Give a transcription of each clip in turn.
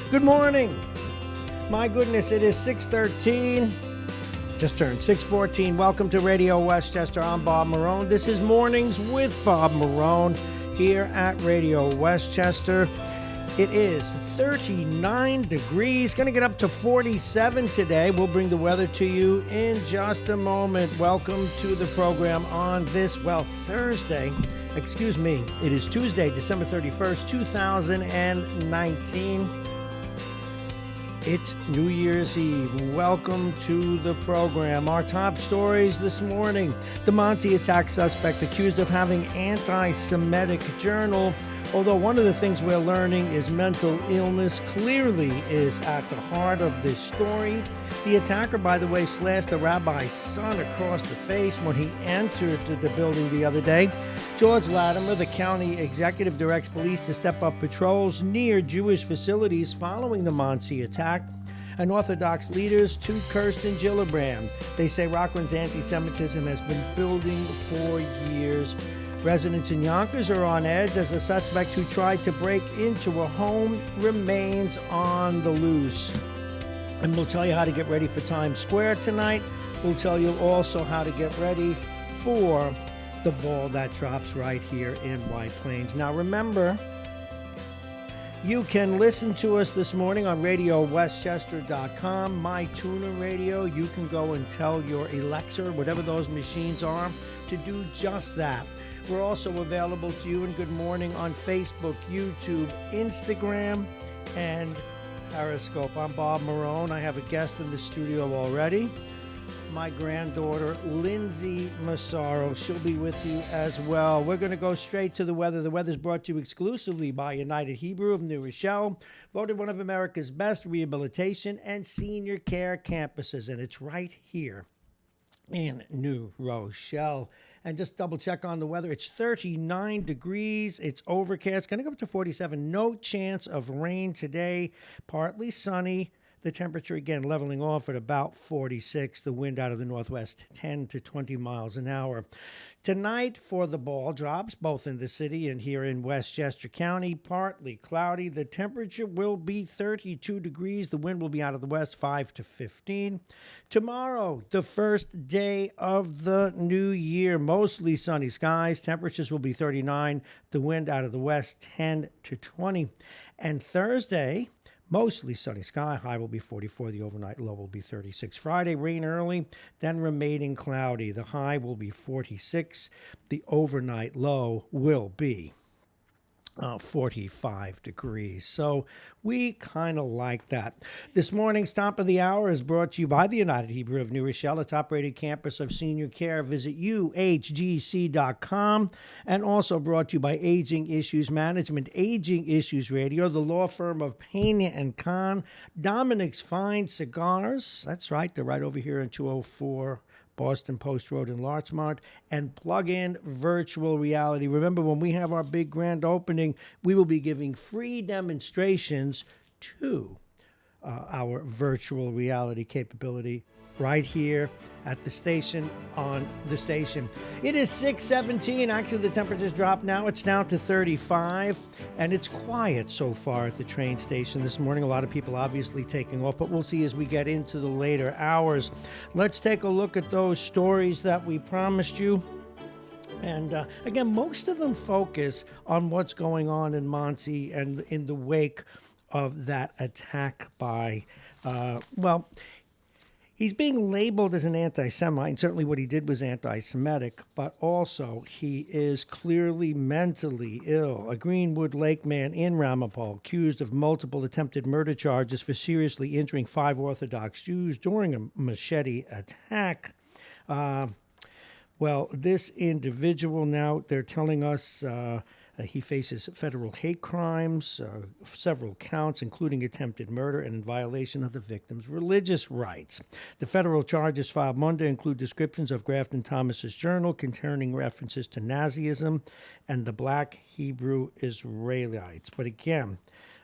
Good morning. My goodness, it is 6:13. Just turned 6:14. Welcome to Radio Westchester. I'm Bob Marrone. This is Mornings with Bob Marrone here at Radio Westchester. It is 39 degrees. Going to get up to 47 today. We'll bring the weather to you in just a moment. Welcome to the program on this, Thursday. Excuse me. It is Tuesday, December 31st, 2019. It's New Year's Eve. Welcome to the program. Our top stories this morning. The Monty attack suspect accused of having anti-Semitic journal. Although one of the things we're learning is mental illness clearly is at the heart of this story. The attacker, by the way, slashed a rabbi's son across the face when he entered the building the other day. George Latimer, the county executive, directs police to step up patrols near Jewish facilities following the Monsey attack. And Orthodox leaders to Kirsten Gillibrand. They say Rockland's anti-Semitism has been building for years. Residents in Yonkers are on edge as a suspect who tried to break into a home remains on the loose. And we'll tell you how to get ready for Times Square tonight. We'll tell you also how to get ready for the ball that drops right here in White Plains. Now remember, you can listen to us this morning on RadioWestchester.com, MyTuner Radio. You can go and tell your Alexa, whatever those machines are, to do just that. We're also available to you in Good Morning on Facebook, YouTube, Instagram, and Periscope. I'm Bob Marrone. I have a guest in the studio already. My granddaughter, Lindsay Massaro. She'll be with you as well. We're going to go straight to the weather. The weather's brought to you exclusively by United Hebrew of New Rochelle, voted one of America's best rehabilitation and senior care campuses, and it's right here in New Rochelle. And just double check on the weather. It's 39 degrees. It's overcast. Going to go up to 47. No chance of rain today. Partly sunny. The temperature, again, leveling off at about 46. The wind out of the northwest, 10 to 20 miles an hour. Tonight, for the ball drops, both in the city and here in Westchester County, partly cloudy. The temperature will be 32 degrees. The wind will be out of the west, 5 to 15. Tomorrow, the first day of the new year, mostly sunny skies. Temperatures will be 39. The wind out of the west, 10 to 20. And Thursday, mostly sunny sky. High will be 44. The overnight low will be 36. Friday, rain early, then remaining cloudy. The high will be 46. The overnight low will be 45 degrees. So we kind of like that. This morning's top of the hour is brought to you by the United Hebrew of New Rochelle, a top-rated campus of senior care. Visit uhgc.com. And also brought to you by Aging Issues Management, Aging Issues Radio, the law firm of Pena and Kahn, Dominic's Fine Cigars. That's right, they're right over here in 204 Boston Post Road in Larchmont, and Plug-in Virtual Reality. Remember, when we have our big grand opening, we will be giving free demonstrations to our virtual reality capability right here at the station, on the station. It is 6:17. Actually, the temperature's dropped now. It's down to 35, and it's quiet so far at the train station this morning. A lot of people obviously taking off, but we'll see as we get into the later hours. Let's take a look at those stories that we promised you. And again, most of them focus on what's going on in Monsey and in the wake of that attack by, he's being labeled as an anti-Semite, and certainly what he did was anti-Semitic, but also he is clearly mentally ill. A Greenwood Lake man in Ramapo accused of multiple attempted murder charges for seriously injuring 5 Orthodox Jews during a machete attack. This individual now, they're telling us he faces federal hate crimes, several counts, including attempted murder and in violation of the victim's religious rights. The federal charges filed Monday include descriptions of Grafton Thomas's journal containing references to Nazism and the Black Hebrew Israelites. But again,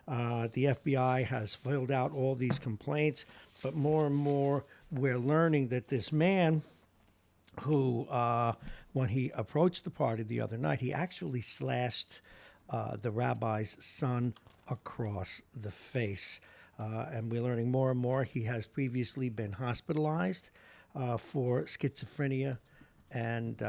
the FBI has filled out all these complaints, but more and more we're learning that this man who, when he approached the party the other night, he actually slashed the rabbi's son across the face. And we're learning more and more. He has previously been hospitalized for schizophrenia, and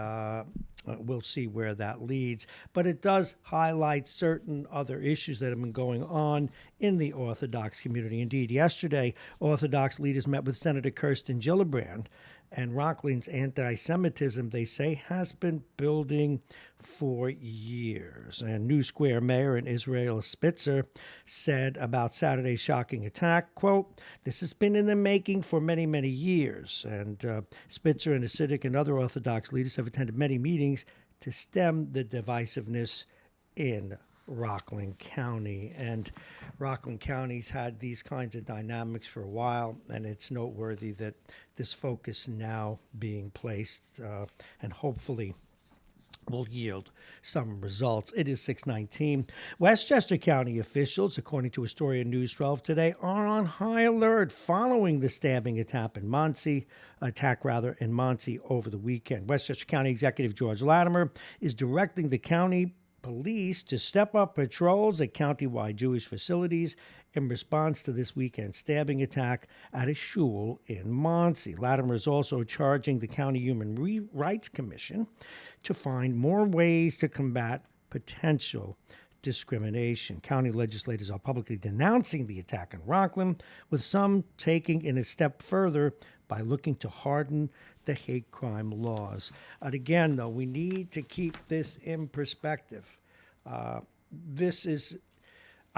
we'll see where that leads. But it does highlight certain other issues that have been going on in the Orthodox community. Indeed, yesterday, Orthodox leaders met with Senator Kirsten Gillibrand, and Rockland's anti-Semitism, they say, has been building for years. And New Square Mayor in Israel Spitzer said about Saturday's shocking attack, quote, "This has been in the making for many, many years." And Spitzer and Hasidic and other Orthodox leaders have attended many meetings to stem the divisiveness in Rockland County. And Rockland County's had these kinds of dynamics for a while, and it's noteworthy that this focus now being placed and hopefully will yield some results. It is 6:19. Westchester County officials, according to Astoria News 12 today, are on high alert following the stabbing attack in Muncie over the weekend. Westchester County Executive George Latimer is directing the county police to step up patrols at county-wide Jewish facilities in response to this weekend's stabbing attack at a shul in Muncie. Latimer is also charging the County Human Rights Commission to find more ways to combat potential discrimination. County legislators are publicly denouncing the attack in Rockland, with some taking it a step further by looking to harden the hate crime laws. And again, though, we need to keep this in perspective. I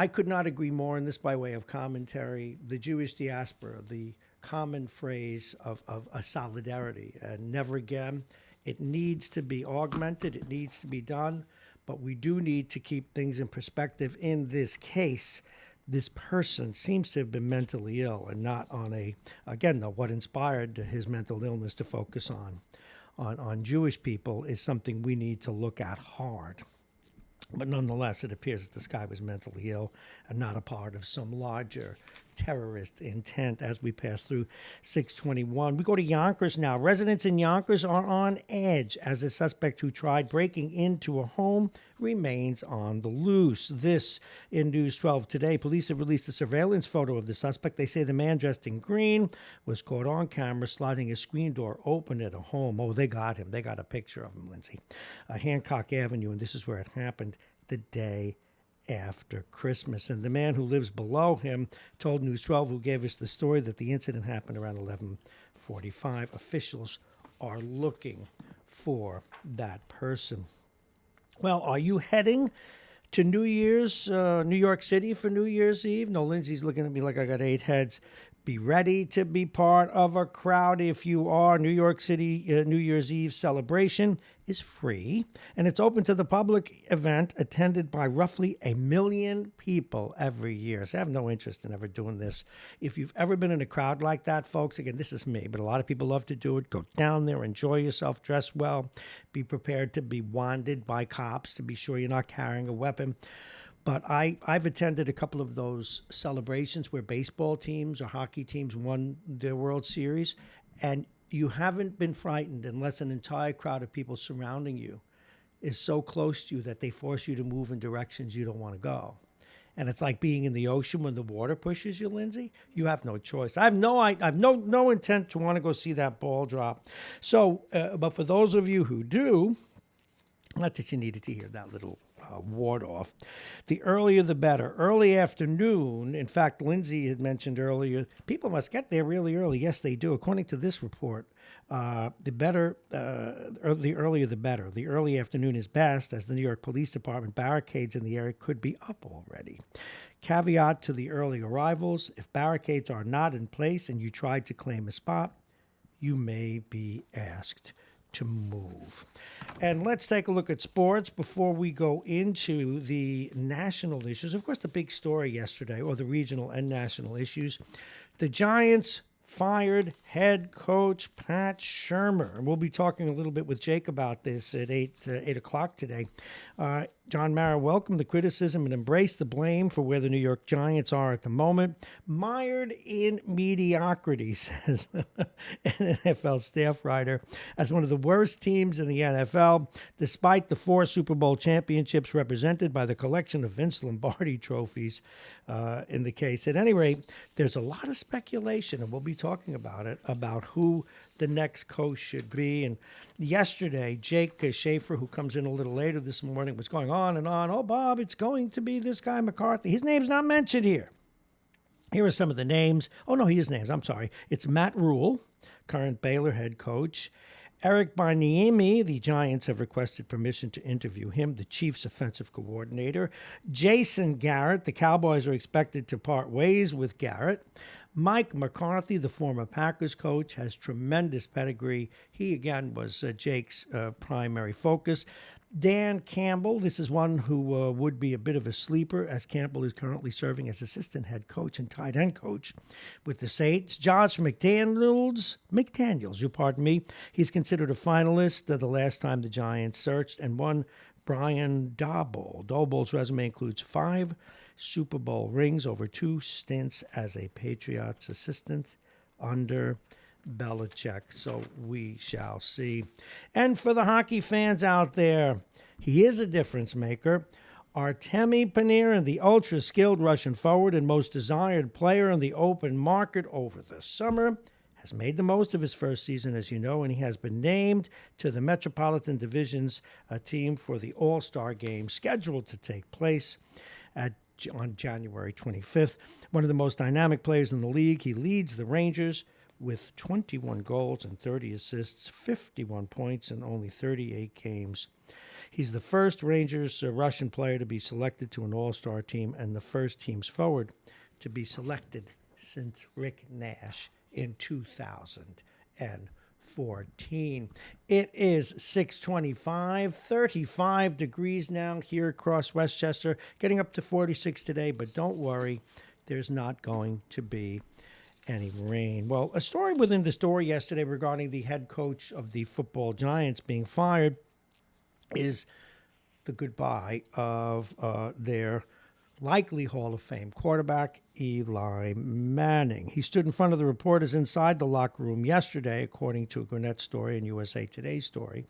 could not agree more, and this by way of commentary. The Jewish diaspora, the common phrase of a solidarity, never again. It needs to be augmented. It needs to be done. But we do need to keep things in perspective. In this case, this person seems to have been mentally ill and not on what inspired his mental illness to focus on Jewish people is something we need to look at hard. But nonetheless, it appears that this guy was mentally ill and not a part of some larger terrorist intent. As we pass through 621, we go to Yonkers now. Residents in Yonkers are on edge as a suspect who tried breaking into a home remains on the loose. This in News 12 today. Police have released a surveillance photo of the suspect. They say the man dressed in green was caught on camera sliding a screen door open at a home. Oh, they got him. They got a picture of him, Lindsay. Hancock Avenue, and this is where it happened the day after Christmas. And the man who lives below him told News 12, who gave us the story, that the incident happened around 11:45. Officials are looking for that person. Well, are you heading to New York City for New Year's Eve? No, Lindsay's looking at me like I got 8 heads. Be ready to be part of a crowd if you are. New York City New Year's Eve celebration is free, and it's open to the public event attended by roughly 1 million people every year. So I have no interest in ever doing this. If you've ever been in a crowd like that, folks, again, this is me, but a lot of people love to do it. Go down there, enjoy yourself, dress well, be prepared to be wanded by cops to be sure you're not carrying a weapon. But I've attended a couple of those celebrations where baseball teams or hockey teams won their World Series, and you haven't been frightened unless an entire crowd of people surrounding you is so close to you that they force you to move in directions you don't want to go. And it's like being in the ocean when the water pushes you, Lindsay. You have no choice. I've no intent to want to go see that ball drop. So, but for those of you who do, not that you needed to hear that little ward off. The earlier the better. Early afternoon. In fact, Lindsay had mentioned earlier, people must get there really early. Yes, they do. According to this report, the earlier the better. The early afternoon is best, as the New York Police Department barricades in the area could be up already. Caveat to the early arrivals: if barricades are not in place and you tried to claim a spot, you may be asked to move. And let's take a look at sports before we go into the national issues. Of course, the big story yesterday, or the regional and national issues, the Giants fired head coach Pat Shurmur. And we'll be talking a little bit with Jake about this at 8 o'clock today. John Mara welcomed the criticism and embraced the blame for where the New York Giants are at the moment. Mired in mediocrity, says an NFL staff writer, as one of the worst teams in the NFL, despite the 4 Super Bowl championships represented by the collection of Vince Lombardi trophies in the case. At any rate, there's a lot of speculation, and we'll be talking about it, about who the next coach should be. And yesterday, Jake Schaefer, who comes in a little later this morning, was going on and on. Oh, Bob, it's going to be this guy McCarthy. His name's not mentioned here. Here are some of the names. Oh, no, he is names. I'm sorry. It's Matt Rule, current Baylor head coach. Eric Bieniemy, the Giants have requested permission to interview him, the Chiefs' offensive coordinator. Jason Garrett, the Cowboys are expected to part ways with Garrett. Mike McCarthy, the former Packers coach, has tremendous pedigree. He, again, was Jake's primary focus. Dan Campbell, this is one who would be a bit of a sleeper, as Campbell is currently serving as assistant head coach and tight end coach with the Saints. Josh McDaniels, you pardon me, he's considered a finalist the last time the Giants searched, and one Brian Daboll. Daboll's resume includes 5 Super Bowl rings over 2 stints as a Patriots assistant under Belichick. So we shall see. And for the hockey fans out there, he is a difference maker. Artemi Panarin, the ultra-skilled Russian forward and most desired player in the open market over the summer, has made the most of his first season, as you know, and he has been named to the Metropolitan Division's team for the All-Star game scheduled to take place on January 25th. One of the most dynamic players in the league. He leads the Rangers with 21 goals and 30 assists, 51 points in only 38 games. He's the first Rangers Russian player to be selected to an All-Star team and the first team's forward to be selected since Rick Nash in 2014. It is 6:25, 35 degrees now here across Westchester, getting up to 46 today, but don't worry, there's not going to be any rain. Well, a story within the story yesterday regarding the head coach of the football Giants being fired is the goodbye of their likely Hall of Fame quarterback, Eli Manning. He stood in front of the reporters inside the locker room yesterday, according to a Gwinnett story and USA Today's story,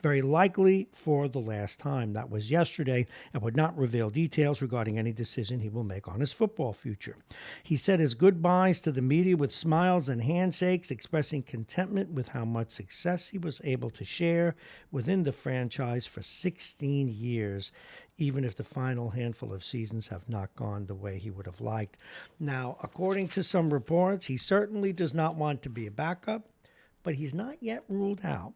very likely for the last time. That was yesterday, and would not reveal details regarding any decision he will make on his football future. He said his goodbyes to the media with smiles and handshakes, expressing contentment with how much success he was able to share within the franchise for 16 years, even if the final handful of seasons have not gone the way he would have liked. Now, according to some reports, he certainly does not want to be a backup, but he's not yet ruled out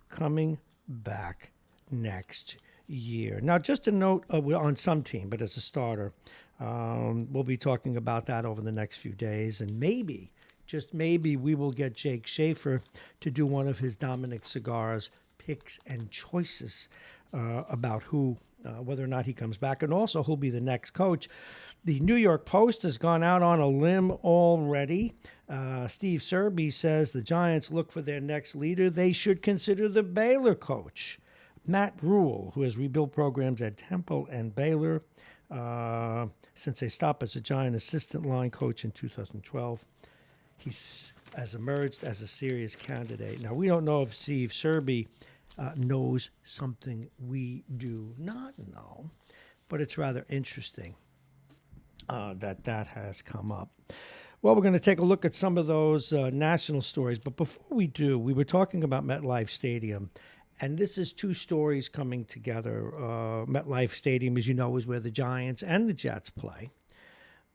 coming back next year. Now, just a note on some team, but as a starter, we'll be talking about that over the next few days, and maybe, just maybe, we will get Jake Schaefer to do one of his Dominic Cigars picks and choices about whether or not he comes back, and also who'll be the next coach. The New York Post has gone out on a limb already. Steve Serby says the Giants look for their next leader. They should consider the Baylor coach, Matt Rule, who has rebuilt programs at Temple and Baylor since they stopped as a Giant assistant line coach in 2012. He has emerged as a serious candidate. Now, we don't know if Steve Serby knows something we do not know, but it's rather interesting that has come up. Well, we're going to take a look at some of those national stories, but before we do, we were talking about MetLife Stadium, and this is 2 stories coming together. MetLife Stadium, as you know, is where the Giants and the Jets play,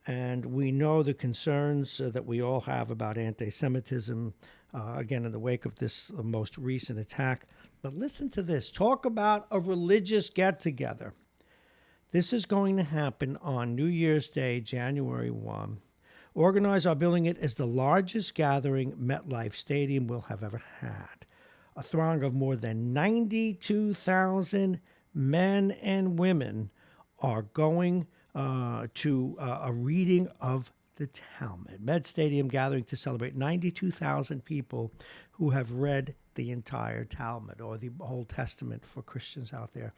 and we know the concerns that we all have about anti-Semitism, again, in the wake of this most recent attack. But listen to this. Talk about a religious get-together. This is going to happen on New Year's Day, January 1. Organizers are billing it as the largest gathering MetLife Stadium will have ever had. A throng of more than 92,000 men and women are going to a reading of the Talmud. Met Stadium gathering to celebrate 92,000 people who have read the entire Talmud, or the Old Testament for Christians out there.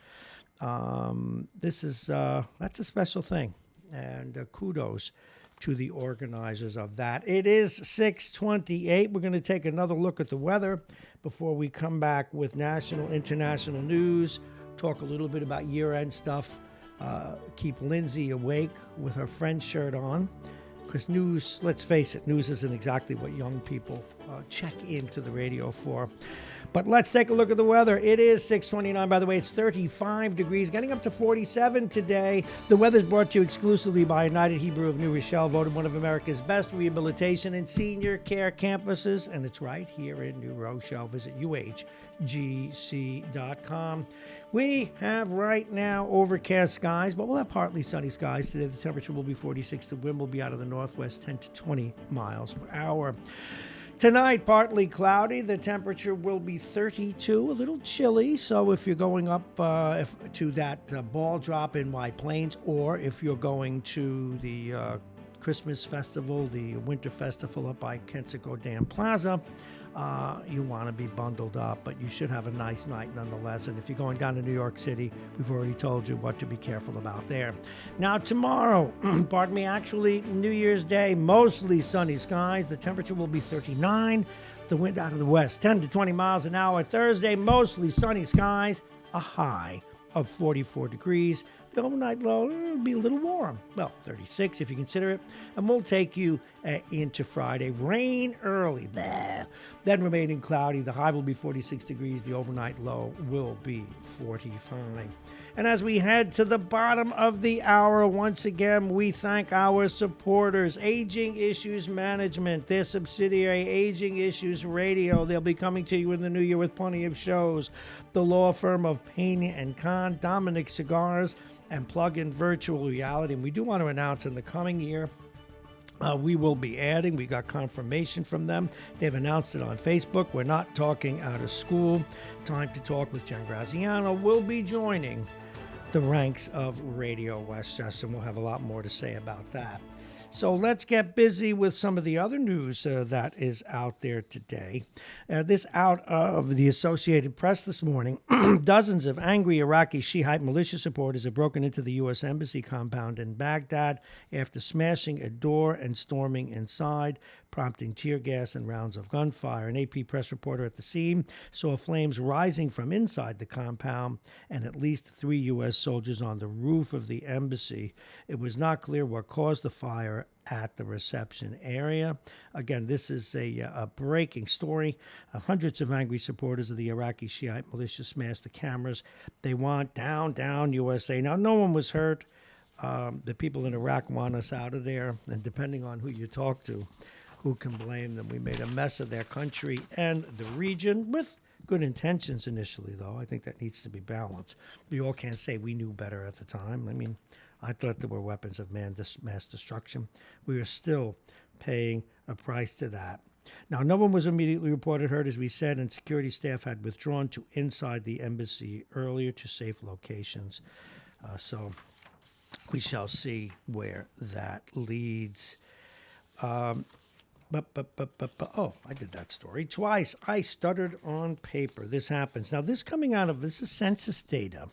That's a special thing, and kudos to the organizers of that. It is 6:28. We're going to take another look at the weather before we come back with national, international news, talk a little bit about year-end stuff, keep Lindsay awake with her Friends shirt on, because news, let's face it, news isn't exactly what young people check into the radio for. But let's take a look at the weather. It is 6:29. By the way, it's 35 degrees, getting up to 47 today. The weather's brought to you exclusively by United Hebrew of New Rochelle, voted one of America's best rehabilitation and senior care campuses. And it's right here in New Rochelle. Visit uhgc.com. We have right now overcast skies, but we'll have partly sunny skies today. The temperature will be 46. The wind will be out of the northwest, 10 to 20 miles per hour. Tonight, partly cloudy. The temperature will be 32, a little chilly. So if you're going up to that ball drop in White Plains, or if you're going to the Christmas festival, the winter festival up by Kensico Dam Plaza, you want to be bundled up, but you should have a nice night nonetheless. And if you're going down to New York City, we've already told you what to be careful about there. Now tomorrow, pardon me, actually New Year's Day, mostly sunny skies. The temperature will be 39. The wind out of the west, 10 to 20 miles an hour. Thursday, mostly sunny skies, a high of 44 degrees. The overnight low will be a little warm. Well, 36 if you consider it. And we'll take you into Friday. Rain early. Bleh. Then remaining cloudy. The high will be 46 degrees. The overnight low will be 45. And as we head to the bottom of the hour, once again, we thank our supporters, Aging Issues Management, their subsidiary, Aging Issues Radio. They'll be coming to you in the new year with plenty of shows. The law firm of Payne and Kahn, Dominic Cigars, and Plug-in Virtual Reality. And we do want to announce in the coming year, we will be adding, we got confirmation from them. They've announced it on Facebook. We're not talking out of school. Time to Talk with Jen Graziano will be joining the ranks of Radio Westchester, and we'll have a lot more to say about that. So let's get busy with some of the other news that is out there today. This out of the Associated Press this morning. Dozens of angry Iraqi Shiite militia supporters have broken into the U.S. Embassy compound in Baghdad after smashing a door and storming inside, prompting tear gas and rounds of gunfire. An AP press reporter at the scene saw flames rising from inside the compound and at least 3 U.S. soldiers on the roof of the embassy. It was not clear what caused the fire at the reception area. Again, this is a breaking story. Hundreds of angry supporters of the Iraqi Shiite militia smashed the cameras. They want down, down USA. Now, no one was hurt. The people in Iraq want us out of there, and depending on who you talk to, who can blame them? We made a mess of their country and the region with good intentions initially, though. I think that needs to be balanced. We all can't say we knew better at the time. I mean, I thought there were weapons of mass destruction. We were still paying a price to that. Now, no one was immediately reported hurt, as we said, and security staff had withdrawn to inside the embassy earlier to safe locations. So we shall see where that leads. Oh, I did that story twice. I stuttered on paper. This happens. Now, this is census data.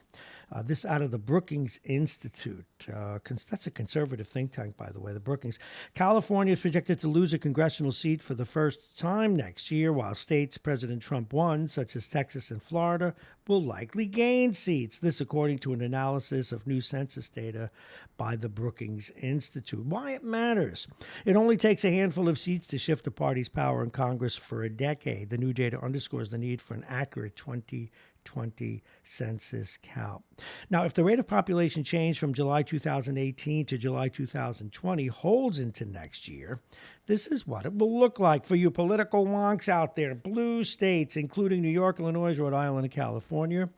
This out of the Brookings Institute. That's a conservative think tank, by the way, the Brookings. California is projected to lose a congressional seat for the first time next year, while states President Trump won, such as Texas and Florida, will likely gain seats. This according to an analysis of new census data by the Brookings Institute. Why it matters. It only takes a handful of seats to shift the party's power in Congress for a decade. The new data underscores the need for an accurate 2020 census count. Now, if the rate of population change from July 2018 to July 2020 holds into next year, this is what it will look like for you political wonks out there. Blue states, including New York, Illinois, Rhode Island, and California,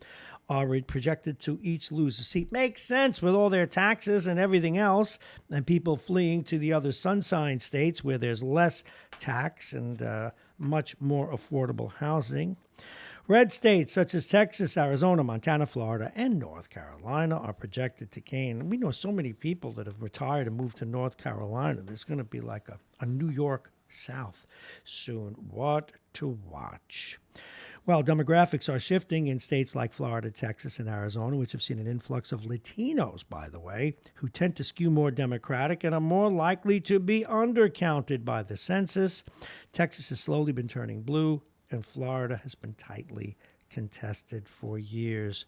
are projected to each lose a seat. Makes sense with all their taxes and everything else, and people fleeing to the other sunshine states where there's less tax and much more affordable housing. Red states such as Texas, Arizona, Montana, Florida, and North Carolina are projected to gain. And we know so many people that have retired and moved to North Carolina. There's going to be like a New York South soon. What to watch. Well, demographics are shifting in states like Florida, Texas, and Arizona, which have seen an influx of Latinos, by the way, who tend to skew more Democratic and are more likely to be undercounted by the census. Texas has slowly been turning blue, and Florida has been tightly contested for years.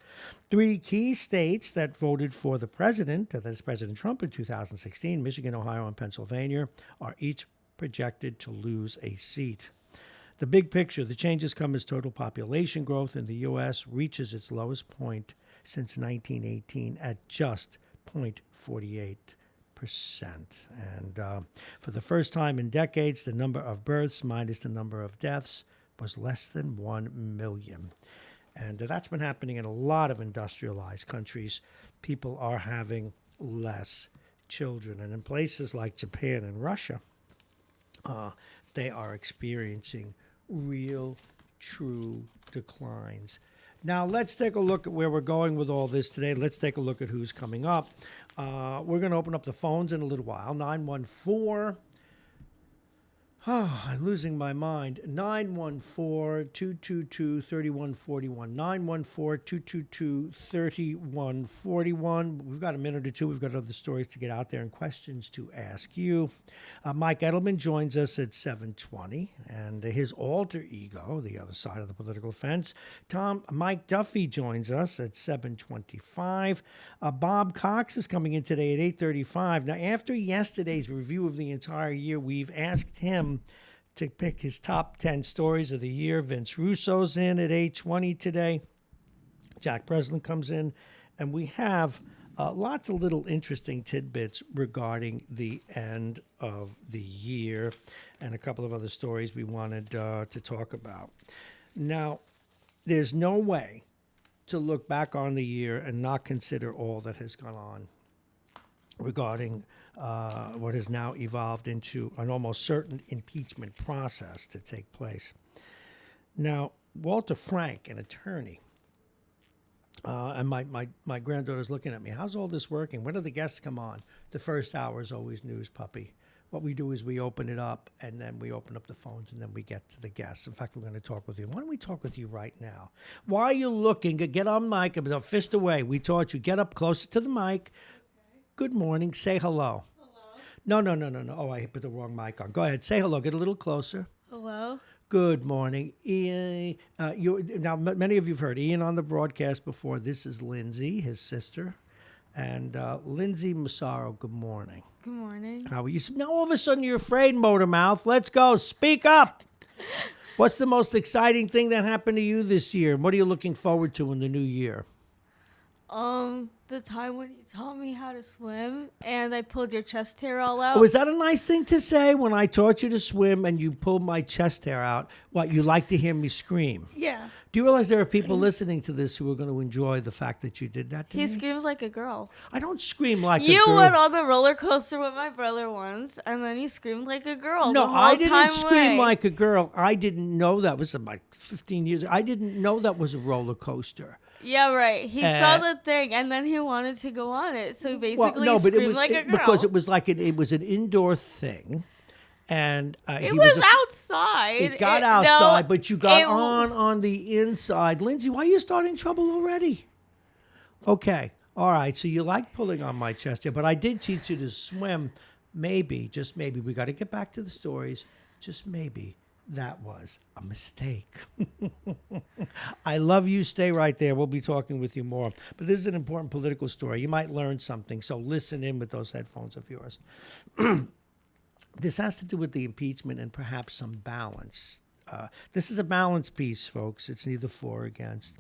Three key states that voted for the president, that is President Trump in 2016, Michigan, Ohio, and Pennsylvania, are each projected to lose a seat. The big picture, the changes come as total population growth in the U.S. reaches its lowest point since 1918 at just 0.48%. And for the first time in decades, the number of births minus the number of deaths was less than 1 million. And that's been happening in a lot of industrialized countries. People are having less children. And in places like Japan and Russia, they are experiencing real, true declines. Now, let's take a look at where we're going with all this today. Let's take a look at who's coming up. We're going to open up the phones in a little while. 914. Oh, I'm losing my mind. 914-222-3141. 914-222-3141. We've got a minute or two. We've got other stories to get out there and questions to ask you. Mike Edelman joins us at 7:20, and his alter ego, the other side of the political fence, Mike Duffy joins us at 7:25. Bob Cox is coming in today at 8:35. Now, after yesterday's review of the entire year, we've asked him to pick his top 10 stories of the year. Vince Russo's in at 8:20 today. Jack Breslin comes in, and we have lots of little interesting tidbits regarding the end of the year and a couple of other stories we wanted to talk about. Now, there's no way to look back on the year and not consider all that has gone on regarding what has now evolved into an almost certain impeachment process to take place. Now, Walter Frank, an attorney, and my granddaughter's looking at me. How's all this working? When do the guests come on? The first hour is always news, puppy. What we do is we open it up, and then we open up the phones, and then we get to the guests. In fact, we're going to talk with you. Why don't we talk with you right now? Why are you looking? Get on mic. A fist away. We taught you. Get up closer to the mic. Good morning. Say hello. Hello. No. Oh, I put the wrong mic on. Go ahead. Say hello. Get a little closer. Hello. Good morning. Ian, now, many of you have heard Ian on the broadcast before. This is Lindsay, his sister. And Lindsay Massaro, good morning. Good morning. How are you? Now, all of a sudden, you're afraid, Motor Mouth. Let's go. Speak up. What's the most exciting thing that happened to you this year? What are you looking forward to in the new year? The time when you taught me how to swim and I pulled your chest hair all out. Oh, is that a nice thing to say when I taught you to swim and you pulled my chest hair out? What, you like to hear me scream? Yeah. Do you realize there are people listening to this who are going to enjoy the fact that you did that to me? He screams like a girl. I don't scream like a You girl. went on the roller coaster with my brother once, and then you screamed like a girl. No, the whole I didn't time scream away. like a girl. I didn't know that was like 15 years ago. I didn't know that was a roller coaster. Yeah, right. He saw the thing, and then he wanted to go on it. So he basically screamed like a girl. Because it was like it was an indoor thing, and it was outside. It got outside, but you got on the inside. Lindsay, why are you starting trouble already? Okay, all right. So you like pulling on my chest here, but I did teach you to swim. Maybe, just maybe, we got to get back to the stories. Just maybe. That was a mistake. I love you. Stay right there. We'll be talking with you more. But this is an important political story. You might learn something, so listen in with those headphones of yours. This has to do with the impeachment and perhaps some balance. This is a balance piece, folks. It's neither for or against.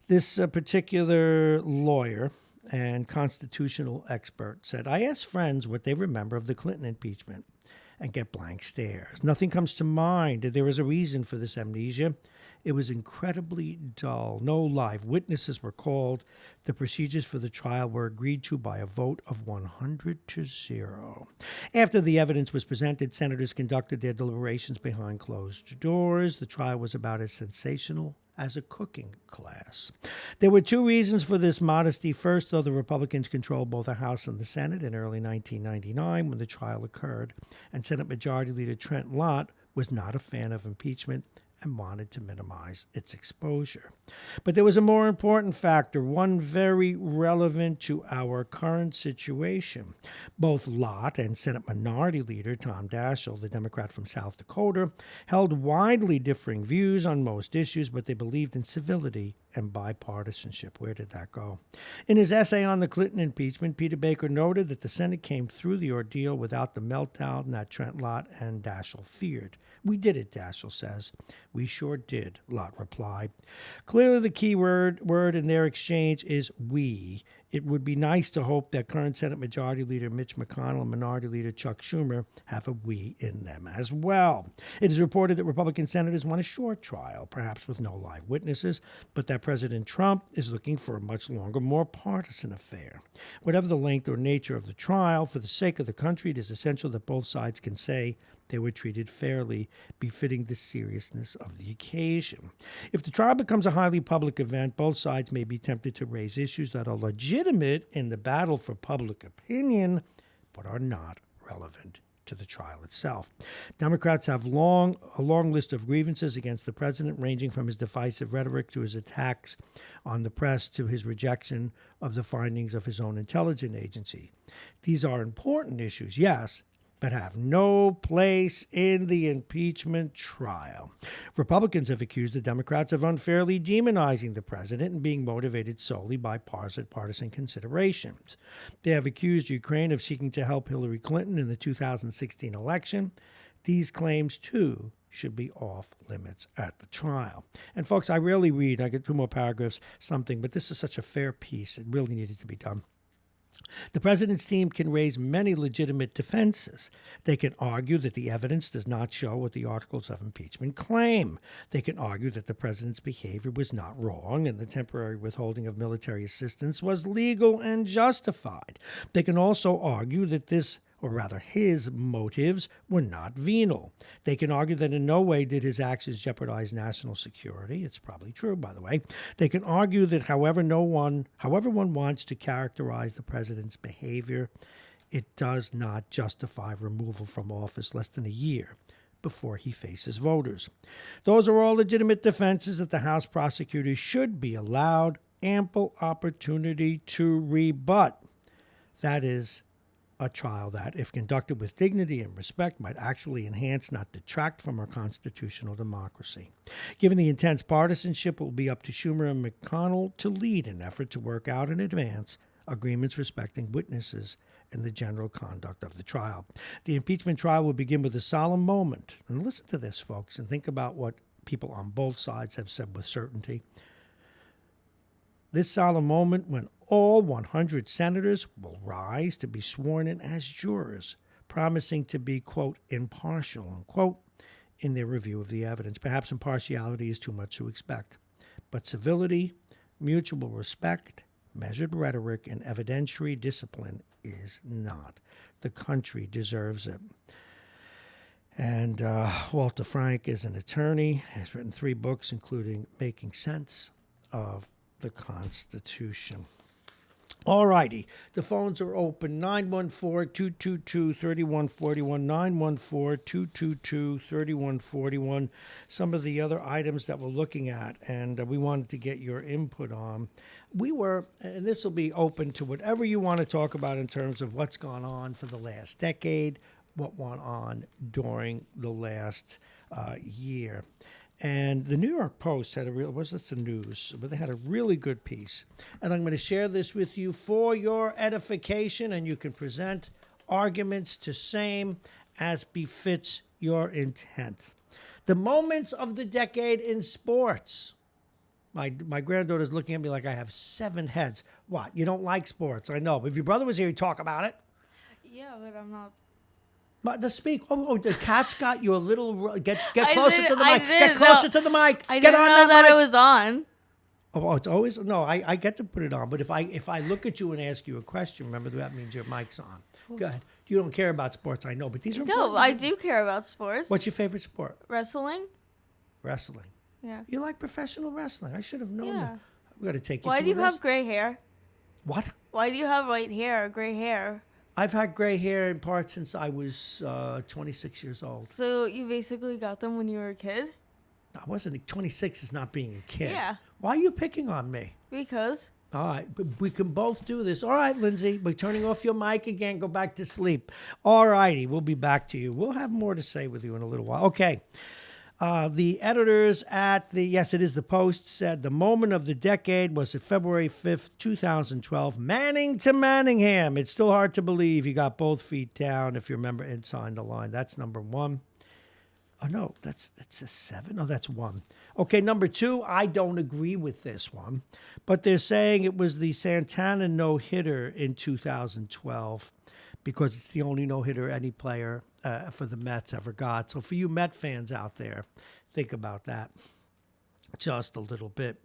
This particular lawyer and constitutional expert said, I asked friends what they remember of the Clinton impeachment and get blank stares. Nothing comes to mind. There is a reason for this amnesia. It was incredibly dull. No live witnesses were called. The procedures for the trial were agreed to by a vote of 100-0. After the evidence was presented, senators conducted their deliberations behind closed doors. The trial was about as sensational as a cooking class. There were two reasons for this modesty. First, though the Republicans controlled both the House and the Senate in early 1999 when the trial occurred, and Senate Majority Leader Trent Lott was not a fan of impeachment and wanted to minimize its exposure. But there was a more important factor, one very relevant to our current situation. Both Lott and Senate Minority Leader Tom Daschle, the Democrat from South Dakota, held widely differing views on most issues, but they believed in civility and bipartisanship. Where did that go? In his essay on the Clinton impeachment, Peter Baker noted that the Senate came through the ordeal without the meltdown that Trent Lott and Daschle feared. We did it, Daschle says. We sure did, Lott replied. Clearly the key word in their exchange is we. It would be nice to hope that current Senate Majority Leader Mitch McConnell and Minority Leader Chuck Schumer have a we in them as well. It is reported that Republican senators want a short trial, perhaps with no live witnesses, but that President Trump is looking for a much longer, more partisan affair. Whatever the length or nature of the trial, for the sake of the country, it is essential that both sides can say they were treated fairly, befitting the seriousness of the occasion. If the trial becomes a highly public event, both sides may be tempted to raise issues that are legitimate in the battle for public opinion, but are not relevant to the trial itself. Democrats have a long list of grievances against the president, ranging from his divisive rhetoric to his attacks on the press to his rejection of the findings of his own intelligence agency. These are important issues, yes, but have no place in the impeachment trial. Republicans have accused the Democrats of unfairly demonizing the president and being motivated solely by partisan considerations. They have accused Ukraine of seeking to help Hillary Clinton in the 2016 election. These claims, too, should be off limits at the trial. And folks, I rarely read, I get 2 more paragraphs, something, but this is such a fair piece. It really needed to be done. The president's team can raise many legitimate defenses. They can argue that the evidence does not show what the articles of impeachment claim. They can argue that the president's behavior was not wrong and the temporary withholding of military assistance was legal and justified. They can also argue that his motives were not venal. They can argue that in no way did his actions jeopardize national security. It's probably true, by the way. They can argue that however one wants to characterize the president's behavior, it does not justify removal from office less than a year before he faces voters. Those are all legitimate defenses that the House prosecutors should be allowed ample opportunity to rebut. That is, a trial that, if conducted with dignity and respect, might actually enhance, not detract from our constitutional democracy. Given the intense partisanship, it will be up to Schumer and McConnell to lead an effort to work out in advance agreements respecting witnesses and the general conduct of the trial. The impeachment trial will begin with a solemn moment. And listen to this, folks, and think about what people on both sides have said with certainty. This solemn moment when all 100 senators will rise to be sworn in as jurors, promising to be, quote, impartial, unquote, in their review of the evidence. Perhaps impartiality is too much to expect, but civility, mutual respect, measured rhetoric, and evidentiary discipline is not. The country deserves it. And Walter Frank is an attorney. He's written 3 books, including Making Sense of the Constitution. All righty. The phones are open. 914-222-3141, 914-222-3141. Some of the other items that we're looking at, and we wanted to get your input on. And this will be open to whatever you want to talk about in terms of what's gone on for the last decade, what went on during the last year. And the New York Post had they had a really good piece. And I'm going to share this with you for your edification, and you can present arguments to same as befits your intent. The moments of the decade in sports. My granddaughter's looking at me like I have 7 heads. What? You don't like sports? I know. But if your brother was here, he'd talk about it. Yeah, but I'm not. But the speak. Oh, the cat's got your little. Get closer to the mic. Get closer to the mic. I Get didn't on know that mic. it was on. Oh, it's always no. I get to put it on, but if I look at you and ask you a question, remember that means your mic's on. Go ahead. You don't care about sports, I know, but these are important. No, I do care about sports. What's your favorite sport? Wrestling. Wrestling. Yeah. You like professional wrestling? I should have known that. We got to take you. Why do you have gray hair? What? Why do you have white hair or gray hair? I've had gray hair in part since I was 26 years old. So you basically got them when you were a kid? I wasn't. 26 is not being a kid. Yeah. Why are you picking on me? Because. All right, but we can both do this. All right, Lindsay, we're turning off your mic again. Go back to sleep. All righty, we'll be back to you. We'll have more to say with you in a little while. Okay. The editors at yes, it is the Post, said the moment of the decade was at February 5th, 2012. Manning to Manningham. It's still hard to believe he got both feet down, if you remember, and signed the line. That's number one. Oh, no, that's a 7. Oh, that's 1. Okay, number 2, I don't agree with this one. But they're saying it was the Santana no-hitter in 2012 because it's the only no-hitter any player for the Mets ever got. So for you Met fans out there, think about that just a little bit.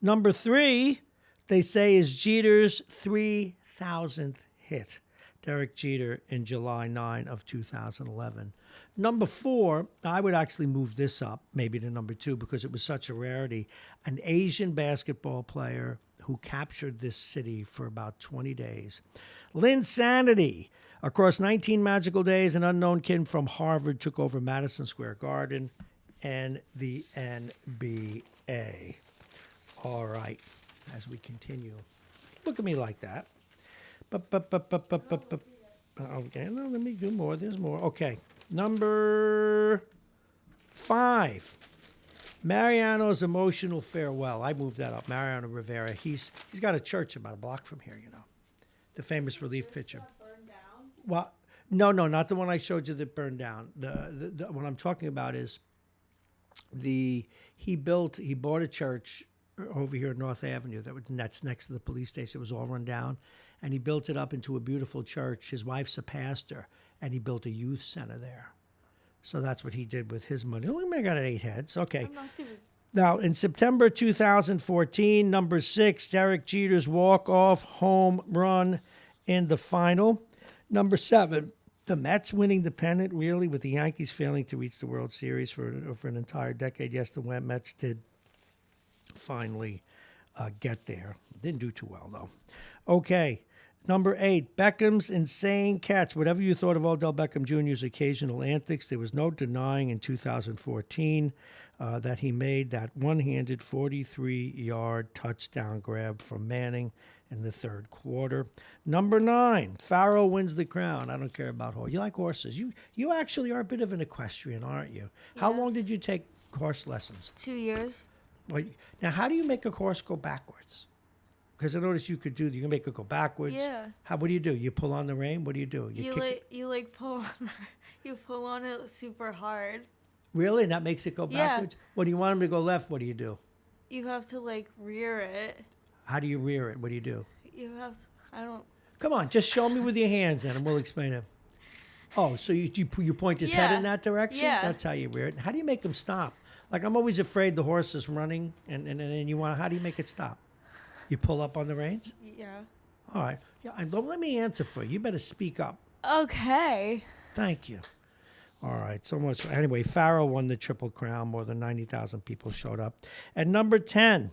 Number 3, they say, is Jeter's 3,000th hit. Derek Jeter in July 9 of 2011. Number 4, I would actually move this up, maybe to number 2, because it was such a rarity. An Asian basketball player who captured this city for about 20 days. Linsanity. Across 19 magical days, an unknown kid from Harvard took over Madison Square Garden and the NBA. All right, as we continue. Look at me like that. Okay, no, let me do more. There's more. Okay, number 5. Mariano's emotional farewell. I moved that up. Mariano Rivera. He's got a church about a block from here. You know, the famous relief pitcher. Well, no, not the one I showed you that burned down. The what I'm talking about is he bought a church over here at North Avenue that's next to the police station. It was all run down. And he built it up into a beautiful church. His wife's a pastor, and he built a youth center there. So that's what he did with his money. Look, I got 8 heads. Okay. Now, in September 2014, number 6, Derek Jeter's walk-off home run in the final. Number 7, the Mets winning the pennant, really, with the Yankees failing to reach the World Series for an entire decade. Yes, the Mets did finally get there. Didn't do too well, though. Okay. Number 8, Beckham's insane catch. Whatever you thought of Odell Beckham Jr.'s occasional antics, there was no denying in 2014 that he made that one-handed 43-yard touchdown grab from Manning in the third quarter. Number 9, Farrell wins the crown. I don't care about horses. You like horses. You actually are a bit of an equestrian, aren't you? Yes. How long did you take horse lessons? 2 years. Well, now, how do you make a horse go backwards? Because I noticed you can make it go backwards. Yeah. What do? You pull on the rein? What do? You pull on it super hard. Really? And that makes it go backwards? Yeah. When you want him to go left, what do you do? You have to rear it. How do you rear it? What do you do? You have to, I don't. Come on, just show me with your hands and we'll explain it. Oh, so you point his head in that direction? Yeah. That's how you rear it. How do you make him stop? I'm always afraid the horse is running and how do you make it stop? You pull up on the reins? Yeah. All right. Yeah, don't let me answer for you. You better speak up. Okay. Thank you. All right. So much. Anyway, Farrell won the Triple Crown. More than 90,000 people showed up. And number 10,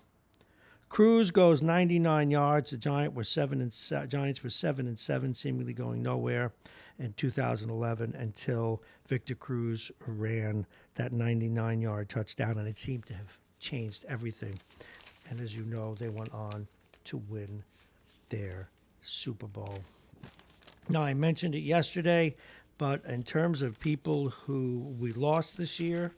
Cruz goes 99 yards. The Giants were 7-7, seemingly going nowhere in 2011 until Victor Cruz ran that 99-yard touchdown, and it seemed to have changed everything. And as you know, they went on to win their Super Bowl. Now, I mentioned it yesterday, but in terms of people who we lost this year,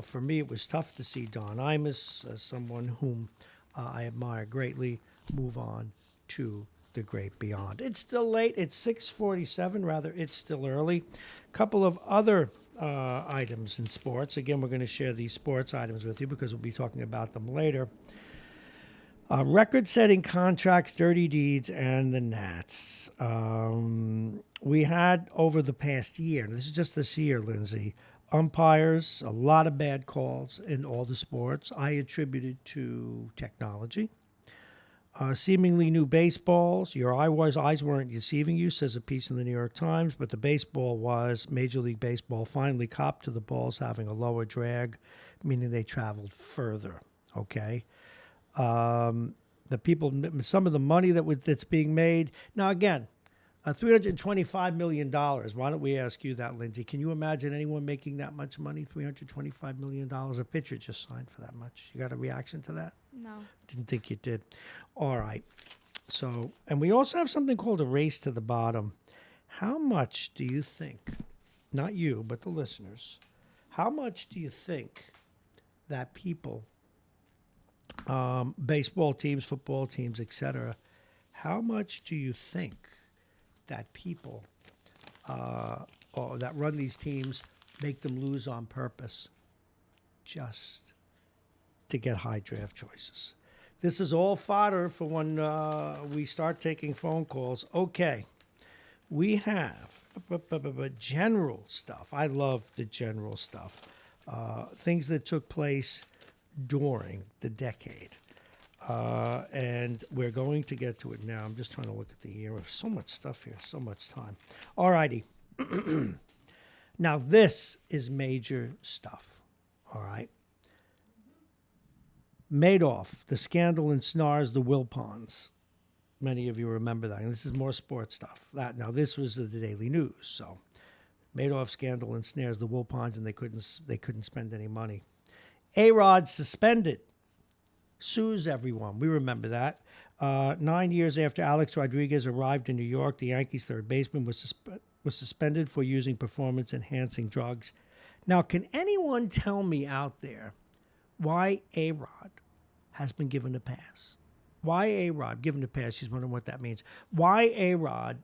for me, it was tough to see Don Imus, someone whom I admire greatly, move on to the great beyond. It's still late. It's 6:47. Rather, it's still early. A couple of other items in sports. Again, we're going to share these sports items with you because we'll be talking about them later. Record-setting contracts, dirty deeds, and the Nats. We had over the past year, this is just this year, Lindsay, umpires, a lot of bad calls in all the sports. I attributed to technology. Seemingly new baseballs. Your eyes weren't deceiving you, says a piece in the New York Times, but the baseball was. Major League Baseball finally copped to the balls having a lower drag, meaning they traveled further. Okay. The people, some of the money that's being made. Now, again, $325 million. Why don't we ask you that, Lindsay? Can you imagine anyone making that much money? $325 million. A pitcher just signed for that much. You got a reaction to that? No. Didn't think you did. All right. So, and we also have something called a race to the bottom. How much do you think, not you, but the listeners, how much do you think that people, baseball teams, football teams, etc., how much do you think that people or that run these teams make them lose on purpose just to get high draft choices? This is all fodder for when we start taking phone calls. Okay, we have general stuff. I love the general stuff. Things that took place during the decade. And we're going to get to it now. I'm just trying to look at the year. Of so much stuff here, so much time. All righty. Now, this is major stuff. All right. Madoff, the scandal ensnares the Wilpons. Many of you remember that. And this is more sports stuff. Now, this was the Daily News. So, Madoff scandal ensnares the Wilpons, and they couldn't spend any money. A-Rod suspended. Sues everyone. We remember that. 9 years after Alex Rodriguez arrived in New York, the Yankees' third baseman was suspended for using performance-enhancing drugs. Now, can anyone tell me out there why A-Rod has been given a pass? Why A-Rod given a pass? She's wondering what that means. Why A-Rod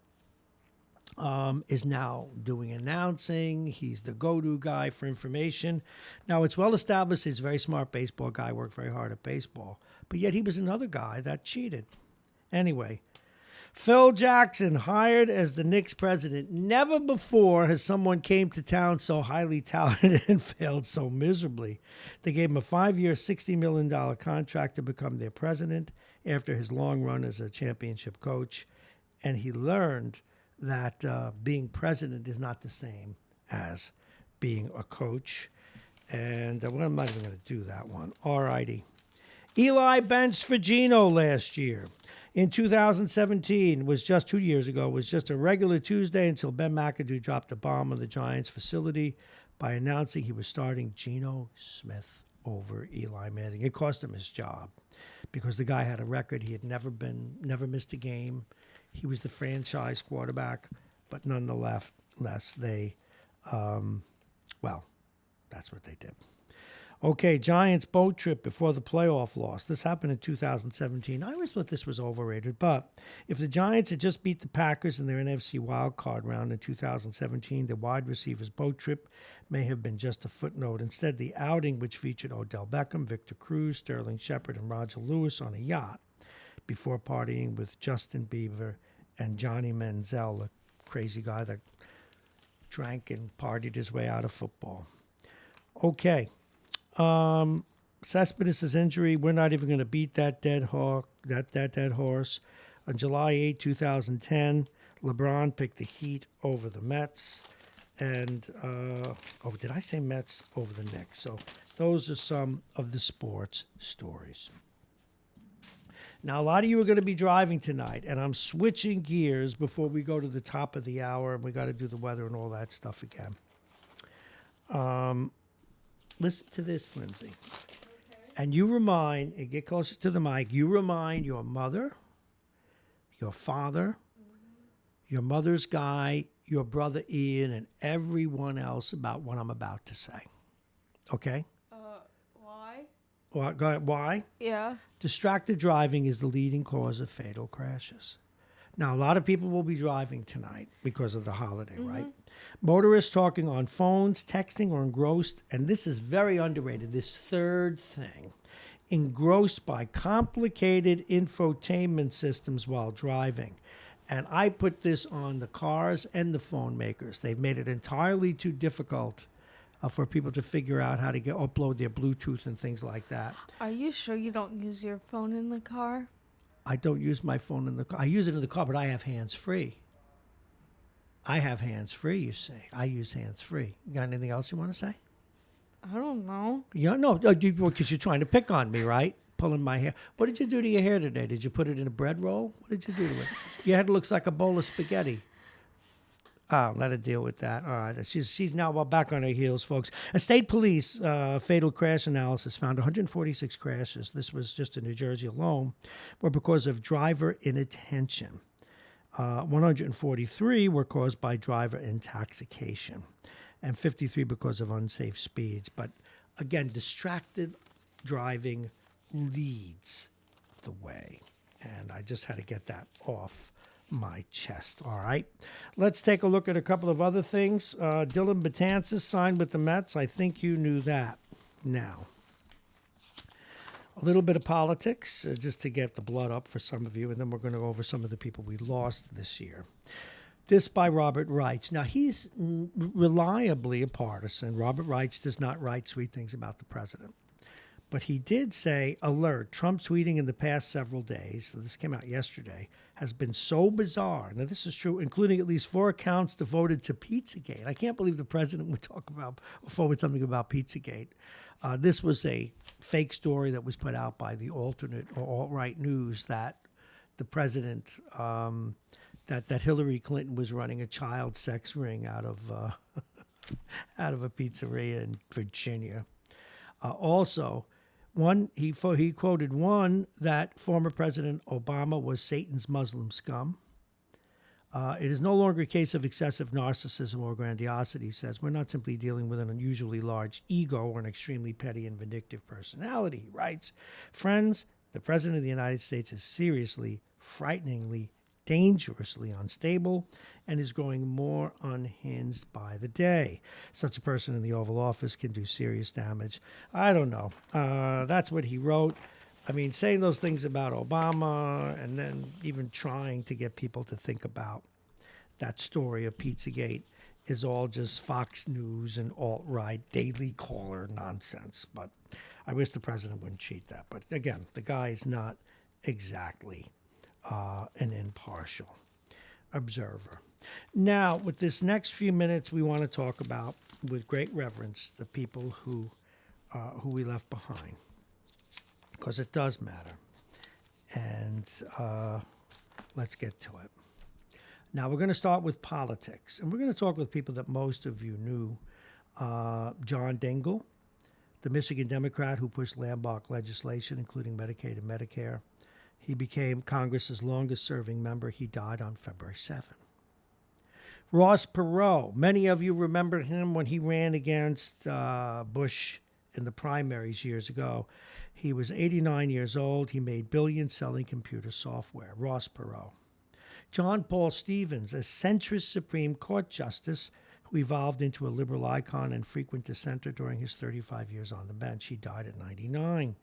is now doing announcing. He's the go-to guy for information. Now, it's well established he's a very smart baseball guy, worked very hard at baseball, but yet he was another guy that cheated. Anyway, Phil Jackson hired as the Knicks president. Never before has someone came to town so highly touted and failed so miserably. They gave him a 5-year, $60 million contract to become their president after his long run as a championship coach, and he learned that being president is not the same as being a coach. And I'm not even going to do that one. All righty. Eli benched for Geno last year. In 2017, was just 2 years ago, was just a regular Tuesday until Ben McAdoo dropped a bomb on the Giants facility by announcing he was starting Geno Smith over Eli Manning. It cost him his job because the guy had a record. He had never missed a game. He was the franchise quarterback, but nonetheless, they, that's what they did. Okay, Giants boat trip before the playoff loss. This happened in 2017. I always thought this was overrated, but if the Giants had just beat the Packers in their NFC wildcard round in 2017, the wide receivers boat trip may have been just a footnote. Instead, the outing, which featured Odell Beckham, Victor Cruz, Sterling Shepard, and Roger Lewis on a yacht before partying with Justin Bieber and Johnny Manziel, a crazy guy that drank and partied his way out of football. Okay. Cespedes' injury, we're not even going to beat that dead horse. On July 8, 2010, LeBron picked the Heat over the Mets. And, did I say Mets? Over the Knicks. So those are some of the sports stories. Now, a lot of you are going to be driving tonight, and I'm switching gears before we go to the top of the hour, and we got to do the weather and all that stuff again. Listen to this, Lindsay. Okay. And you remind, and get closer to the mic, you remind your mother, your father, your mother's guy, your brother Ian, and everyone else about what I'm about to say. Okay? Why? Well, go ahead. Why? Yeah. Distracted driving is the leading cause of fatal crashes. Now, a lot of people will be driving tonight because of the holiday, right? Motorists talking on phones, texting, or engrossed, and this is very underrated, this third thing, engrossed by complicated infotainment systems while driving. And I put this on the cars and the phone makers. They've made it entirely too difficult for people to figure out how to upload their Bluetooth and things like that. Are you sure you don't use your phone in the car? I don't use my phone in the car. I use it in the car, but I have hands-free. I have hands-free, you see. I use hands-free. You got anything else you want to say? I don't know. Yeah, no, because you're trying to pick on me, right? pulling my hair. What did you do to your hair today? Did you put it in a bread roll? What did you do to it? Your head looks like a bowl of spaghetti. Oh, let her deal with that. All right. She's now back on her heels, folks. A state police fatal crash analysis found 146 crashes. This was just in New Jersey alone, were because of driver inattention. 143 were caused by driver intoxication, and 53 because of unsafe speeds. But again, distracted driving leads the way. And I just had to get that off my chest. All right. Let's take a look at a couple of other things. Dylan Betances signed with the Mets. I think you knew that. Now, a little bit of politics, just to get the blood up for some of you, and then we're going to go over some of the people we lost this year. This by Robert Reich. Now, he's reliably a partisan. Robert Reich does not write sweet things about the president. But he did say, alert, Trump tweeting in the past several days, so this came out yesterday, has been so bizarre. Now, this is true, including at least 4 accounts devoted to Pizzagate. I can't believe the president would talk about or forward something about Pizzagate. This was a fake story that was put out by the alternate or alt-right news that the president, that Hillary Clinton was running a child sex ring out of out of a pizzeria in Virginia. Also, he quoted one that former President Obama was Satan's Muslim scum. It is no longer a case of excessive narcissism or grandiosity, he says. We're not simply dealing with an unusually large ego or an extremely petty and vindictive personality, he writes. Friends, the President of the United States is seriously, frighteningly, dangerously unstable and is growing more unhinged by the day. Such a person in the Oval Office can do serious damage. I don't know. That's what he wrote. I mean, saying those things about Obama and then even trying to get people to think about that story of Pizzagate is all just Fox News and alt-right Daily Caller nonsense. But I wish the president wouldn't cheat that. But again, the guy is not exactly an impartial observer. Now, with this next few minutes, we want to talk about, with great reverence, the people who we left behind, because it does matter. And let's get to it. Now, we're going to start with politics, and we're going to talk with people that most of you knew. John Dingell, the Michigan Democrat who pushed landmark legislation, including Medicaid and Medicare. He became Congress's longest-serving member. He died on February 7. Ross Perot. Many of you remember him when he ran against Bush in the primaries years ago. He was 89 years old. He made billions selling computer software. Ross Perot. John Paul Stevens, a centrist Supreme Court justice who evolved into a liberal icon and frequent dissenter during his 35 years on the bench. He died at 99.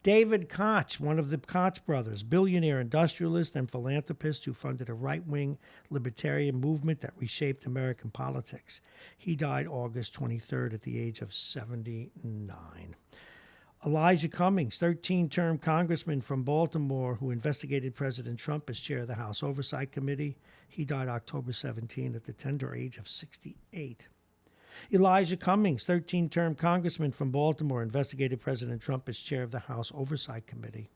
David Koch, one of the Koch brothers, billionaire industrialist and philanthropist who funded a right-wing libertarian movement that reshaped American politics. He died August 23rd at the age of 79. Elijah Cummings, 13-term congressman from Baltimore who investigated President Trump as chair of the House Oversight Committee. He died October 17 at the tender age of 68. Elijah Cummings, 13-term congressman from Baltimore, investigated President Trump as chair of the House Oversight Committee.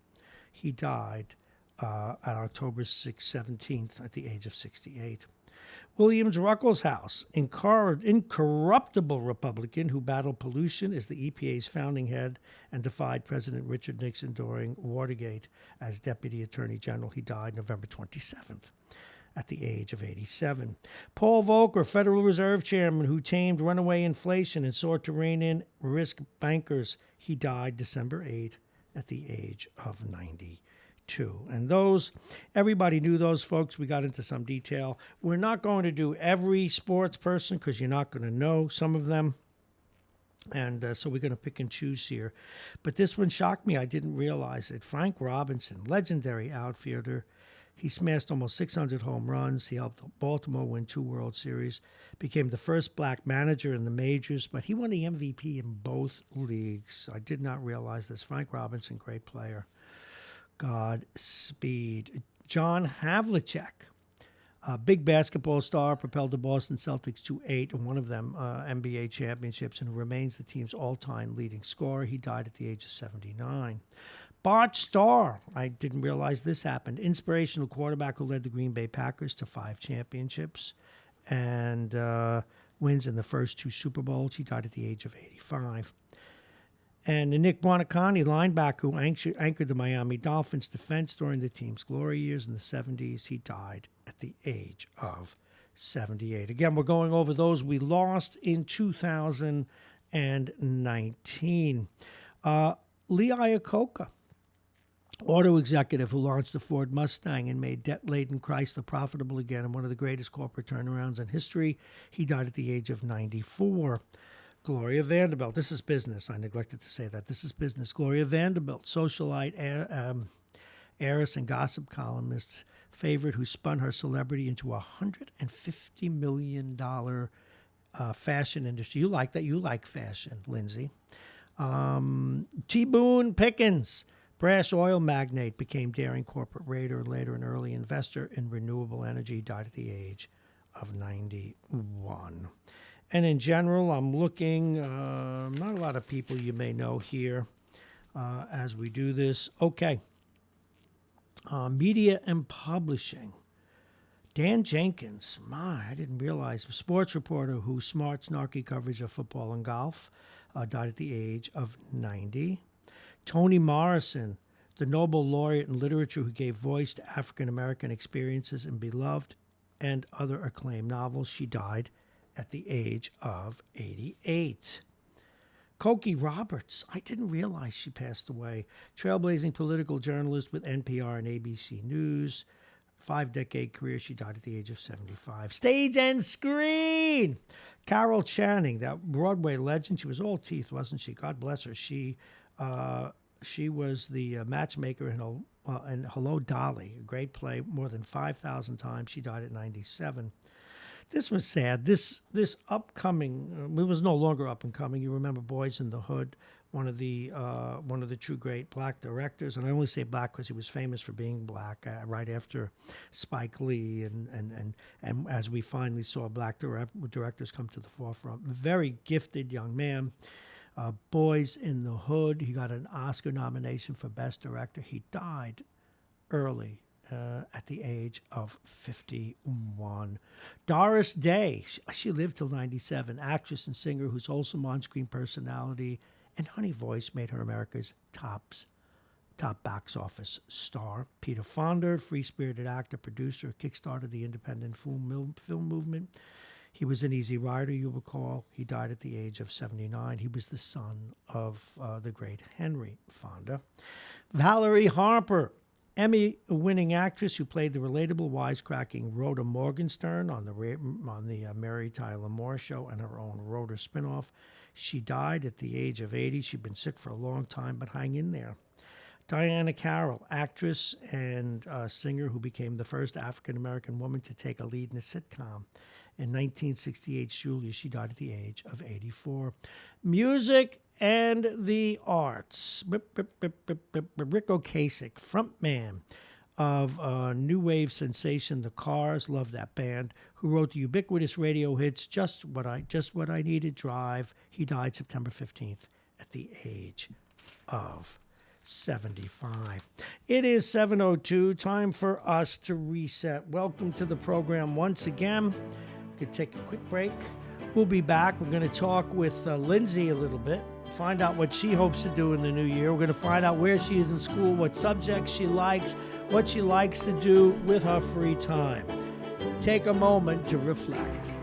He died at October 17th at the age of 68. Williams Ruckelshaus, incorruptible Republican who battled pollution as the EPA's founding head and defied President Richard Nixon during Watergate as Deputy Attorney General. He died November 27th. At the age of 87. Paul Volcker, Federal Reserve Chairman who tamed runaway inflation and sought to rein in risk bankers. He died December 8 at the age of 92. And those, everybody knew those folks. We got into some detail. We're not going to do every sports person because you're not going to know some of them. And so we're going to pick and choose here. But this one shocked me. I didn't realize it. Frank Robinson, legendary outfielder. He smashed almost 600 home runs. He helped Baltimore win 2 World Series, became the first black manager in the majors, but he won the MVP in both leagues. I did not realize this. Frank Robinson, great player. Godspeed. John Havlicek, a big basketball star, propelled the Boston Celtics to 8, and one of them NBA championships, and remains the team's all-time leading scorer. He died at the age of 79. Bart Starr, I didn't realize this happened. Inspirational quarterback who led the Green Bay Packers to 5 championships and wins in the first 2 Super Bowls. He died at the age of 85. And Nick Buoniconti, linebacker who anchored the Miami Dolphins defense during the team's glory years in the 70s. He died at the age of 78. Again, we're going over those we lost in 2019. Lee Iacocca, auto executive who launched the Ford Mustang and made debt-laden Chrysler profitable again in one of the greatest corporate turnarounds in history. He died at the age of 94. Gloria Vanderbilt, this is business. I neglected to say that. This is business. Gloria Vanderbilt, socialite, heiress, and gossip columnist, favorite who spun her celebrity into a $150 million fashion industry. You like that? You like fashion, Lindsay. T. Boone Pickens, brass oil magnate, became daring corporate raider, later an early investor in renewable energy, died at the age of 91. And in general, I'm looking, not a lot of people you may know here as we do this. Okay. Media and publishing. Dan Jenkins, I didn't realize, a sports reporter whose smart, snarky coverage of football and golf died at the age of 90. Toni Morrison, the Nobel laureate in literature who gave voice to African-American experiences in beloved and other acclaimed novels. She died at the age of 88. Cokie Roberts, I didn't realize she passed away. Trailblazing political journalist with NPR and ABC News. 5-decade career. She died at the age of 75. Stage and screen. Carol Channing, that Broadway legend. She was all teeth, wasn't she? God bless her. She was the matchmaker in Hello, Dolly, a great play, more than 5,000 times. She died at 97. This was sad. This upcoming, it was no longer up and coming. You remember Boys in the Hood, one of the true great black directors, and I only say black because he was famous for being black. Right after Spike Lee, and as we finally saw black directors come to the forefront, very gifted young man. Boys in the Hood. He got an Oscar nomination for Best Director. He died early. At the age of 51. Doris Day, she lived till 97, actress and singer whose wholesome on-screen personality and honey voice made her America's top box office star. Peter Fonda, free-spirited actor, producer, kickstarted the independent film movement. He was an Easy Rider, you recall. He died at the age of 79. He was the son of the great Henry Fonda. Valerie Harper, Emmy-winning actress who played the relatable, wisecracking Rhoda Morgenstern on the Mary Tyler Moore Show and her own Rhoda spinoff. She died at the age of 80. She'd been sick for a long time, but hang in there. Diana Carroll, actress and singer who became the first African-American woman to take a lead in a sitcom. In 1968's Julia, she died at the age of 84. Music and the arts. Rick Ocasek, frontman of new wave sensation The Cars, love that band, who wrote the ubiquitous radio hits Just What I Needed, Drive. He died September 15th at the age of 75. It is 7:02, time for us to reset. Welcome to the program once again. We could take a quick break. We'll be back. We're going to talk with Lindsay a little bit, find out what she hopes to do in the new year. We're going to find out where she is in school, what subjects she likes, what she likes to do with her free time. Take a moment to reflect.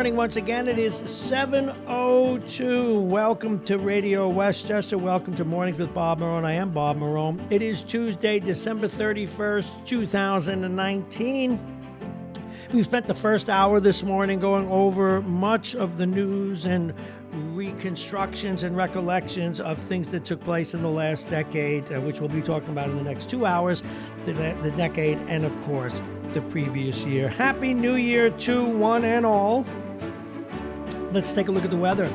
Once again, it is 7:02. Welcome to Radio Westchester. Welcome to Mornings with Bob Marrone. I am Bob Marrone. It is Tuesday, December 31st, 2019. We've spent the first hour this morning going over much of the news and reconstructions and recollections of things that took place in the last decade, which we'll be talking about in the next 2 hours, the decade, and of course, the previous year. Happy New Year to one and all. Let's take a look at the weather.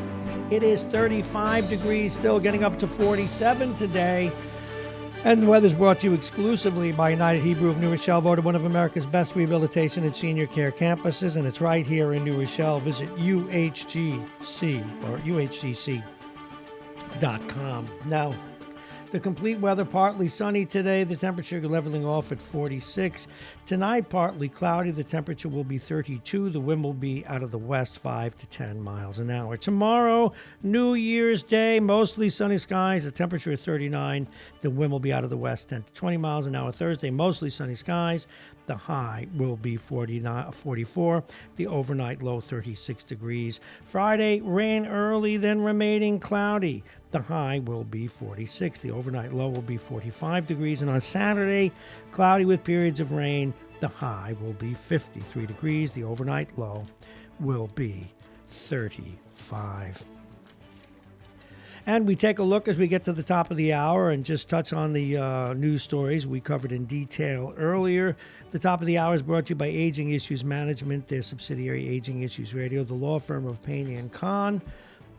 It is 35 degrees, still getting up to 47 today. And the weather's brought to you exclusively by United Hebrew of New Rochelle, voted one of America's best rehabilitation and senior care campuses, and it's right here in New Rochelle. Visit UHGC or UHGC.com. Now, the complete weather, partly sunny today. The temperature leveling off at 46. Tonight, partly cloudy. The temperature will be 32. The wind will be out of the west, 5 to 10 miles an hour. Tomorrow, New Year's Day, mostly sunny skies. The temperature is 39. The wind will be out of the west, 10 to 20 miles an hour. Thursday, mostly sunny skies. The high will be 44. The overnight low, 36 degrees. Friday, rain early, then remaining cloudy. The high will be 46. The overnight low will be 45 degrees. And on Saturday, cloudy with periods of rain. The high will be 53 degrees. The overnight low will be 35. And we take a look as we get to the top of the hour and just touch on the news stories we covered in detail earlier. The top of the hour is brought to you by Aging Issues Management, their subsidiary Aging Issues Radio, the law firm of Payne and Kahn,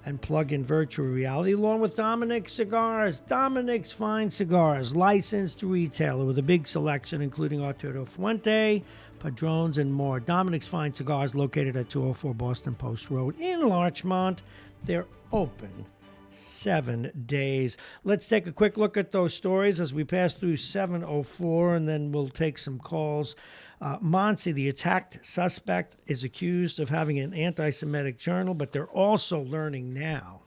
and Plug-in Virtual Reality, along with Dominic's Cigars. Dominic's Fine Cigars, licensed retailer with a big selection, including Arturo Fuente, Padrones, and more. Dominic's Fine Cigars, located at 204 Boston Post Road in Larchmont. They're open 7 days. Let's take a quick look at those stories as we pass through 7:04, and then we'll take some calls. Monsi, the attacked suspect, is accused of having an anti-Semitic journal, but they're also learning now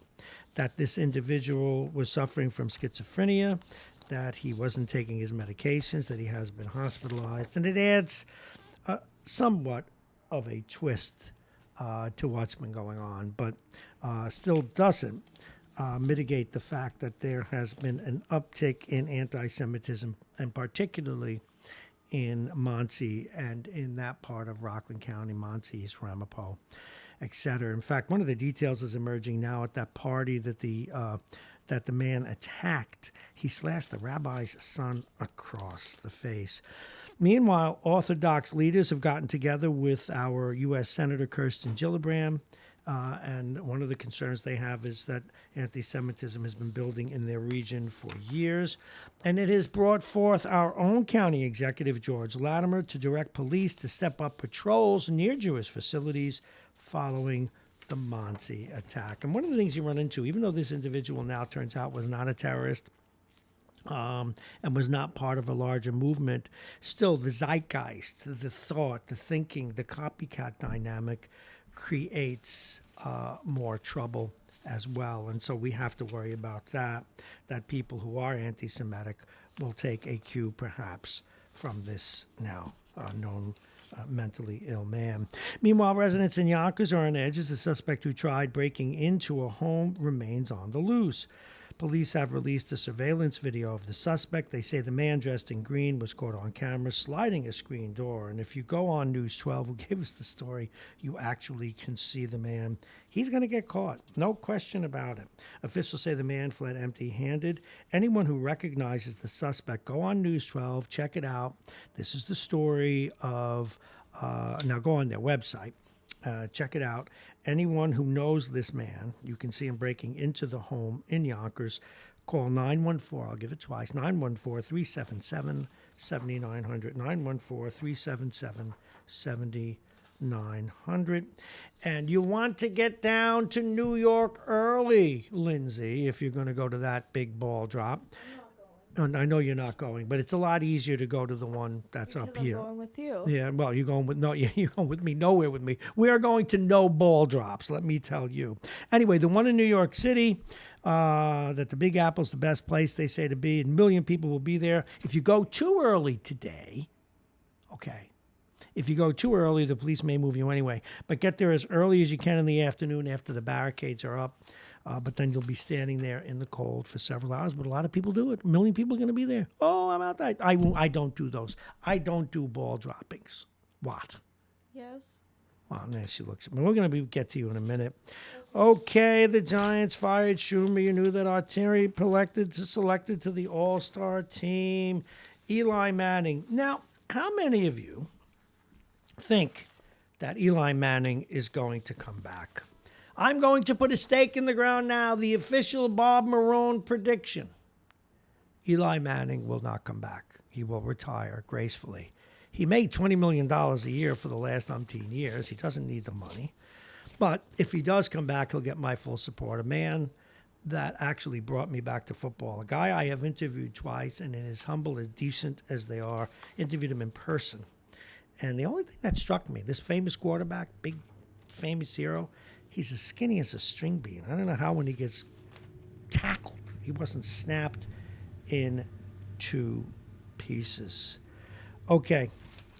that this individual was suffering from schizophrenia, that he wasn't taking his medications, that he has been hospitalized, and it adds somewhat of a twist to what's been going on, but still doesn't mitigate the fact that there has been an uptick in anti-Semitism, and particularly in Muncie and in that part of Rockland County, Muncie, East Ramapo, etc. In fact, one of the details is emerging now at that party that the man attacked. He slashed the rabbi's son across the face. Meanwhile, Orthodox leaders have gotten together with our U.S. Senator Kirsten Gillibrand, and one of the concerns they have is that anti-Semitism has been building in their region for years. And it has brought forth our own county executive, George Latimer, to direct police to step up patrols near Jewish facilities following the Muncie attack. And one of the things you run into, even though this individual now turns out was not a terrorist, and was not part of a larger movement, still the zeitgeist, the thought, the thinking, the copycat dynamic creates more trouble as well. And so we have to worry about that people who are anti-Semitic will take a cue perhaps from this now known mentally ill man. Meanwhile, residents in Yonkers are on edge as the suspect who tried breaking into a home remains on the loose. Police have released a surveillance video of the suspect. They say the man dressed in green was caught on camera sliding a screen door. And if you go on News 12, who gave us the story, you actually can see the man. He's going to get caught. No question about it. Officials say the man fled empty-handed. Anyone who recognizes the suspect, go on News 12, check it out. This is the story of, now go on their website. Check it out. Anyone who knows this man, you can see him breaking into the home in Yonkers. Call 914. I'll give it twice. 914-377-7900. 914-377-7900. And you want to get down to New York early, Lindsay, if you're going to go to that big ball drop. And I know you're not going, but it's a lot easier to go to the one that's up here. I'm going with you. Yeah, well, you're going with you're going with me, nowhere with me. We are going to no ball drops, let me tell you. Anyway, the one in New York City, that the Big Apple's the best place they say to be. A million people will be there. If you go too early today, okay. If you go too early, the police may move you anyway. But get there as early as you can in the afternoon after the barricades are up. But then you'll be standing there in the cold for several hours. But a lot of people do it. A million people are going to be there. Oh, I'm out there. I don't do those. I don't do ball droppings. What? Yes. Well, there she looks at me. We're going to get to you in a minute. Okay, the Giants fired Schumer. You knew that Arteri selected to the All-Star team. Eli Manning. Now, how many of you think that Eli Manning is going to come back? I'm going to put a stake in the ground now. The official Bob Marrone prediction. Eli Manning will not come back. He will retire gracefully. He made $20 million a year for the last umpteen years. He doesn't need the money. But if he does come back, he'll get my full support. A man that actually brought me back to football. A guy I have interviewed twice, and in as humble, as decent as they are, interviewed him in person. And the only thing that struck me, this famous quarterback, big famous hero, he's as skinny as a string bean. I don't know how when he gets tackled, he wasn't snapped in two pieces. Okay.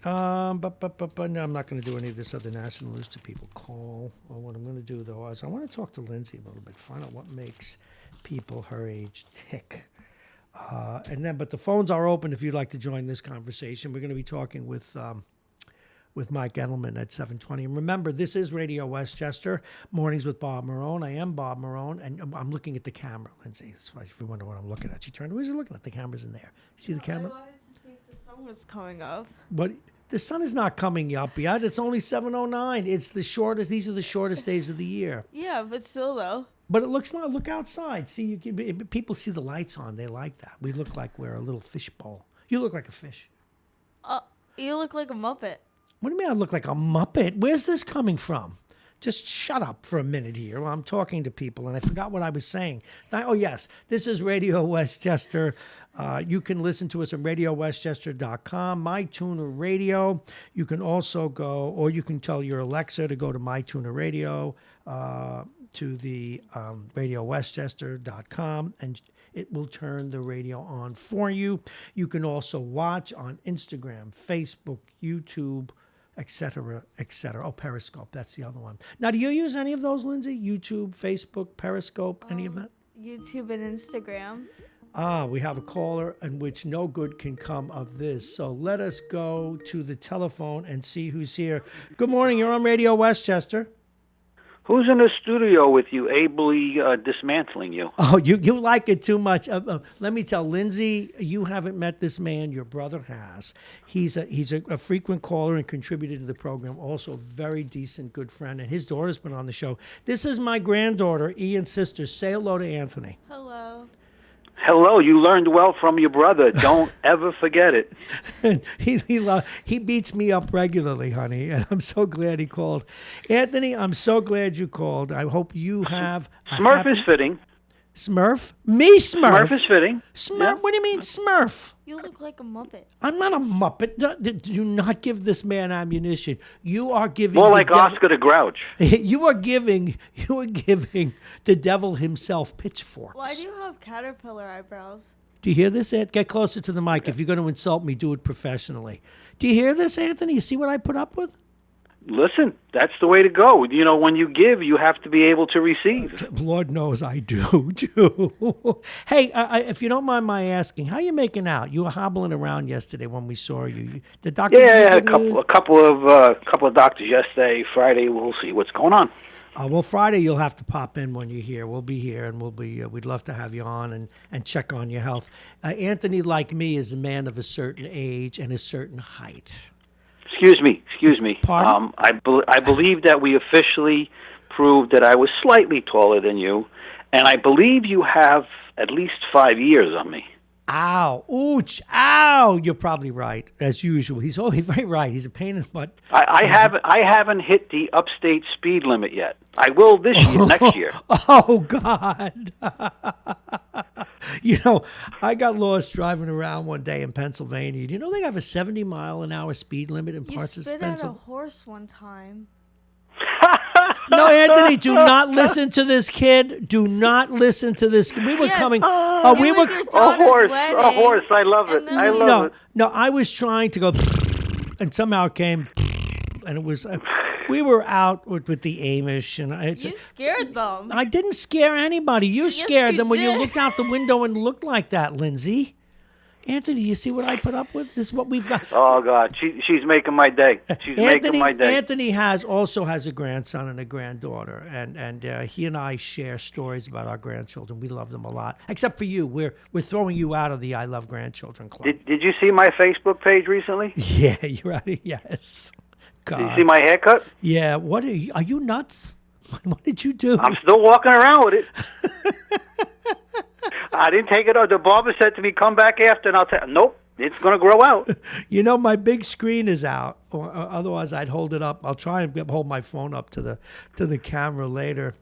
But no, I'm not going to do any of this other national news to people call. Or what I'm going to do, though, is I want to talk to Lindsay a little bit, find out what makes people her age tick. But the phones are open if you'd like to join this conversation. We're going to be talking with Mike Edelman at 7:20. And remember, this is Radio Westchester, Mornings with Bob Marrone. I am Bob Marrone, and I'm looking at the camera, Lindsay. That's why if you wonder what I'm looking at. She turned, who's looking at? The camera's in there. See the camera? I wanted to see if the sun was coming up. But the sun is not coming up yet. It's only 7:09. It's the shortest. These are the shortest days of the year. Yeah, but still, though. But it looks like, look outside. See, people see the lights on. They like that. We look like we're a little fish bowl. You look like a fish. You look like a Muppet. What do you mean I look like a Muppet? Where's this coming from? Just shut up for a minute here while I'm talking to people, and I forgot what I was saying. Oh, yes, this is Radio Westchester. You can listen to us at radiowestchester.com, MyTuner Radio. You can also go, or you can tell your Alexa to go to MyTuner Radio, to the radiowestchester.com, and it will turn the radio on for you. You can also watch on Instagram, Facebook, YouTube, etc., etc. Oh, Periscope, that's the other one. Now, do you use any of those, Lindsay? YouTube, Facebook, Periscope, any of that? YouTube and Instagram. We have a caller in which no good can come of this. So let us go to the telephone and see who's here. Good morning, you're on Radio Westchester. Who's in the studio with you, ably dismantling you? Oh, you like it too much. Let me tell Lindsay, you haven't met this man. Your brother has. He's a frequent caller and contributed to the program. Also, a very decent, good friend. And his daughter's been on the show. This is my granddaughter, Ian's sister. Say hello to Anthony. Hello. Hello, you learned well from your brother. Don't ever forget it. He beats me up regularly, honey, and I'm so glad he called. Anthony, I'm so glad you called. I hope you have Smurf is fitting. Smurf? Me Smurf? Smurf is fitting. Smurf? Yeah. What do you mean Smurf? You look like a Muppet. I'm not a Muppet. Do not give this man ammunition. You are giving More like Oscar the Grouch. You are giving the devil himself pitchforks. Why do you have caterpillar eyebrows? Do you hear this, Ed? Get closer to the mic. If you're going to insult me, do it professionally. Do you hear this, Anthony? You see what I put up with? Listen, that's the way to go. You know, when you give, you have to be able to receive. Lord knows I do, too. Hey, if you don't mind my asking, how you making out? You were hobbling around yesterday when we saw you. The doctor. Yeah, a couple of doctors yesterday. Friday, we'll see what's going on. Well, Friday you'll have to pop in when you're here. We'll be here, and we'd love to have you on and check on your health. Anthony, like me, is a man of a certain age and a certain height. Excuse me. Pardon? I believe that we officially proved that I was slightly taller than you, and I believe you have at least 5 years on me. Ow. Ouch. Ow. You're probably right, as usual. He's always very right. He's a pain in the butt. I haven't hit the upstate speed limit yet. I will this year, next year. Oh, God. You know, I got lost driving around one day in Pennsylvania. Do you know they have a 70-mile-an-hour speed limit in parts of Pennsylvania? You spit at a horse one time. No, Anthony, do not listen to this kid. Do not listen to this kid. We were coming. We were a horse. I love it. I love it. No, I was trying to go, and somehow it came, and it was. We were out with the Amish, and you scared them. I didn't scare anybody. You scared them when you did. looked out the window and looked like that, Lindsay. Anthony, you see what I put up with? This is what we've got. Oh, God. She's making my day. Making my day. Anthony also has a grandson and a granddaughter, and he and I share stories about our grandchildren. We love them a lot. Except for you. We're throwing you out of the I Love Grandchildren Club. Did you see my Facebook page recently? Yeah, you're right. Yes. God. Did you see my haircut? Yeah. What are you nuts? What did you do? I'm still walking around with it. I didn't take it out. The barber said to me, come back after, and I'll tell you, nope, it's going to grow out. You know, my big screen is out. Otherwise, I'd hold it up. I'll try and hold my phone up to the camera later.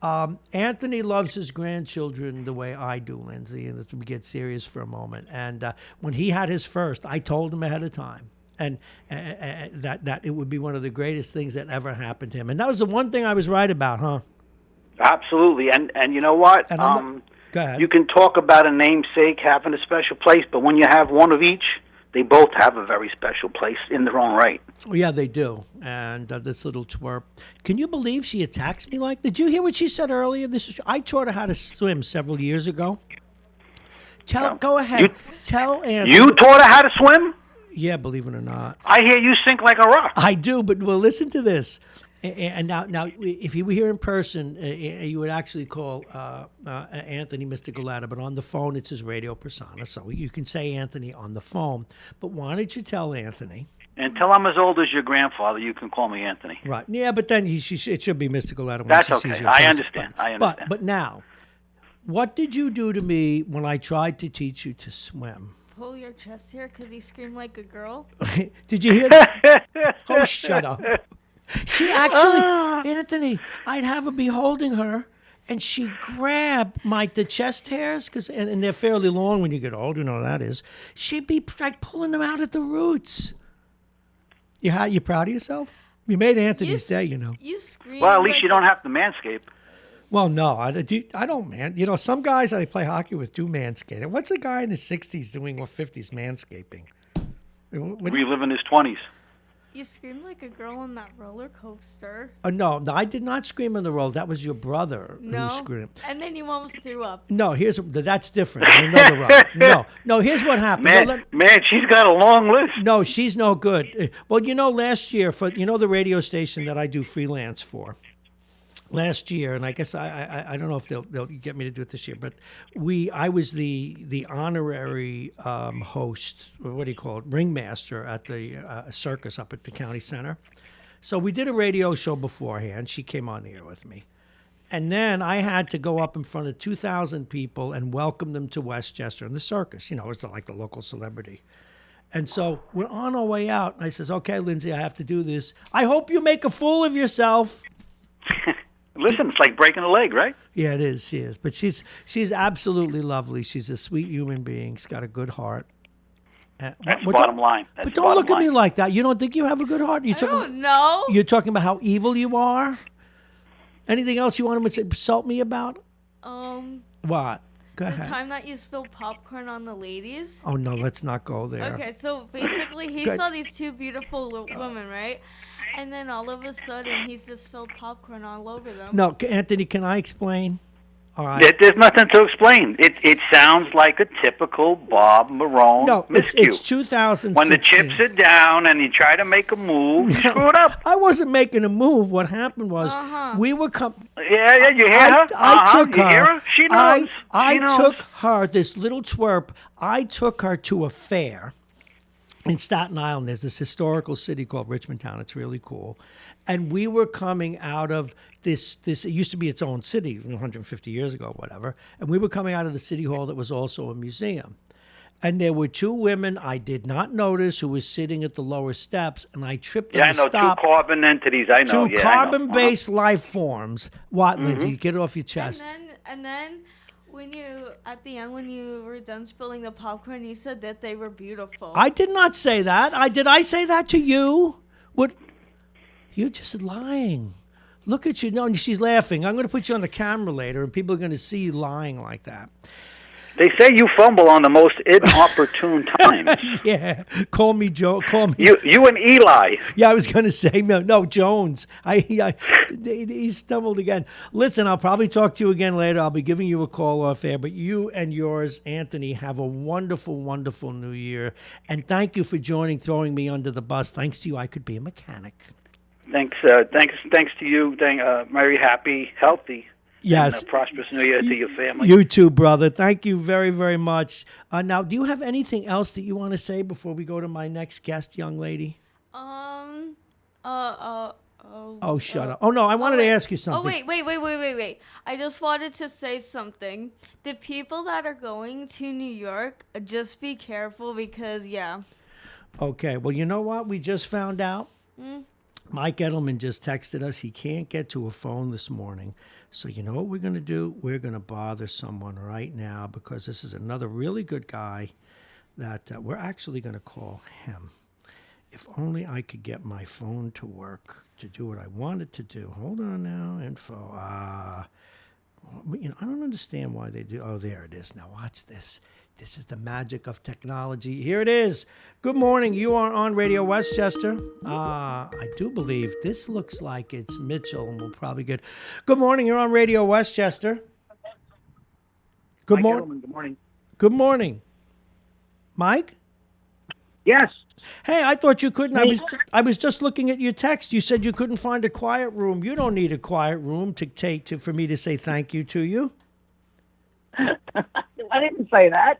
Anthony loves his grandchildren the way I do, Lindsay, and we get serious for a moment. And when he had his first, I told him ahead of time. And that it would be one of the greatest things that ever happened to him. And that was the one thing I was right about, huh? Absolutely. And you know what? Go ahead. You can talk about a namesake having a special place, but when you have one of each, they both have a very special place in their own right. Well, yeah, they do. And this little twerp. Can you believe she attacks me like that? Did you hear what she said earlier? I taught her how to swim several years ago. Go ahead. Tell Anthony. You taught her how to swim? Yeah, believe it or not. I hear you sink like a rock. I do, but well, listen to this. And now, if you were here in person, you would actually call Anthony Mr. Galetta, but on the phone, it's his radio persona, so you can say Anthony on the phone. But why don't you tell Anthony? Until I'm as old as your grandfather, you can call me Anthony. Right. Yeah, but then it should be Mr. Galetta. That's okay. I understand. But now, what did you do to me when I tried to teach you to swim? Pull your chest hair because he screamed like a girl. Did you hear that? Oh, shut up. She actually, Anthony, I'd have her be holding her, and she grabbed the chest hairs, and they're fairly long when you get old, you know that is. She'd be like pulling them out at the roots. You proud of yourself? You made Anthony's day, you know. You screamed. Well, at least you don't have to manscape. Well, no, I don't, man. You know, some guys I play hockey with do manscaping. What's a guy in his 60s doing or 50s manscaping? We live in his 20s. You screamed like a girl on that roller coaster. No, I did not scream on the roll. That was your brother who screamed. And then you almost threw up. No, that's different. Another roll. No, here's what happened. Man, she's got a long list. No, she's no good. Well, you know, last year, for the radio station that I do freelance for, last year, and I guess I don't know if they'll get me to do it this year, but I was the honorary host, or what do you call it, ringmaster at the circus up at the county center. So we did a radio show beforehand. She came on the air with me. And then I had to go up in front of 2,000 people and welcome them to Westchester in the circus. You know, it's like the local celebrity. And so we're on our way out. And I says, okay, Lindsay, I have to do this. I hope you make a fool of yourself. Listen, it's like breaking a leg, right? Yeah, it is. She is. But she's absolutely lovely. She's a sweet human being. She's got a good heart. That's the bottom line. But don't look at me like that. You don't think you have a good heart? I don't know. You're talking about how evil you are? Anything else you want to insult me about? What? Go ahead. The time that you spilled popcorn on the ladies. Oh, no, let's not go there. Okay, so basically he saw these two beautiful women, right? And then all of a sudden, he's just spilled popcorn all over them. No, Anthony, can I explain? All right. There's nothing to explain. It sounds like a typical Bob Marrone miscue. It's 2016. When the chips are down and you try to make a move, you screw it up. I wasn't making a move. What happened was we were Yeah, you hear her? I took her. You hear her? She knows. I took her, this little twerp, I took her to a fair. In Staten Island, there's this historical city called Richmond Town. It's really cool. And we were coming out of this, it used to be its own city 150 years ago, whatever. And we were coming out of the city hall that was also a museum. And there were two women I did not notice who were sitting at the lower steps, and I tripped on the stop. Yeah, I know, two carbon entities. I know, Two carbon-based life forms. What, Lindsay? Get it off your chest. And then at the end, when you were done spilling the popcorn, you said that they were beautiful. I did not say that. Did I say that to you? What? You're just lying. Look at you. No, she's laughing. I'm going to put you on the camera later, and people are going to see you lying like that. They say you fumble on the most inopportune times. Yeah. Call me Joe. Call me. You and Eli. Yeah, I was going to say, no, Jones. He stumbled again. Listen, I'll probably talk to you again later. I'll be giving you a call off air. But you and yours, Anthony, have a wonderful, wonderful new year. And thank you for throwing me under the bus. Thanks to you, I could be a mechanic. Thanks to you. Very happy, healthy. Yes. And a prosperous new year to your family. You too, brother. Thank you very, very much. Now, do you have anything else that you want to say before we go to my next guest, young lady? Oh, shut up. Oh, no, I wanted to ask you something. Oh, wait. I just wanted to say something. The people that are going to New York, just be careful because, yeah. Okay, well, you know what? We just found out. Mike Edelman just texted us. He can't get to a phone this morning. So you know what we're going to do? We're going to bother someone right now because this is another really good guy that we're actually going to call him. If only I could get my phone to work to do what I wanted to do. Hold on now, info. I don't understand why they do. Oh, there it is. Now watch this. This is the magic of technology. Here it is. Good morning. You are on Radio Westchester. I do believe this looks like it's Mitchell, and we'll probably get. Good morning. You're on Radio Westchester. Good morning. Good morning. Good morning. Mike? Yes. Hey, I thought you couldn't. I was just looking at your text. You said you couldn't find a quiet room. You don't need a quiet room for me to say thank you to you. I didn't say that.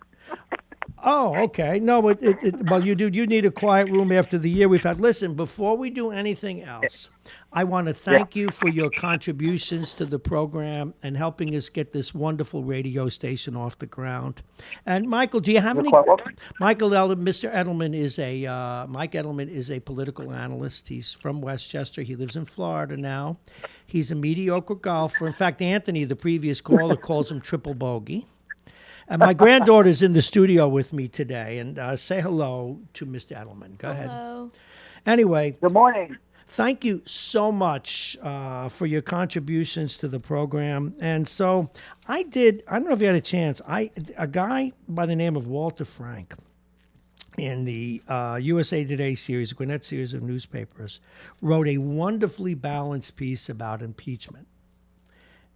Oh, okay. No, well, you do. You need a quiet room after the year we've had. Listen, before we do anything else, I want to thank you for your contributions to the program and helping us get this wonderful radio station off the ground. And Michael, do you have any? Mike Edelman is a political analyst. He's from Westchester. He lives in Florida now. He's a mediocre golfer. In fact, Anthony, the previous caller, calls him triple bogey. And my granddaughter's in the studio with me today. And say hello to Mr. Edelman. Go ahead. Hello. Anyway. Good morning. Thank you so much for your contributions to the program. And so I don't know if you had a chance. A guy by the name of Walter Frank in the USA Today series, the Gwinnett series of newspapers, wrote a wonderfully balanced piece about impeachment.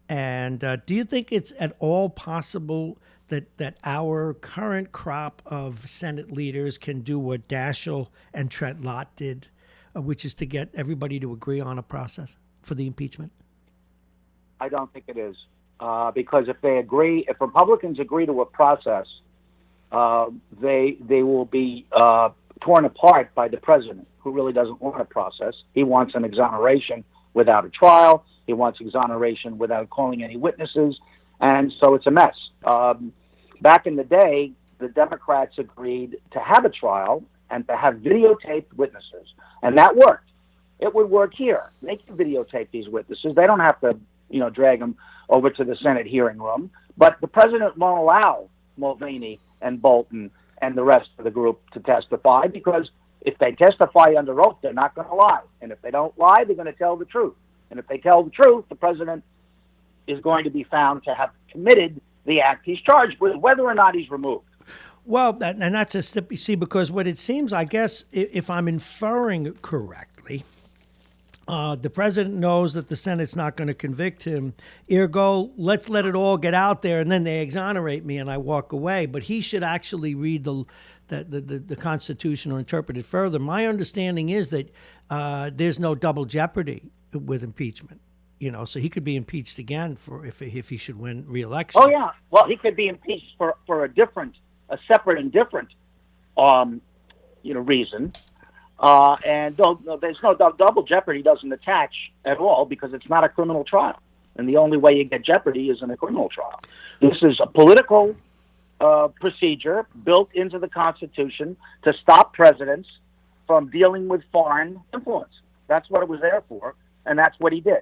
And do you think it's at all possible that our current crop of Senate leaders can do what Daschle and Trent Lott did, which is to get everybody to agree on a process for the impeachment? I don't think it is. Because if Republicans agree to a process, they will be torn apart by the president, who really doesn't want a process. He wants an exoneration without a trial. He wants exoneration without calling any witnesses. And so it's a mess. Back in the day, the Democrats agreed to have a trial and to have videotaped witnesses. And that worked. It would work here. They can videotape these witnesses. They don't have to, drag them over to the Senate hearing room. But the president won't allow Mulvaney and Bolton and the rest of the group to testify because if they testify under oath, they're not going to lie. And if they don't lie, they're going to tell the truth. And if they tell the truth, the president is going to be found to have committed the act he's charged with, whether or not he's removed. Well, and that's a step, you see, because what it seems, I guess, if I'm inferring correctly, the president knows that the Senate's not going to convict him. Ergo, let's let it all get out there, and then they exonerate me, and I walk away. But he should actually read the Constitution or interpret it further. My understanding is that there's no double jeopardy with impeachment. So he could be impeached again if he should win re-election. Oh yeah, well he could be impeached for a separate and different, reason. And there's no double jeopardy doesn't attach at all because it's not a criminal trial, and the only way you get jeopardy is in a criminal trial. This is a political procedure built into the Constitution to stop presidents from dealing with foreign influence. That's what it was there for, and that's what he did.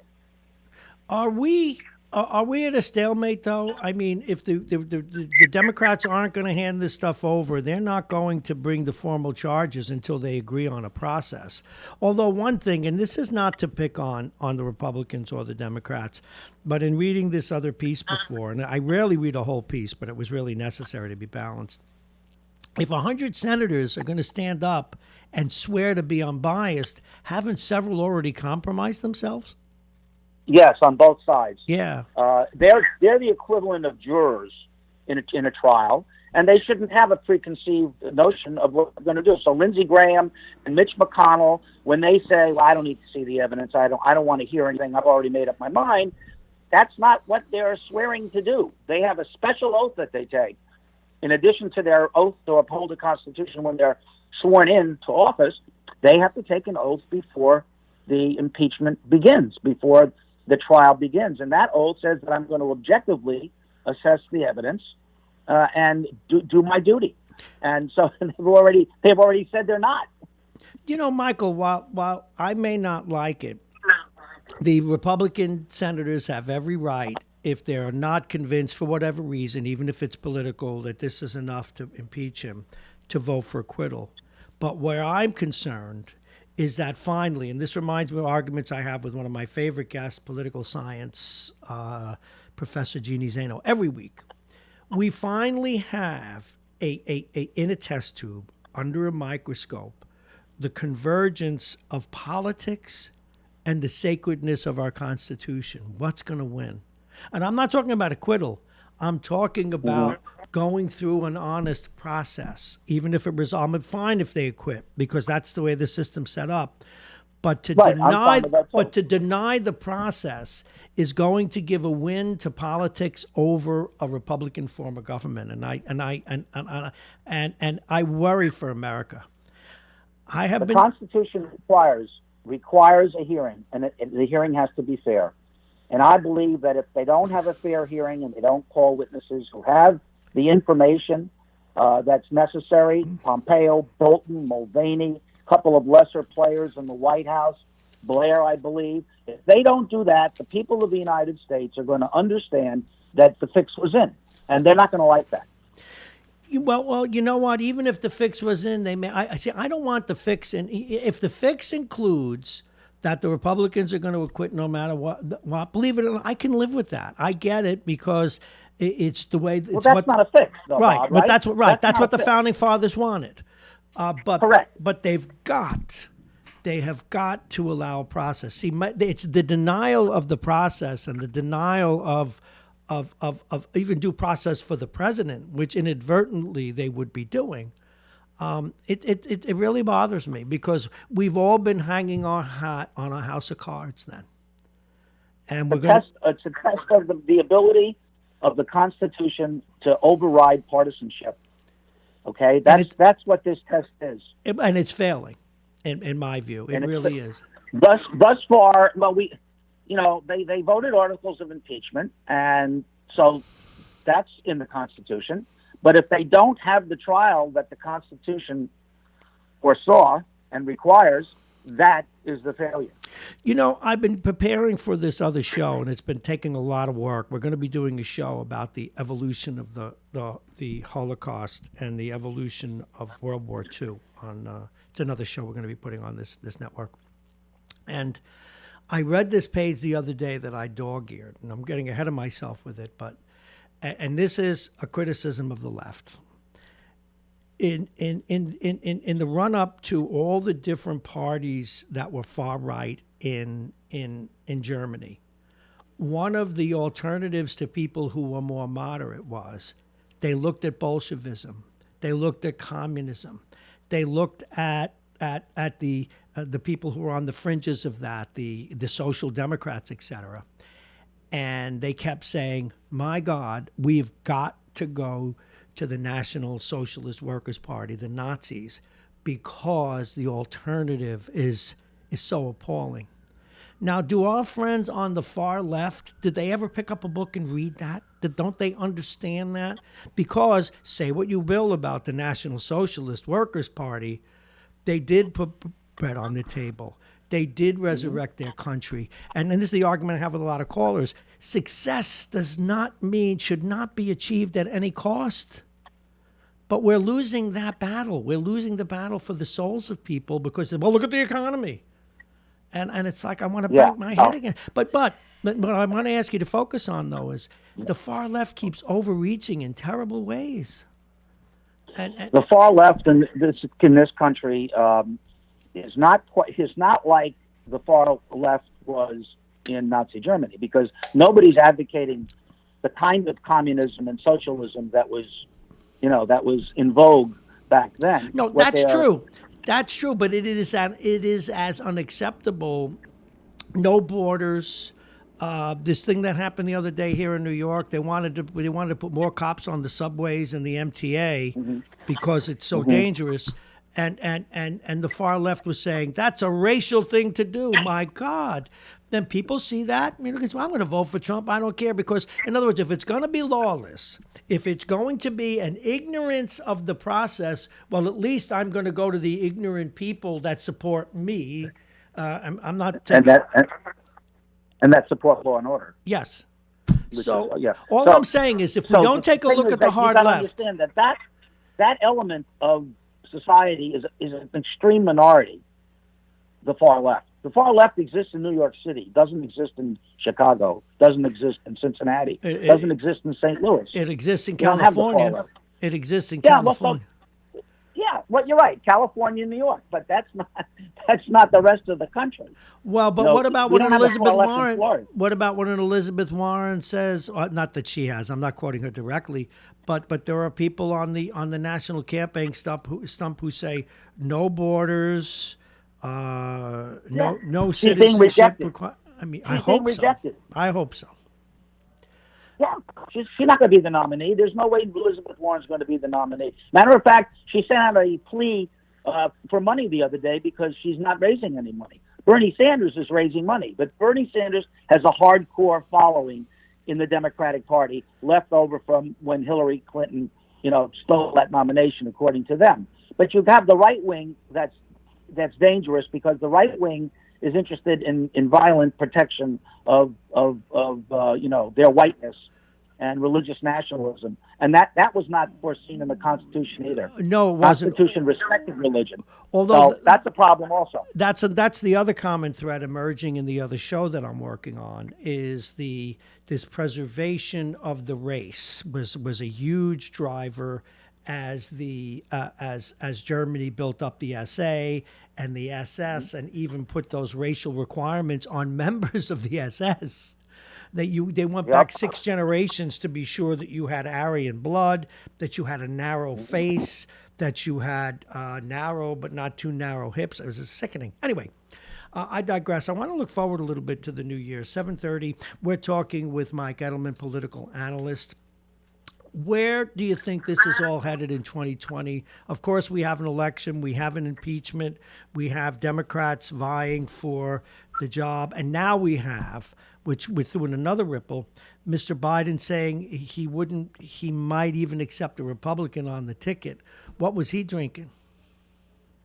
Are we at a stalemate, though? I mean, if the Democrats aren't going to hand this stuff over, they're not going to bring the formal charges until they agree on a process. Although one thing, and this is not to pick on the Republicans or the Democrats, but in reading this other piece before, and I rarely read a whole piece, but it was really necessary to be balanced. If 100 senators are going to stand up and swear to be unbiased, haven't several already compromised themselves? Yes, on both sides. Yeah. They're the equivalent of jurors in a trial, and they shouldn't have a preconceived notion of what they're going to do. So Lindsey Graham and Mitch McConnell, when they say, "Well, I don't need to see the evidence. I don't want to hear anything. I've already made up my mind," that's not what they're swearing to do. They have a special oath that they take, in addition to their oath to uphold the Constitution when they're sworn in to office. They have to take an oath before the impeachment begins, before the trial begins. And that oath says that I'm going to objectively assess the evidence and do my duty. And so they've already said they're not. You know, Michael, while I may not like it, the Republican senators have every right, if they're not convinced for whatever reason, even if it's political, that this is enough to impeach him, to vote for acquittal. But where I'm concerned is that finally, and this reminds me of arguments I have with one of my favorite guests, political science Professor Jeannie Zaino, every week, we finally have in a test tube, under a microscope, the convergence of politics and the sacredness of our Constitution. What's going to win? And I'm not talking about acquittal. I'm talking about going through an honest process, even if it resolves. I'm fine if they acquit, because that's the way the system's set up. But to deny the process is going to give a win to politics over a Republican form of government, and I worry for America. The Constitution requires a hearing, and the hearing has to be fair. And I believe that if they don't have a fair hearing and they don't call witnesses who have the information that's necessary, Pompeo, Bolton, Mulvaney, a couple of lesser players in the White House, Blair, I believe, if they don't do that, the people of the United States are going to understand that the fix was in, and they're not going to like that. Well, you know what? Even if the fix was in, they may. I don't want the fix in. If the fix includes that the Republicans are going to acquit no matter what, believe it or not, I can live with that. I get it, because it's the way. It's that's not a fix, though, right? Bob, But that's what that's what the fix. Founding Fathers wanted. Correct. But they have got to allow a process. See, it's the denial of the process and the denial of even due process for the president, which inadvertently they would be doing. It really bothers me, because we've all been hanging our hat on a house of cards then. And it's a test of the ability of the Constitution to override partisanship. Okay, that's what this test is. And it's failing, in my view. It really is. Thus far, well, they voted articles of impeachment, and so that's in the Constitution. But if they don't have the trial that the Constitution foresaw and requires, that is the failure. You know, I've been preparing for this other show, and it's been taking a lot of work. We're going to be doing a show about the evolution of the Holocaust and the evolution of World War II. It's another show we're going to be putting on this network. And I read this page the other day that I dog-eared, and I'm getting ahead of myself with it, and this is a criticism of the left. In the run-up to all the different parties that were far right in Germany, one of the alternatives to people who were more moderate was they looked at Bolshevism, they looked at communism, they looked at the people who were on the fringes of that, the Social Democrats, etc. And they kept saying, my God, we've got to go to the National Socialist Workers' Party, the Nazis, because the alternative is so appalling. Now, do our friends on the far left, did they ever pick up a book and read that? Don't they understand that? Because, say what you will about the National Socialist Workers' Party, they did put bread on the table. They did resurrect their country. And this is the argument I have with a lot of callers. Success should not be achieved at any cost. But we're losing that battle. We're losing the battle for the souls of people because, well, look at the economy. And it's like I want to bang my head again. But what I want to ask you to focus on, though, is the far left keeps overreaching in terrible ways. And the far left in this country is not like the far left was in Nazi Germany, because nobody's advocating the kind of communism and socialism that was in vogue back then. No, that's true. That's true, but it is as unacceptable. No borders. This thing that happened the other day here in New York, they wanted to put more cops on the subways and the MTA because it's so dangerous. and the far left was saying that's a racial thing to do. My God. Then people see that, well, I'm going to vote for Trump. I don't care because, in other words, if it's going to be lawless, if it's going to be an ignorance of the process, well, at least I'm going to go to the ignorant people that support me. I'm not. And that support law and order. Yes. So I'm saying is, if we don't take a look at the hard left, understand that element of society is an extreme minority. The far left. The far left exists in New York City, doesn't exist in Chicago, doesn't exist in Cincinnati, doesn't exist in St. Louis. It exists in California. It exists in California. Well, you're right, California, New York, but that's not the rest of the country. Well, but what about when Elizabeth Warren? What about when Elizabeth Warren says? Not that she has. I'm not quoting her directly, but there are people on the national campaign stump who say no borders. No citizenship. I hope so. I hope so. Yeah, she's not going to be the nominee. There's no way Elizabeth Warren's going to be the nominee. Matter of fact, she sent out a plea for money the other day because she's not raising any money. Bernie Sanders is raising money, but Bernie Sanders has a hardcore following in the Democratic Party, left over from when Hillary Clinton, stole that nomination, according to them. But you have the right wing that's dangerous because the right wing is interested in violent protection of their whiteness and religious nationalism, and that was not foreseen in the Constitution either. No, it wasn't. The Constitution respected religion, although that's a problem also. That's the other common thread emerging in the other show that I'm working on is this preservation of the race was a huge driver as Germany built up the SA and the SS and even put those racial requirements on members of the SS. They went back 6 generations to be sure that you had Aryan blood, that you had a narrow face, that you had narrow but not too narrow hips. It was sickening. Anyway, I digress. I want to look forward a little bit to the new year. 7:30, we're talking with Mike Edelman, political analyst. Where do you think this is all headed in 2020? Of course, we have an election. We have an impeachment. We have Democrats vying for the job. And now we have, which threw in another ripple, Mr. Biden saying he might even accept a Republican on the ticket. What was he drinking?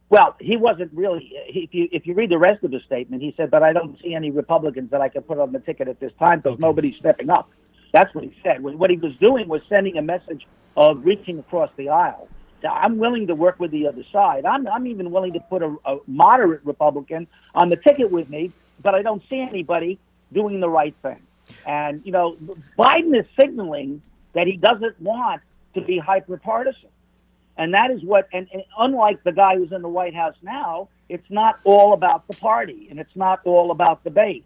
Well, he wasn't really. If you read the rest of the statement, he said, but I don't see any Republicans that I can put on the ticket at this time because nobody's stepping up. That's what he said. What he was doing was sending a message of reaching across the aisle. Now, I'm willing to work with the other side. I'm even willing to put a moderate Republican on the ticket with me, but I don't see anybody doing the right thing. And, Biden is signaling that he doesn't want to be hyper-partisan. And that is and unlike the guy who's in the White House now, it's not all about the party, and it's not all about the base.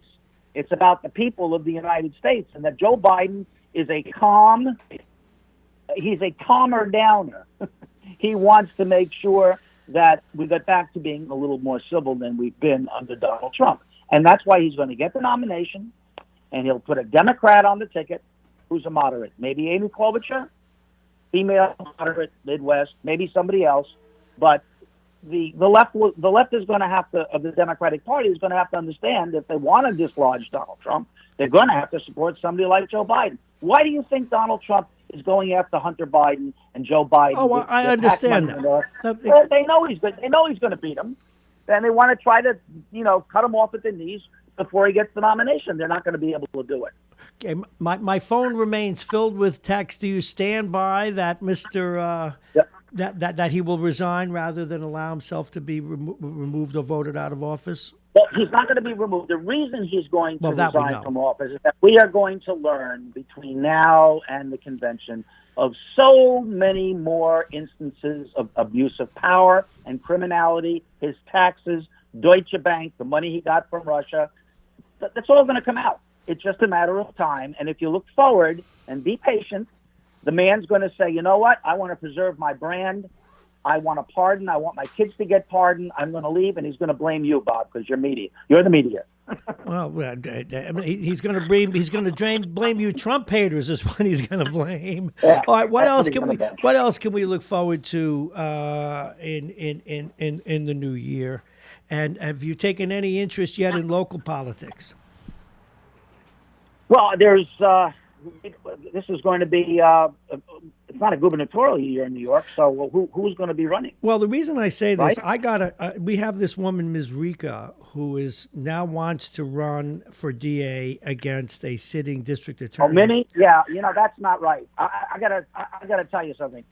It's about the people of the United States, and that Joe Biden is he's a calmer downer. He wants to make sure that we get back to being a little more civil than we've been under Donald Trump. And that's why he's going to get the nomination, and he'll put a Democrat on the ticket who's a moderate. Maybe Amy Klobuchar, female moderate, Midwest, maybe somebody else, but the left is going to have to, of the Democratic Party, is going to have to understand if they want to dislodge Donald Trump, they're going to have to support somebody like Joe Biden. Why do you think Donald Trump is going after Hunter Biden and Joe Biden? Oh, I understand that. They know he's good. They know he's going to beat him, and they want to try to, cut him off at the knees before he gets the nomination. They're not going to be able to do it. Okay, my phone remains filled with text. Do you stand by that, Mr. That he will resign rather than allow himself to be removed or voted out of office? Well, he's not going to be removed. The reason he's going to resign from office is that we are going to learn between now and the convention of so many more instances of abuse of power and criminality, his taxes, Deutsche Bank, the money he got from Russia. That's all going to come out. It's just a matter of time. And if you look forward and be patient, the man's going to say, you know what? I want to preserve my brand. I want a pardon. I want my kids to get pardoned. I'm going to leave, and he's going to blame you, Bob, because you're media. You're the media. Well, I mean, he's going to blame you, Trump haters. Is what he's going to blame. Yeah, All right, what that's else what he's can we? gonna do. What else can we look forward to in the new year? And have you taken any interest yet in local politics? Well, this is going to be, it's not a gubernatorial year in New York, so who's going to be running? Well, the reason I say this, Right? we have this woman, Ms. Rika, who now wants to run for DA against a sitting district attorney. Oh, Minnie? Yeah, that's not right. I gotta tell you something.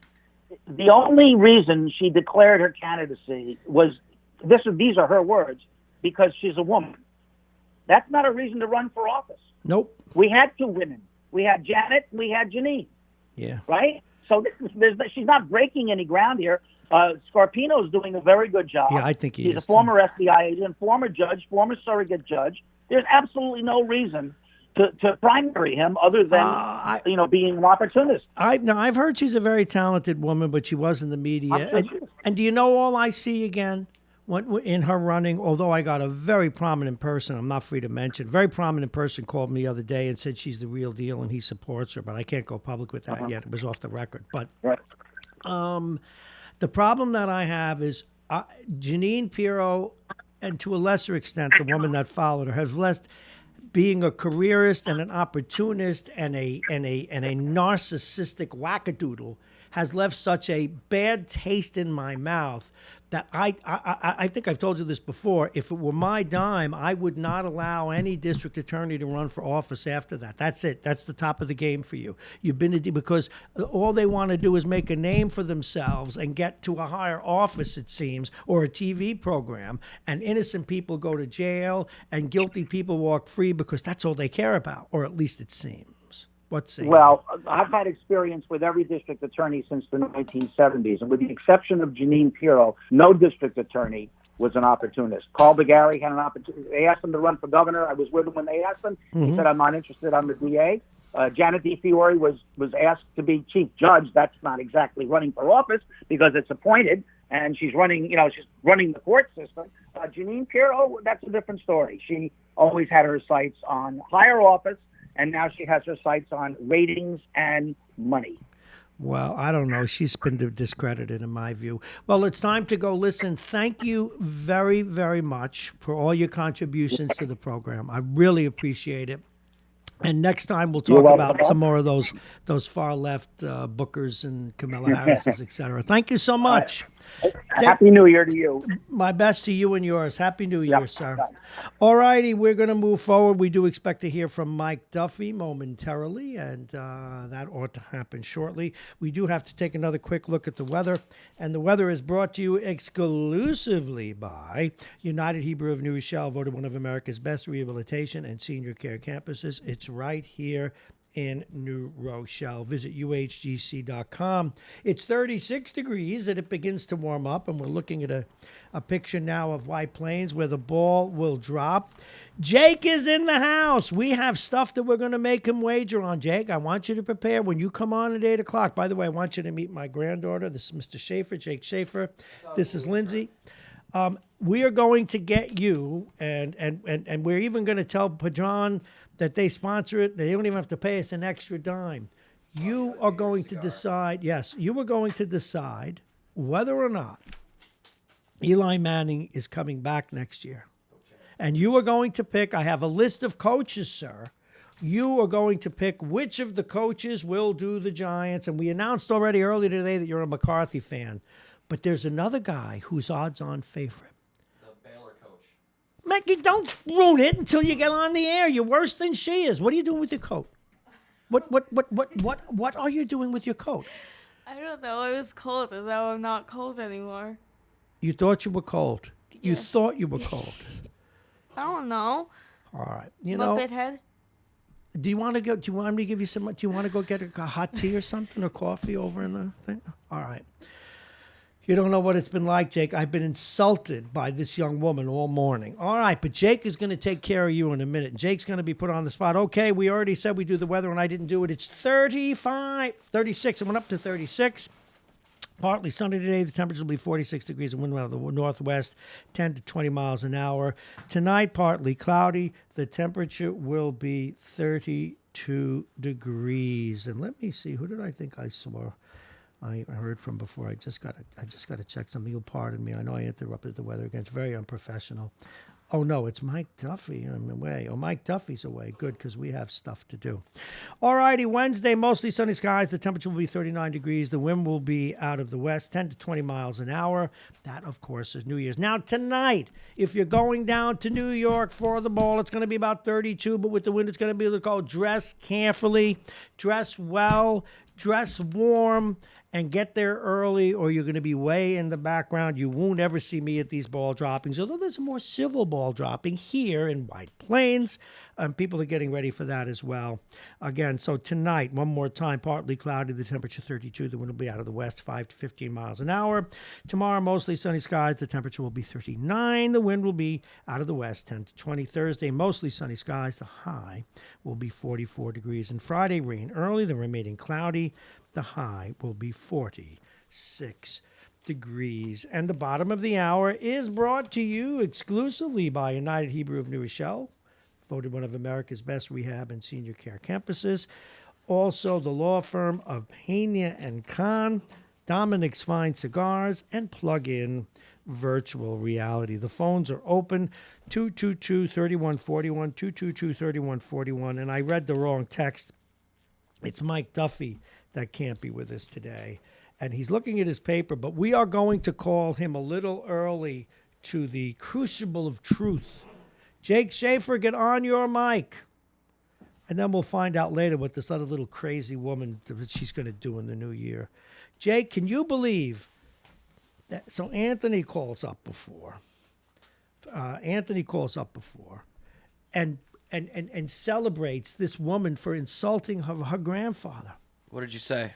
The only reason she declared her candidacy was, these are her words, because she's a woman. That's not a reason to run for office. Nope. We had two women. We had Janet, we had Janine. Yeah. Right? So she's not breaking any ground here. Scarpino's doing a very good job. Yeah, I think he's a former FBI agent, former judge, former surrogate judge. There's absolutely no reason to primary him other than being an opportunist. I've heard she's a very talented woman, but she was in the media. And do you know all I see again? In her running, although I got a very prominent person, I'm not free to mention, very prominent person called me the other day and said she's the real deal and he supports her, but I can't go public with that yet. It was off the record. But right. The problem that I have is Janine Pirro, and to a lesser extent, the woman that followed her, has left being a careerist and an opportunist and a narcissistic wackadoodle, has left such a bad taste in my mouth that I think I've told you this before. If it were my dime, I would not allow any district attorney to run for office after that. That's it. That's the top of the game for you. You've been because all they want to do is make a name for themselves and get to a higher office, it seems, or a TV program. And innocent people go to jail and guilty people walk free because that's all they care about, or at least it seems. Well, I've had experience with every district attorney since the 1970s, and with the exception of Janine Pirro, no district attorney was an opportunist. Carl Begary had an opportunity. They asked him to run for governor. I was with him when they asked him. Mm-hmm. He said, "I'm not interested. I'm the DA." Janet DeFiore was asked to be chief judge. That's not exactly running for office because it's appointed, and she's running. She's running the court system. Janine Pirro, that's a different story. She always had her sights on higher office. And now she has her sights on ratings and money. Well, I don't know. She's been discredited in my view. Well, it's time to go. Listen, thank you very, very much for all your contributions to the program. I really appreciate it. And next time we'll talk about some more of those far left Bookers and Kamala Harris's, et cetera. Thank you so much. Happy New Year to you. My best to you and yours. Happy New Year, sir. All righty, we're going to move forward. We do expect to hear from Mike Duffy momentarily, and that ought to happen shortly. We do have to take another quick look at the weather, and the weather is brought to you exclusively by United Hebrew of New Rochelle, voted one of America's best rehabilitation and senior care campuses. It's right here in New Rochelle. Visit uhgc.com. It's 36 degrees and it begins to warm up, and we're looking at a picture now of White Plains where the ball will drop. Jake is in the house. We have stuff that we're going to make him wager on. Jake, I want you to prepare when you come on at 8 o'clock. By the way, I want you to meet my granddaughter. This is Mr. Schaefer, Jake Schaefer. This is Lindsay. We are going to get you, and we're even going to tell Padron that they sponsor it. They don't even have to pay us an extra dime. You are going to decide, yes, you are going to decide whether or not Eli Manning is coming back next year. And you are going to pick, I have a list of coaches, sir. You are going to pick which of the coaches will do the Giants. And we announced already earlier today that you're a McCarthy fan. But there's another guy who's odds-on favorite. Mickey, don't ruin it until you get on the air. You're worse than she is. What are you doing with your coat? What are you doing with your coat? I don't know. It was cold, and now I'm not cold anymore. You thought you were cold. Yeah. You thought you were cold. I don't know. All right. You know, Bithead. Do you want to go? Do you want me to give you some? Do you want to go get a hot tea or something or coffee over in the thing? All right. You don't know what it's been like, Jake. I've been insulted by this young woman all morning. All right, but Jake is going to take care of you in a minute. Jake's going to be put on the spot. Okay, we already said we do the weather, and I didn't do it. It's 36. It went up to 36. Partly sunny today. The temperature will be 46 degrees and wind out of the northwest, 10 to 20 miles an hour. Tonight, partly cloudy. The temperature will be 32 degrees. And let me see, who did I think I saw? I heard from before. I just got to check something. You'll pardon me. I know I interrupted the weather again. It's very unprofessional. Oh, no, it's Mike Duffy. I'm away. Oh, Mike Duffy's away. Good, because we have stuff to do. All righty, Wednesday, mostly sunny skies. The temperature will be 39 degrees. The wind will be out of the west, 10 to 20 miles an hour. That, of course, is New Year's. Now, tonight, if you're going down to New York for the ball, it's going to be about 32, but with the wind, it's going to be called dress carefully, dress well, dress warm, and get there early, or you're going to be way in the background. You won't ever see me at these ball droppings, although there's a more civil ball dropping here in White Plains. People are getting ready for that as well. Again, so tonight, one more time, partly cloudy, the temperature 32. The wind will be out of the west, 5 to 15 miles an hour. Tomorrow, mostly sunny skies. The temperature will be 39. The wind will be out of the west, 10 to 20. Thursday, mostly sunny skies. The high will be 44 degrees. And Friday, rain early, the remaining cloudy. The high will be 46 degrees. And the bottom of the hour is brought to you exclusively by United Hebrew of New Rochelle, voted one of America's best rehab and senior care campuses. Also, the law firm of Pena and Khan, Dominic's Fine Cigars, and Plug-in Virtual Reality. The phones are open, 222-3141, 222-3141. And I read the wrong text. It's Mike Duffy that can't be with us today. And he's looking at his paper, but we are going to call him a little early to the crucible of truth. Jake Schaefer, get on your mic. And then we'll find out later what this other little crazy woman, what she's going to do in the new year. Jake, can you believe that? So Anthony calls up before. And celebrates this woman for insulting her grandfather. What did you say?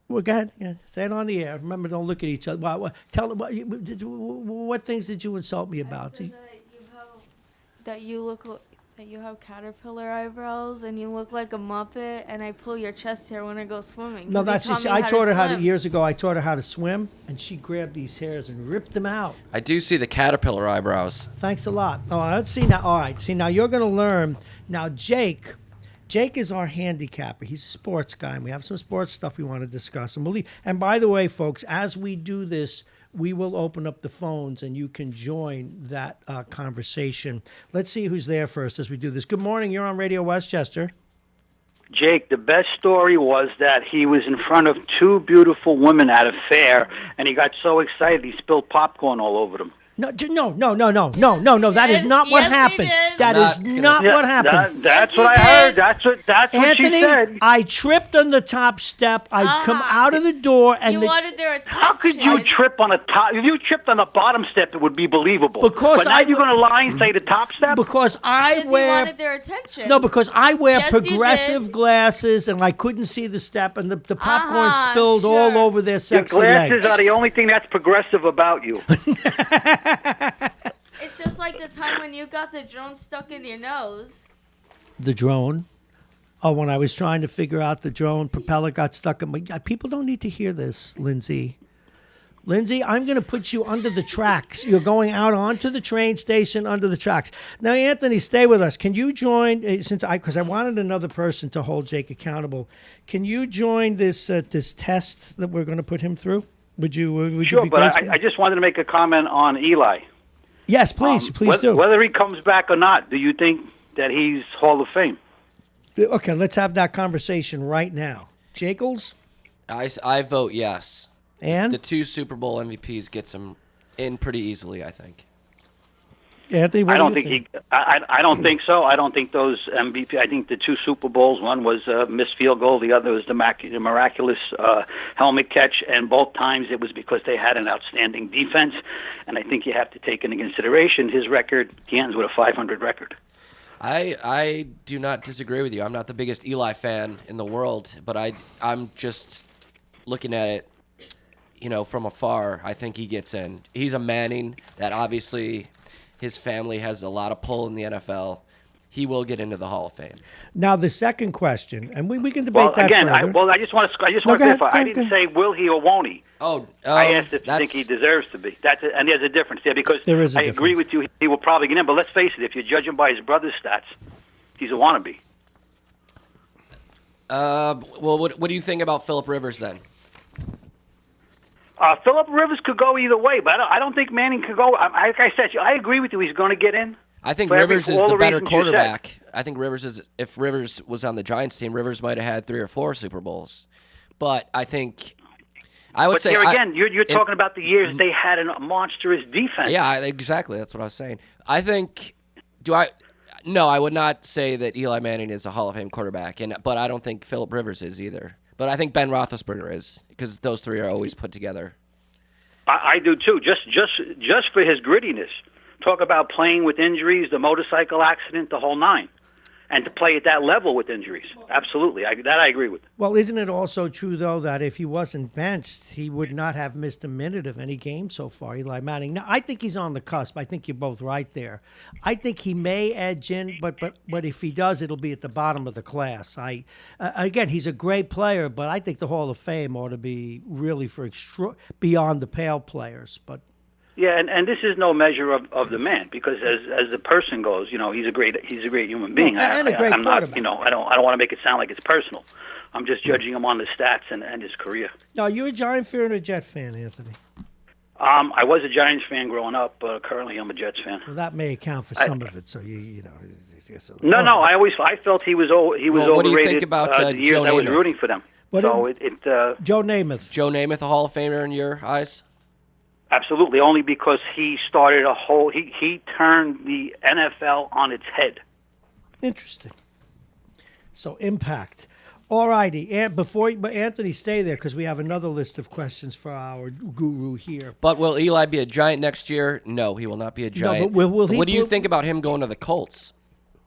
Well, go ahead. Yeah, say it on the air. Remember, don't look at each other. Tell what things did you insult me about? I said that you have caterpillar eyebrows and you look like a Muppet, and I pull your chest hair when I go swimming. No, that's just, I taught her years ago. I taught her how to swim, and she grabbed these hairs and ripped them out. I do see the caterpillar eyebrows. Thanks a lot. Oh, let's see now. All right, see now you're going to learn. Now Jake is our handicapper. He's a sports guy, and we have some sports stuff we want to discuss. And by the way, folks, as we do this, we will open up the phones, and you can join that conversation. Let's see who's there first as we do this. Good morning. You're on Radio Westchester. Jake, the best story was that he was in front of two beautiful women at a fair, and he got so excited he spilled popcorn all over them. No. That is not what happened. That is not what happened. That's what I heard. That's what Anthony, she said. I tripped on the top step. I come out of the door, and you wanted their attention. How could you trip on the top? If you tripped on the bottom step, it would be believable. Because but now you're going to lie and say the top step? Because he wanted their attention. No, because I wear Yes, progressive glasses, and I couldn't see the step, and the popcorn spilled all over their Your sexy glasses legs. are the only thing that's progressive about you. It's just like the time when you got the drone stuck in your nose. The drone? Oh, when I was trying to figure out the drone propeller got stuck in my... People don't need to hear this, Lindsay. Lindsay, I'm going to put you under the tracks. You're going out onto the train station under the tracks. Now, Anthony, stay with us. Can you join, because I wanted another person to hold Jake accountable. Can you join this test that we're going to put him through? Would you Sure, be but graceful? I just wanted to make a comment on Eli. Yes, please do. Whether he comes back or not, do you think that he's Hall of Fame? Okay, let's have that conversation right now. Jacobs? I vote yes. And? The 2 Super Bowl MVPs gets him in pretty easily, I think. Anthony, what I don't do you think I don't think so. I don't think those MVP. I think the 2 Super Bowls. One was a missed field goal. The other was the miraculous helmet catch. And both times it was because they had an outstanding defense. And I think you have to take into consideration his record. He ends with a 500 record. I do not disagree with you. I'm not the biggest Eli fan in the world, but I'm just looking at it, from afar. I think he gets in. He's a Manning that obviously his family has a lot of pull in the NFL. he will get into the Hall of Fame. Now the second question, and we can debate that again, further. I just want to go ahead, clarify. I go didn't ahead. say will he or won't he. Oh, I asked if you that's think he deserves to be. And there's a difference there because There is a I agree difference. with you. He will probably get in, but let's face it. If you judge him by his brother's stats, he's a wannabe. well. What do you think about Phillip Rivers then? Phillip Rivers could go either way, but I don't think Manning could go. Like I said, I agree with you. He's going to get in. I think For Rivers is all the the better reasons you said. quarterback. I think Rivers is. If Rivers was on the Giants team, Rivers might have had 3 or 4 Super Bowls. But I think I would But say here again, you're talking about the years they had a monstrous defense. Yeah, exactly. That's what I was saying. I think. No, I would not say that Eli Manning is a Hall of Fame quarterback, but I don't think Phillip Rivers is either. But I think Ben Roethlisberger is because those 3 are always put together. I do too. Just for his grittiness. Talk about playing with injuries, the motorcycle accident, the whole 9, and to play at that level with injuries. Absolutely, I agree with. Well, isn't it also true, though, that if he wasn't benched, he would not have missed a minute of any game so far, Eli Manning? Now, I think he's on the cusp. I think you're both right there. I think he may edge in, but if he does, it'll be at the bottom of the class. Again, he's a great player, but I think the Hall of Fame ought to be really for beyond the pale players. But Yeah, and this is no measure of the man because as the person goes, he's a great human being. And a great I'm not, quarterback. I don't want to make it sound like it's personal. I'm just judging him on the stats and his career. now, you a Giant fan or a Jet fan, Anthony? I was a Giants fan growing up, but currently I'm a Jets fan. Well, that may account for some of it. So you know. No, I felt he was Well, overrated. what do you think about the years Joe I was Namath? rooting for them? Joe Namath. Joe Namath, a Hall of Famer in your eyes? Absolutely, only because he started he turned the NFL on its head. Interesting. So impact. All righty. And but Anthony, stay there because we have another list of questions for our guru here. But will Eli be a Giant next year? No, he will not be a Giant. but will he what do you think about him going to the Colts?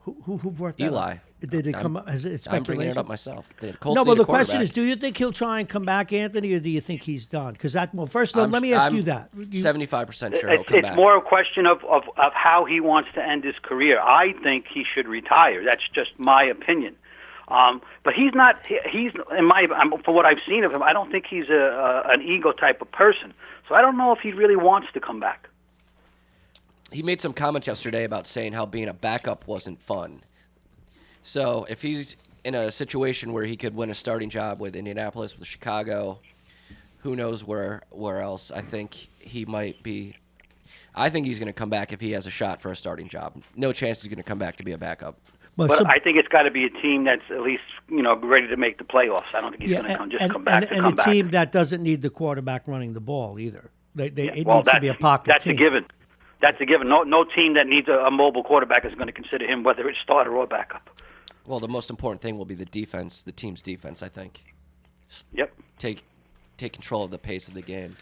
Who brought that Eli. up? Did it come up? Is it speculation? I'm bringing it up myself. The Colts No, need but a the question quarterback. is, do you think he'll try and come back, Anthony, or do you think he's done? Because first, let me ask you that. 75% sure he'll come It's back. more a question of how he wants to end his career. I think he should retire. That's just my opinion. But he's not. He's for what I've seen of him, I don't think he's an ego type of person. So I don't know if he really wants to come back. He made some comments yesterday about saying how being a backup wasn't fun. So if he's in a situation where he could win a starting job with Indianapolis, with Chicago, who knows where else, I think he might be. I think he's going to come back if he has a shot for a starting job. No chance he's going to come back to be a backup. But I think it's got to be a team that's at least ready to make the playoffs. I don't think he's going to come back. And a team that doesn't need the quarterback running the ball either. It needs to be a pocket That's team. a given. That's a given. No team that needs a mobile quarterback is going to consider him, whether it's starter or backup. Well, the most important thing will be the defense, the team's defense, I think. Yep. Take control of the pace of the game.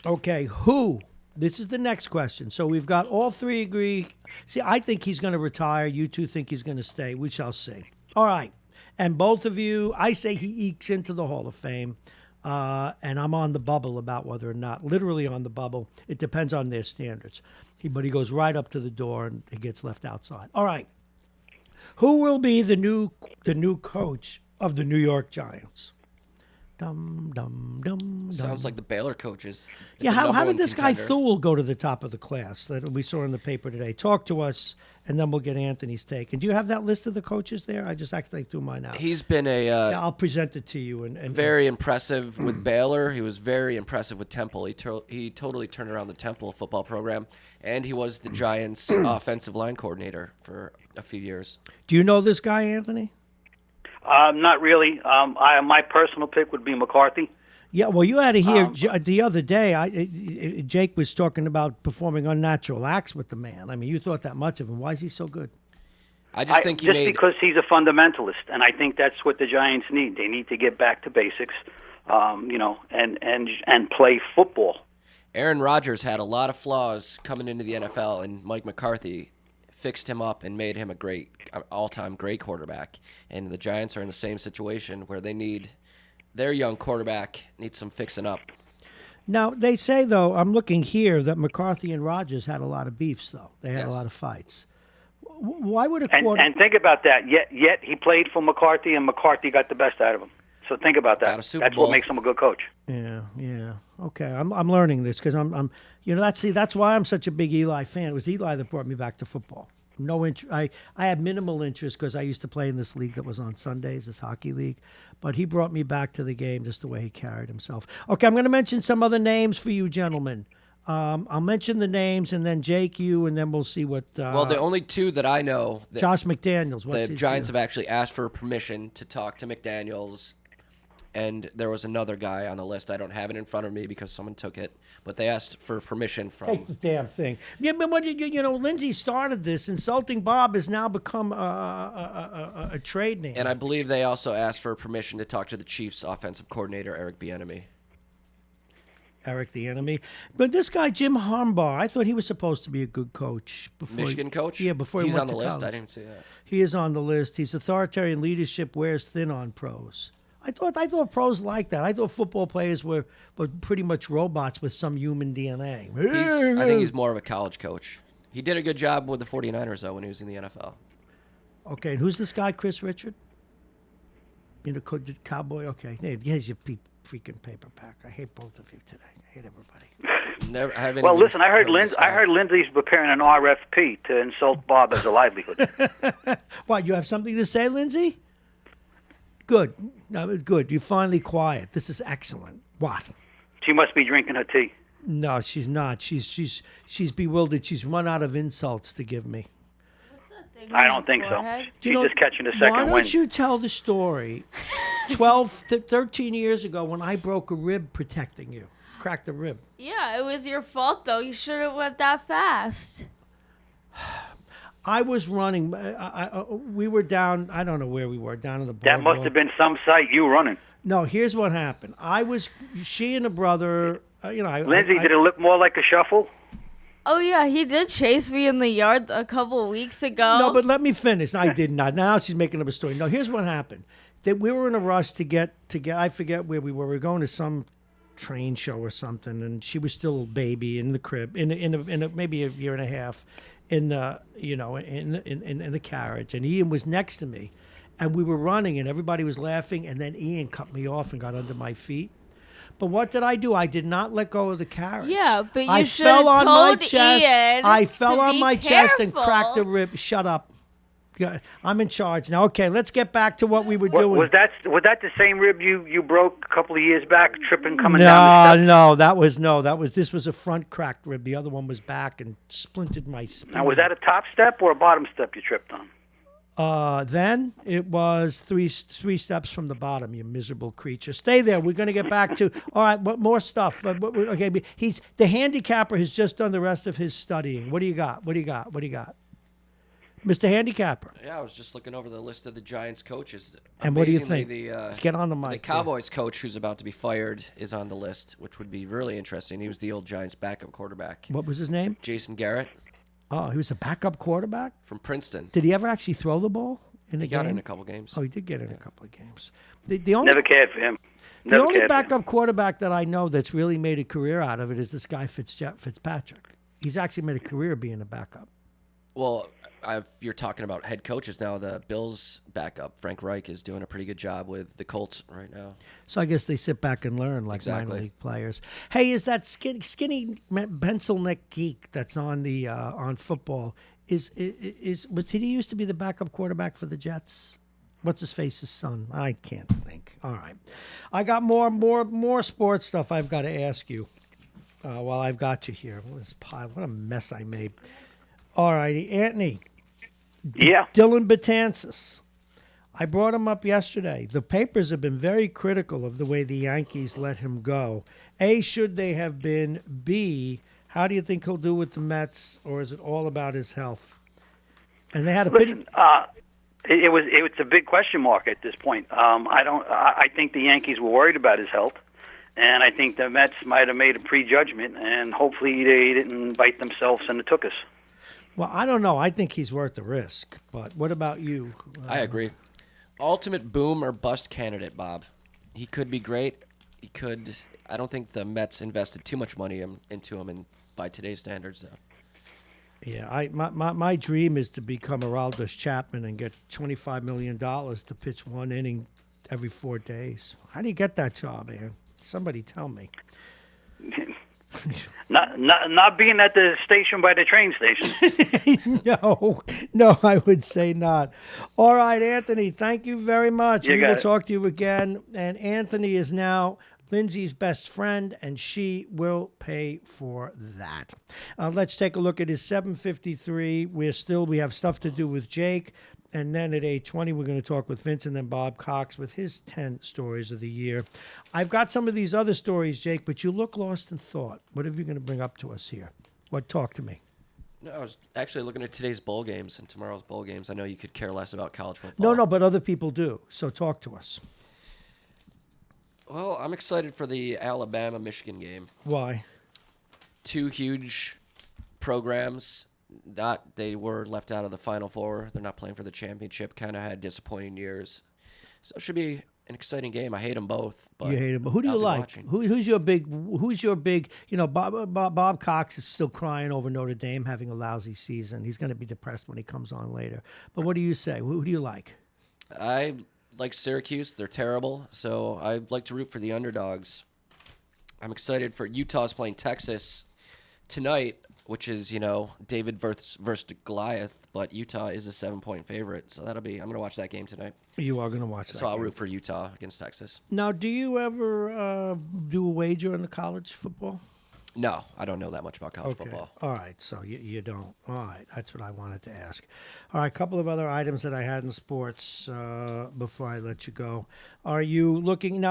Okay, who? This is the next question. So we've got all 3 agree. See, I think he's going to retire. You 2 think he's going to stay. We shall see. All right. And both of you, I say he ekes into the Hall of Fame. And I'm on the bubble about whether or not, literally on the bubble. It depends on their standards. But he goes right up to the door and he gets left outside. All right. Who will be the new coach of the New York Giants? Dum dum dum. Sounds like the Baylor coaches. Yeah, how did this guy Thule go to the top of the class that we saw in the paper today? Talk to us, and then we'll get Anthony's take. And do you have that list of the coaches there? I just actually threw mine out. He's been Yeah, I'll present it to you. And very impressive with Baylor. He was very impressive with Temple. He totally turned around the Temple football program, and he was the Giants' offensive line coordinator for a few years. Do you know this guy, Anthony? Not really. My personal pick would be McCarthy. Yeah, well, you had to hear the other day. Jake was talking about performing unnatural acts with the man. I mean, you thought that much of him. Why is he so good? I just think because he's a fundamentalist, and I think that's what the Giants need. They need to get back to basics, and play football. Aaron Rodgers had a lot of flaws coming into the NFL, and Mike McCarthy fixed him up and made him a great, all-time great quarterback. And the Giants are in the same situation where they need their young quarterback needs some fixing up. Now, they say, though, I'm looking here, that McCarthy and Rodgers had a lot of beefs, though. They had a lot of fights. Why would a And, quarter? and think about that. Yet he played for McCarthy, and McCarthy got the best out of him. So think about Got a that. Super That's Bowl. what makes him a good coach. Yeah. Okay, I'm learning this because I'm that's why I'm such a big Eli fan. It was Eli that brought me back to football. No interest. I had minimal interest because I used to play in this league that was on Sundays, this hockey league. But he brought me back to the game just the way he carried himself. Okay, I'm going to mention some other names for you, gentlemen. I'll mention the names and then Jake, you, and then we'll see what. Well, the only two that I know that Josh McDaniels. What's the his Giants deal? have actually asked for permission to talk to McDaniels, and there was another guy on the list. I don't have it in front of me because someone took it, but they asked for permission from. Take the damn thing. Yeah, but what Lindsay started this. Insulting Bob has now become a trade name. And I believe they also asked for permission to talk to the Chiefs' offensive coordinator, Eric Bieniemy. Eric the enemy. But this guy, Jim Harbaugh, I thought he was supposed to be a good coach. Michigan coach? Yeah, before he He's went on the to list. college. I didn't see that. He is on the list. He's authoritarian leadership, wears thin on pros. I thought pros liked that. I thought football players were pretty much robots with some human DNA. I think he's more of a college coach. He did a good job with the 49ers, though, when he was in the NFL. Okay, and who's this guy, Chris Richard? Cowboy? Okay, hey, here's your freaking paper pack. I hate both of you today. I hate everybody. Never haven't. Well, even listen, I heard this guy. Lindsay's preparing an RFP to insult Bob as a livelihood. What, you have something to say, Lindsay? Good. No, good. You're finally quiet. This is excellent. What? She must be drinking her tea. No, she's not. She's bewildered. She's run out of insults to give me. What's that thing I on don't your think so. forehead? She's just catching a Why second don't wind. you tell the story 13 years ago when I broke a rib protecting you? Cracked a rib. Yeah, it was your fault though. You shouldn't went that fast. I was running. We were down. I don't know where we were. Down in the That must boardwalk. have been some sight you running. No, here's what happened. She and a brother. Lindsay, did it look more like a shuffle? Oh yeah, he did chase me in the yard a couple weeks ago. No, but let me finish. I did not. Now she's making up a story. No, here's what happened. That we were in a rush to get. I forget where we were. We were going to some train show or something, and she was still a baby in the crib, in maybe a year and a half, in the in the carriage, and Ian was next to me, and we were running, and everybody was laughing, and then Ian cut me off and got under my feet. But what did I do? I did not let go of the carriage. Yeah, but you I should fell have on my told chest. Ian I fell to on be my chest and careful. cracked a rib. Shut up. Yeah, I'm in charge now. Okay, let's get back to what we were doing. Was that the same rib you broke a couple of years back, tripping coming down the steps? This was a front cracked rib. The other one was back and splintered my spine. Now, was that a top step or a bottom step you tripped on? Then it was three steps from the bottom. You miserable creature. Stay there. We're going to get back to. All right, what more stuff? Okay, the handicapper has just done the rest of his studying. What do you got? Mr. Handicapper. Yeah, I was just looking over the list of the Giants coaches. And what do you Amazingly, think? Get on the mic. The Cowboys coach who's about to be fired is on the list, which would be really interesting. He was the old Giants backup quarterback. What was his name? Jason Garrett Oh, he was a backup quarterback? from Princeton. Did he ever actually throw the ball in a He got game? in a couple games. Oh, he did get in a couple of games. The only Never cared for him. The Never only cared for him. backup quarterback that I know that's really made a career out of it is this guy Fitzpatrick. He's actually made a career being a backup. Well, you're talking about head coaches now. The Bills' backup, Frank Reich, is doing a pretty good job with the Colts right now. So I guess they sit back and learn like minor Exactly. league players. Hey, is that skinny pencil neck geek that's on the on football? Did he used to be the backup quarterback for the Jets? What's his face's son? I can't think. All right, I got more sports stuff I've got to ask you. While I've got you here, what a mess I made. All righty, Anthony. Yeah. Dylan Betances. I brought him up yesterday. The papers have been very critical of the way the Yankees let him go. A, should they have been? B, how do you think he'll do with the Mets, or is it all about his health? And they had a Listen, pity. it was a big question mark at this point. I think the Yankees were worried about his health, and I think the Mets might have made a prejudgment, and hopefully they didn't bite themselves in the tuchus. Well, I don't know. I think he's worth the risk. But what about you? I agree. Ultimate boom or bust candidate, Bob. He could be great. He could. I don't think the Mets invested too much money into him by today's standards, though. Yeah, my dream is to become Aroldis Chapman and get $25 million to pitch one inning every 4 days. How do you get that job, man? Somebody tell me. Not being at the station by the train station. No, I would say not. All right, Anthony, thank you very much. We will talk to you again. And Anthony is now Lindsay's best friend, and she will pay for that. Let's take a look at his 7:53. We have stuff to do with Jake. And then at 8:20, we're going to talk with Vince and then Bob Cox with his 10 stories of the year. I've got some of these other stories, Jake, but you look lost in thought. What are you going to bring up to us here? Talk to me. No, I was actually looking at today's bowl games and tomorrow's bowl games. I know you could care less about college football. No, but other people do. So talk to us. Well, I'm excited for the Alabama-Michigan game. Why? Two huge programs. They were left out of the Final Four. They're not playing for the championship. Kind of had disappointing years. So it should be an exciting game. I hate them both. But you hate them. Who do you like? Who's your big? Bob Cox is still crying over Notre Dame having a lousy season. He's going to be depressed when he comes on later. But what do you say? Who do you like? I like Syracuse. They're terrible. So I like to root for the underdogs. I'm excited for Utah's playing Texas tonight, which is, David versus Goliath, but Utah is a 7-point favorite. So I'm going to watch that game tonight. You are going to watch that So I'll game. root for Utah against Texas. Now, do you ever do a wager on the college football? No, I don't know that much about college football. All right, so you don't. All right, that's what I wanted to ask. All right, a couple of other items that I had in sports before I let you go. Are you looking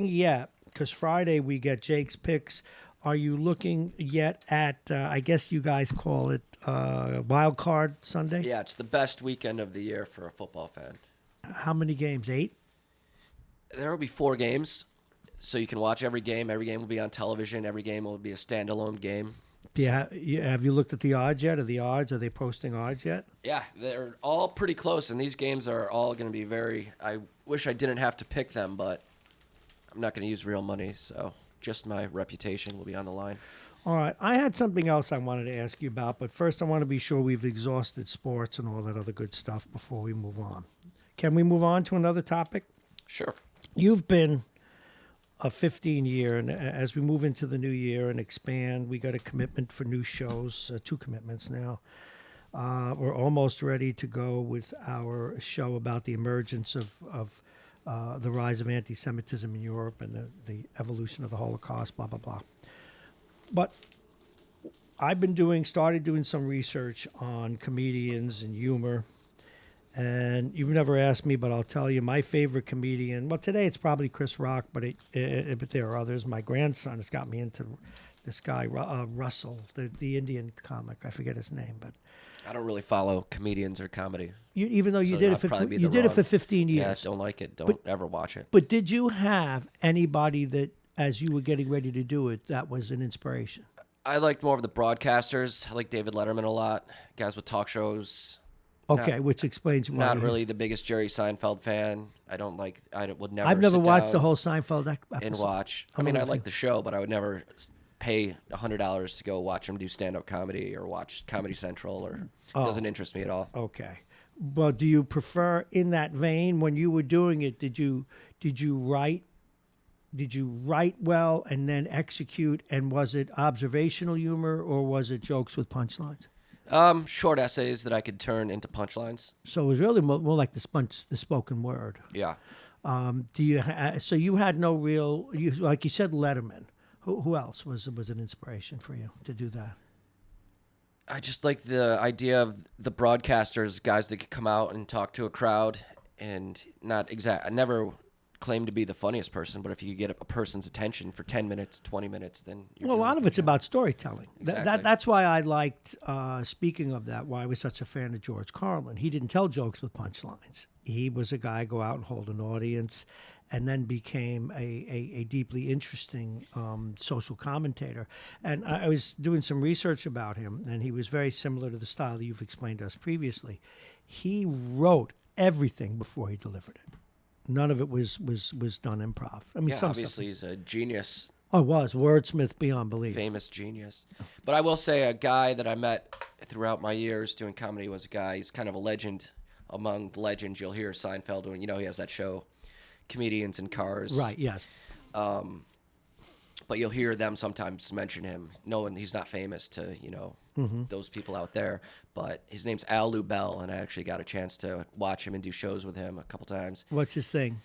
yet? Because Friday we get Jake's picks. Are you looking yet at, I guess you guys call it Wild Card Sunday? Yeah, it's the best weekend of the year for a football fan. How many games? 8? There will be 4 games, so you can watch every game. Every game will be on television. Every game will be a standalone game. Yeah, have you looked at the odds yet? Are they posting odds yet? Yeah, they're all pretty close, and these games are all going to be I wish I didn't have to pick them, but I'm not going to use real money, so just my reputation will be on the line. All right. I had something else I wanted to ask you about, but first I want to be sure we've exhausted sports and all that other good stuff before we move on. Can we move on to another topic? Sure. You've been a 15-year, and as we move into the new year and expand, we got a commitment for new shows, 2 commitments now. We're almost ready to go with our show about the emergence of the rise of anti-Semitism in Europe and the evolution of the Holocaust, blah, blah, blah. But I've started doing some research on comedians and humor, and you've never asked me, but I'll tell you, my favorite comedian, well, today it's probably Chris Rock, but there are others. My grandson has got me into this guy, Russell, the Indian comic. I forget his name, but I don't really follow comedians or comedy. Even though you did it for 15 years. Yeah, I don't like it. Don't ever watch it. But did you have anybody that, as you were getting ready to do it, that was an inspiration? I liked more of the broadcasters. I like David Letterman a lot. Guys with talk shows. Okay, which explains why. Not really the biggest Jerry Seinfeld fan. I would never. I've never watched the whole Seinfeld episode. And watch. I like the show, but I would never pay $100 to go watch him do stand-up comedy or watch Comedy Central, or it doesn't interest me at all. Okay. Well, do you prefer, in that vein, when you were doing it, did you write well and then execute, and was it observational humor or was it jokes with punchlines? Short essays that I could turn into punchlines. So it was really more like the spoken word. Yeah. So you had no real, like you said, Letterman. Who else was an inspiration for you to do that? I just like the idea of the broadcasters, guys that could come out and talk to a crowd, and I never claimed to be the funniest person, but if you could get a person's attention for 10 minutes, 20 minutes, then you're a lot of it's about storytelling. Exactly. That's why I liked, speaking of that, why I was such a fan of George Carlin. He didn't tell jokes with punchlines. He was a guy go out and hold an audience, and then became a deeply interesting social commentator. And I was doing some research about him, and he was very similar to the style that you've explained to us previously. He wrote everything before he delivered it. None of it was done improv. I mean, obviously he's a genius. Oh, it was wordsmith beyond belief. Famous genius. But I will say a guy that I met throughout my years doing comedy was a guy, he's kind of a legend among the legends. You'll hear Seinfeld when, he has that show, Comedians in Cars. Right, yes. But you'll hear them sometimes mention him, knowing he's not famous to, those people out there. But his name's Al Lubell, and I actually got a chance to watch him and do shows with him a couple times. What's his thing?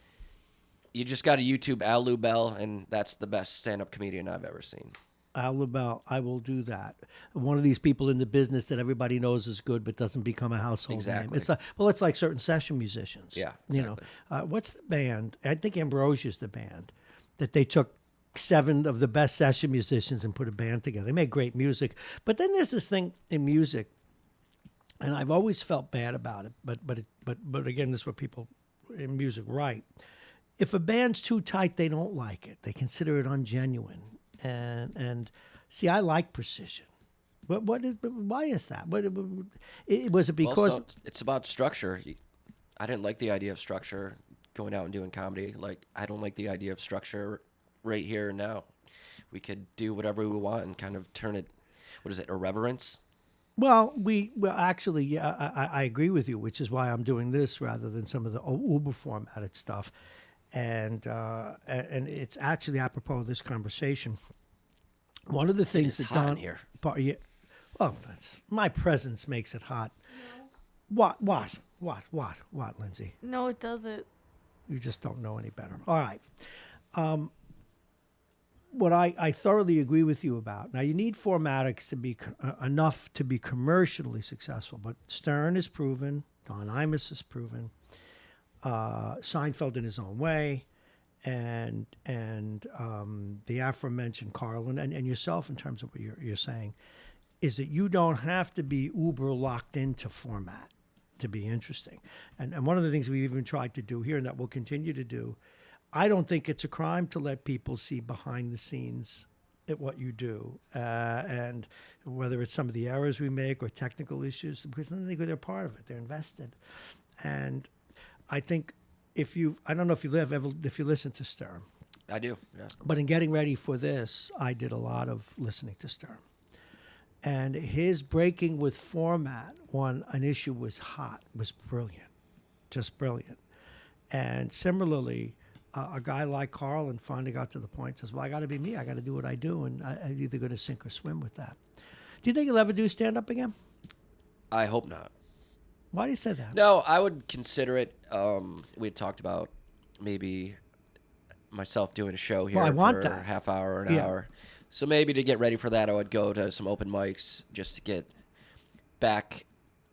You just got to YouTube Al Lubell, and that's the best stand-up comedian I've ever seen. Al Lubell, I will do that. One of these people in the business that everybody knows is good, but doesn't become a household name. It's like certain session musicians. Yeah, exactly. What's the band? I think Ambrosia's the band that they took 7 of the best session musicians and put a band together. They make great music, but then there's this thing in music, and I've always felt bad about it. But again, this is what people in music write. If a band's too tight, they don't like it. They consider it ungenuine. And see, I like precision. Why is that? Was it because it's about structure? I didn't like the idea of structure going out and doing comedy. Like, I don't like the idea of structure right here and now. We could do whatever we want and kind of turn it, irreverence? Well, actually, yeah, I agree with you, which is why I'm doing this rather than some of the Uber formatted stuff. And it's actually apropos of this conversation. One of the things that hot in here. Well, my presence makes it hot. No. What, Lindsay? No, it doesn't. You just don't know any better. All right. What I thoroughly agree with you about. Now, you need formatics to be enough to be commercially successful, but Stern is proven, Don Imus is proven, Seinfeld in his own way, and the aforementioned Carlin and yourself in terms of what you're saying, is that you don't have to be uber locked into format to be interesting. And one of the things we've even tried to do here, and that we'll continue to do, I don't think it's a crime to let people see behind the scenes at what you do, and whether it's some of the errors we make or technical issues, because then they're part of it, they're invested. And I think I don't know if you listen to Stern. I do, yeah. But in getting ready for this, I did a lot of listening to Stern. And his breaking with format when an issue was hot was brilliant, just brilliant. And similarly, a guy like Carlin finally got to the point, says, well, I got to be me. I got to do what I do, and I'm either going to sink or swim with that. Do you think you'll ever do stand-up again? I hope not. Why do you say that? No, I would consider it. We had talked about maybe myself doing a show here for a half hour or an hour. So maybe to get ready for that, I would go to some open mics just to get back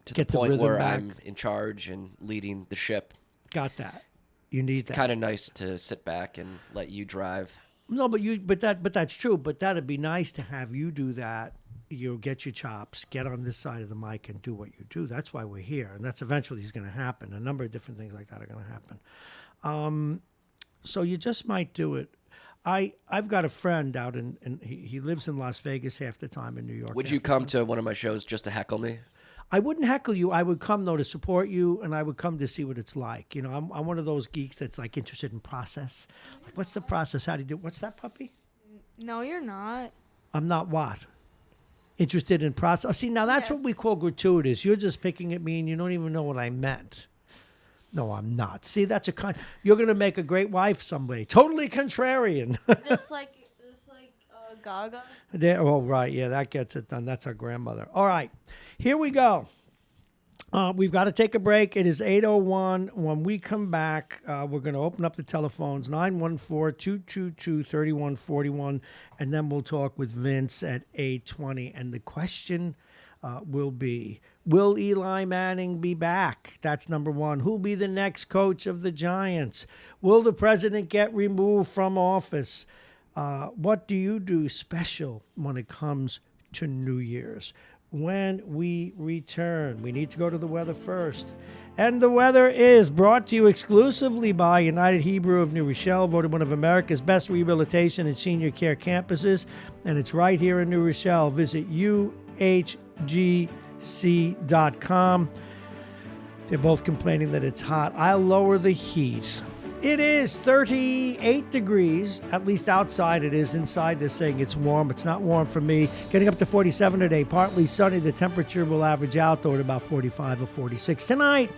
to the point where I'm in charge and leading the ship. Got that. You need that. It's kind of nice to sit back and let you drive. No, but that's true. But that'd be nice to have you do that. You get your chops, get on this side of the mic, and do what you do. That's why we're here, and that's eventually is going to happen. A number of different things like that are going to happen. So you just might do it. I've got a friend out in he lives in Las Vegas half the time, in New York. Would you come to one of my shows just to heckle me? I wouldn't heckle you. I would come, though, to support you, and I would come to see what it's like. You know, I'm one of those geeks that's, like, interested in process. Like, what's the process? How do you do it? What's that, puppy? No, you're not. I'm not what? Interested in process. Oh, see, now that's what we call gratuitous. You're just picking at me, and you don't even know what I meant. No, I'm not. See, that's you're going to make a great wife someday. Totally contrarian. Just like Gaga. Oh, right. Yeah, that gets it done. That's our grandmother. All right. Here we go. We've got to take a break. It is 8:01. When we come back, we're going to open up the telephones, 914-222-3141, and then we'll talk with Vince at 8:20. And the question will be, will Eli Manning be back? That's number one. Who'll be the next coach of the Giants? Will the president get removed from office? What do you do special when it comes to New Year's? When we return, we need to go to the weather first. And the weather is brought to you exclusively by United Hebrew of New Rochelle, voted one of America's best rehabilitation and senior care campuses. And it's right here in New Rochelle. Visit uhgc.com. They're both complaining that it's hot. I'll lower the heat. It is 38 degrees, at least outside it is. Inside they're saying it's warm. It's not warm for me. Getting up to 47 today, partly sunny. The temperature will average out though at about 45 or 46. Tonight,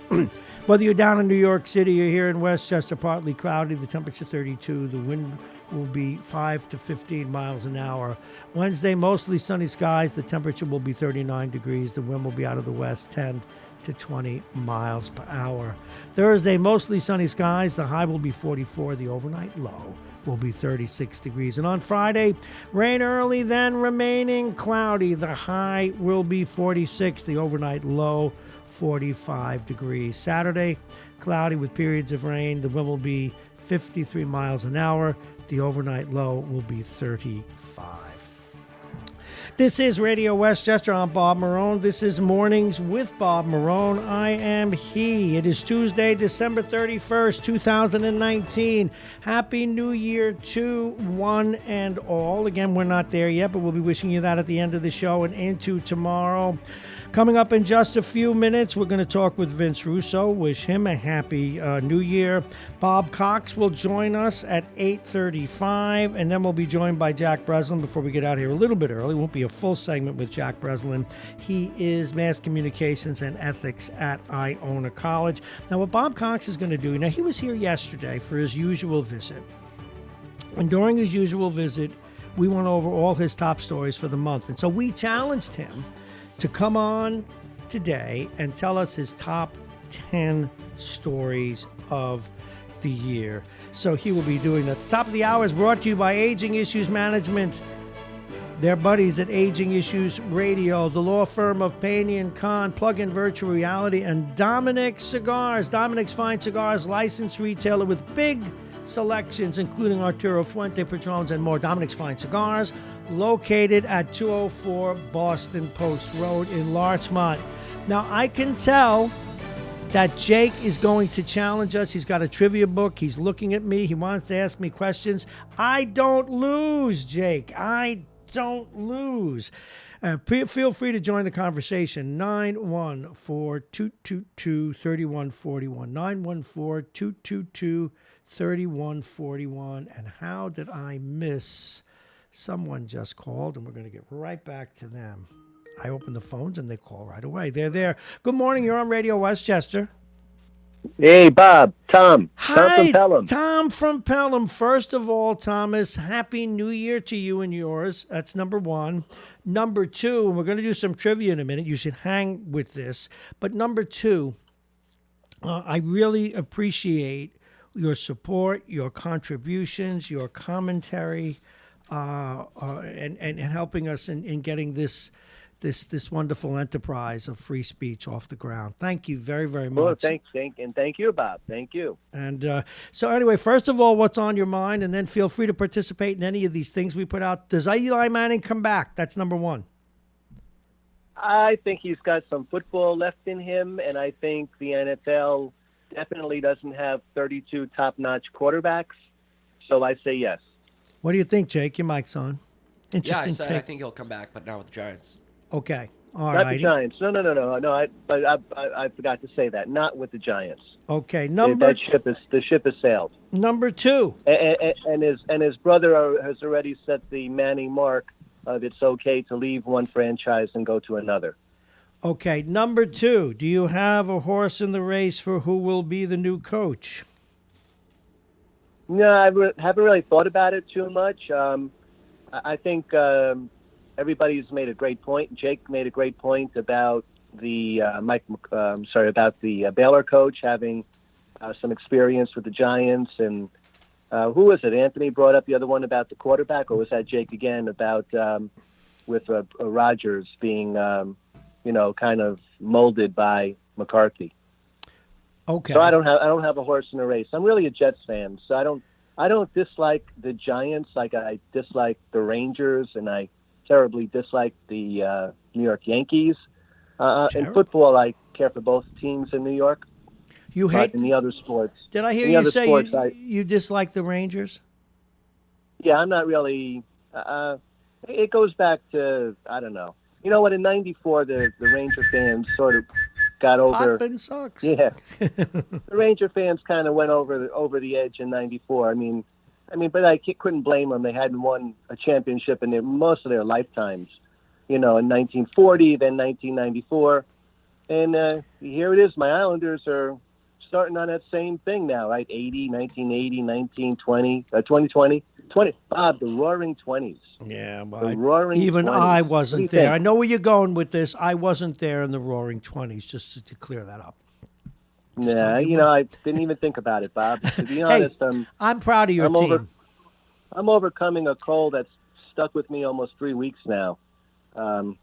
whether you're down in New York City or here in Westchester, partly cloudy. The temperature 32. The wind will be 5 to 15 miles an hour. Wednesday, mostly sunny skies. The temperature will be 39 degrees. The wind will be out of the west, 10 to 20 miles per hour. Thursday, mostly sunny skies. The high will be 44. The overnight low will be 36 degrees. And on Friday, rain early, then remaining cloudy. The high will be 46. The overnight low, 45 degrees. Saturday, cloudy with periods of rain. The wind will be 53 miles an hour. The overnight low will be 35. This is Radio Westchester. I'm Bob Marrone. This is Mornings with Bob Marrone. I am he. It is Tuesday, December 31st, 2019. Happy New Year to one and all. Again, we're not there yet, but we'll be wishing you that at the end of the show and into tomorrow. Coming up in just a few minutes, we're going to talk with Vince Russo. Wish him a happy New Year. Bob Cox will join us at 8:35, and then we'll be joined by Jack Breslin before we get out here a little bit early. It won't be a full segment with Jack Breslin. He is Mass Communications and Ethics at Iona College. Now, what Bob Cox is going to do, now he was here yesterday for his usual visit. And during his usual visit, we went over all his top stories for the month. And so we challenged him to come on today and tell us his top 10 stories of the year. So he will be doing that. The top of the hour is brought to you by Aging Issues Management. Their buddies at Aging Issues Radio, the law firm of Payne & Kahn, Plug-in Virtual Reality, and Dominic's Cigars. Dominic's Fine Cigars, licensed retailer with big selections, including Arturo Fuente, Padrones, and more. Dominic's Fine Cigars, located at 204 Boston Post Road in Larchmont. Now, I can tell that Jake is going to challenge us. He's got a trivia book. He's looking at me. He wants to ask me questions. I don't lose, Jake. I don't lose. Feel free to join the conversation. 914-222-3141. 914-222-3141. And how did I miss? Someone just called, and we're going to get right back to them. I open the phones, and they call right away. They're there. Good morning. You're on Radio Westchester. Hey, Bob. Tom. Hi, Tom from Pelham. Tom from Pelham. First of all, Thomas, Happy New Year to you and yours. That's number one. Number two, and we're going to do some trivia in a minute. You should hang with this. But number two, I really appreciate your support, your contributions, your commentary, and helping us in getting this wonderful enterprise of free speech off the ground. Thank you very, very much. Well, thank you, Bob. Thank you. And so anyway, first of all, what's on your mind? And then feel free to participate in any of these things we put out. Does Eli Manning come back? That's number one. I think he's got some football left in him, and I think the NFL definitely doesn't have 32 top-notch quarterbacks. So I say yes. What do you think, Jake? Your mic's on. Interesting Yeah, I take. think he'll come back, but not with the Giants. Okay. All Not right. the Giants. No. I forgot to say that. Not with the Giants. Okay. The ship has sailed. Number two. And his brother has already set the Manning mark of it's okay to leave one franchise and go to another. Okay. Number two. Do you have a horse in the race for who will be the new coach? No, I haven't really thought about it too much. I think everybody's made a great point. Jake made a great point about the about the Baylor coach having some experience with the Giants, and who was it? Anthony brought up the other one about the quarterback, or was that Jake again about with Rodgers being kind of molded by McCarthy? Okay. So I don't have a horse in the race. I'm really a Jets fan, so I don't dislike the Giants like I dislike the Rangers, and I terribly dislike the New York Yankees. In football, I care for both teams in New York. You hate in the other sports. Did I hear you say you dislike the Rangers? Yeah, I'm not really. It goes back to, I don't know. You know what? In '94, the Ranger fans sort of got over. Potvin sucks. Yeah, the Ranger fans kind of went over the edge in '94. I mean, but I couldn't blame them. They hadn't won a championship in most of their lifetimes. In 1940, then 1994, and here it is. My Islanders are starting on that same thing now, right? 1980, 1920, 2020. Bob, the Roaring 20s. Yeah, well, The Roaring even 20s. I What do wasn't you there. think? I know where you're going with this. I wasn't there in the Roaring 20s, just to clear that up. Nah, I didn't even think about it, Bob. To be Hey, honest, I'm proud of your team. I'm overcoming a cold that's stuck with me almost 3 weeks now. I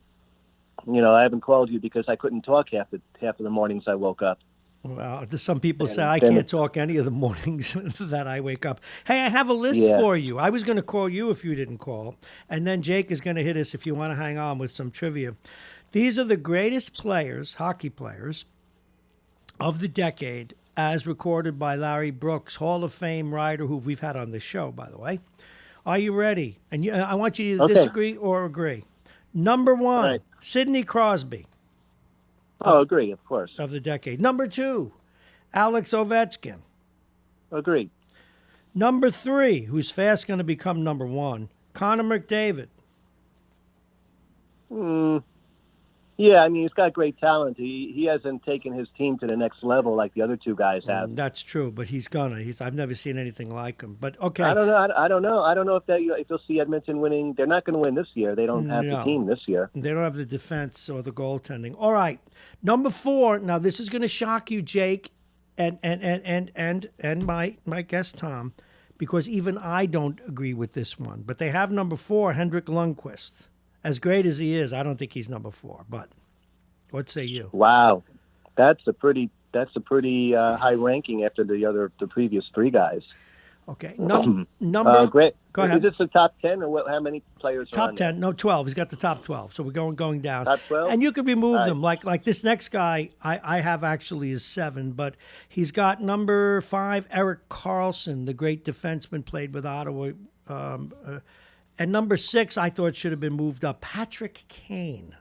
haven't called you because I couldn't talk half of the mornings I woke up. Well, some people say And I then- can't talk any of the mornings that I wake up. Hey, I have a list Yeah. for you. I was going to call you if you didn't call, and then Jake is going to hit us if you want to hang on with some trivia. These are the greatest players, hockey players, of the decade, as recorded by Larry Brooks, Hall of Fame writer who we've had on the show, by the way. Are you ready? And I want you to Okay. disagree or agree. Number one, Right. Sidney Crosby Oh, agree, of course. of the decade. Number two, Alex Ovechkin. Agree. Number three, who's fast going to become number one, Connor McDavid. Yeah, he's got great talent. He hasn't taken his team to the next level like the other two guys have. That's true, but he's gonna. I've never seen anything like him. But okay, I don't know. I don't know. I don't know if you'll see Edmonton winning. They're not going to win this year. They don't have No. the team this year. they don't have the defense or the goaltending. All right, number four. Now this is going to shock you, Jake, and my guest Tom, because even I don't agree with this one. But they have number four, Henrik Lundqvist. As great as he is, I don't think he's number four. But what say you? Wow, that's a pretty high ranking after the previous three guys. Okay, number. Great. Go ahead. Is this the top 10 or how many players are Top on there? 10, no 12. He's got the top 12. So we're going down. Top 12? And you could remove All right. them. Like this next guy, I have actually is 7, but he's got number 5, Eric Carlson, the great defenseman, played with Ottawa. And number 6, I thought should have been moved up, Patrick Kane.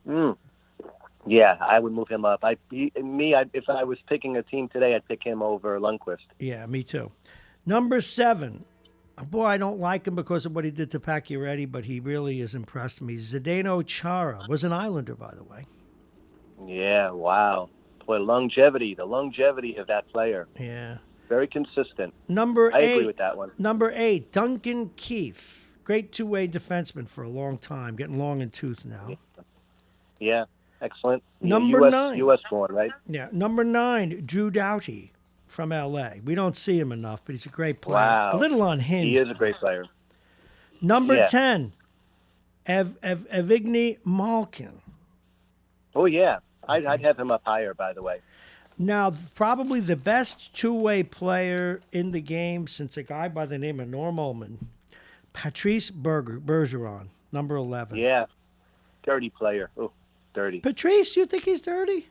Yeah, I would move him up. If I was picking a team today, I'd pick him over Lundqvist. Yeah, me too. Number 7, boy, I don't like him because of what he did to Pacioretty, but he really has impressed me. Zdeno Chara was an Islander, by the way. Yeah, wow. Boy, the longevity of that player. Yeah. Very consistent. Number I 8. agree with that one. Number 8, Duncan Keith. Great two-way defenseman for a long time, getting long in tooth now. Yeah, excellent. Number 9. U.S. born, right? Yeah. Number 9, Drew Doughty from L.A. We don't see him enough, but he's a great player. Wow. A little unhinged. He is a great player. Number Yeah. 10, Evgeny Malkin. Oh, yeah. I'd have him up higher, by the way. Now, probably the best two-way player in the game since a guy by the name of Norm Ullman, Patrice Bergeron, number 11. Yeah. Dirty player. Oh, dirty. Patrice, you think he's dirty?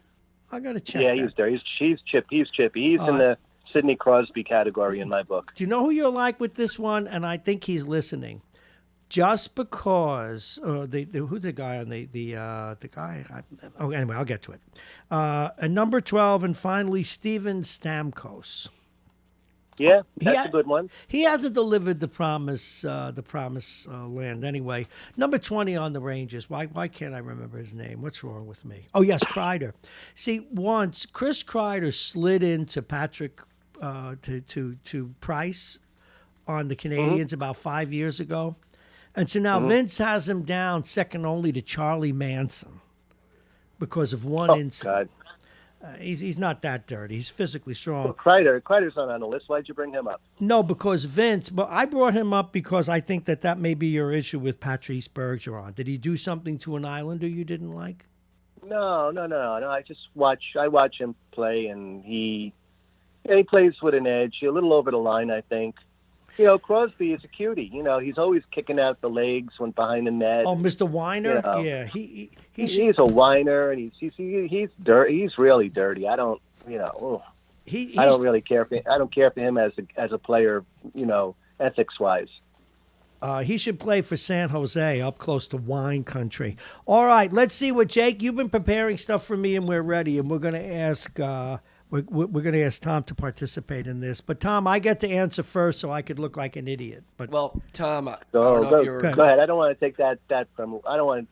I got to check Yeah, that. he's dirty. He's chippy. He's in the Sidney Crosby category in my book. Do you know who you're like with this one? And I think he's listening. Just because who's the guy on the guy? Anyway, I'll get to it. And number 12, and finally Steven Stamkos. Yeah, that's a good one. He hasn't delivered the promise land anyway. Number 20 on the Rangers. Why can't I remember his name? What's wrong with me? Oh yes, Kreider. See, once Chris Kreider slid into Patrick to Price on the Canadians about 5 years ago. And so now Vince has him down second only to Charlie Manson because of one incident. God. He's not that dirty. He's physically strong. Well, Kreider's not on the list. Why'd you bring him up? No, because Vince. But I brought him up because I think that may be your issue with Patrice Bergeron. Did he do something to an Islander you didn't like? No. I watch him play, and he plays with an edge, a little over the line, I think. Crosby is a cutie. He's always kicking out the legs when behind the net. Oh, Mr. Weiner? Yeah. He's a whiner, and he's dirty. He's really dirty. I don't really care for. I don't care for him as a player. Ethics wise. He should play for San Jose, up close to wine country. All right, let's see what Jake. You've been preparing stuff for me, and we're ready. And we're going to ask. We're going to ask Tom to participate in this. But Tom, I get to answer first, so I could look like an idiot. But Well, Tom, I don't know if you're. Go Go ahead. I don't want to take that from. I don't want.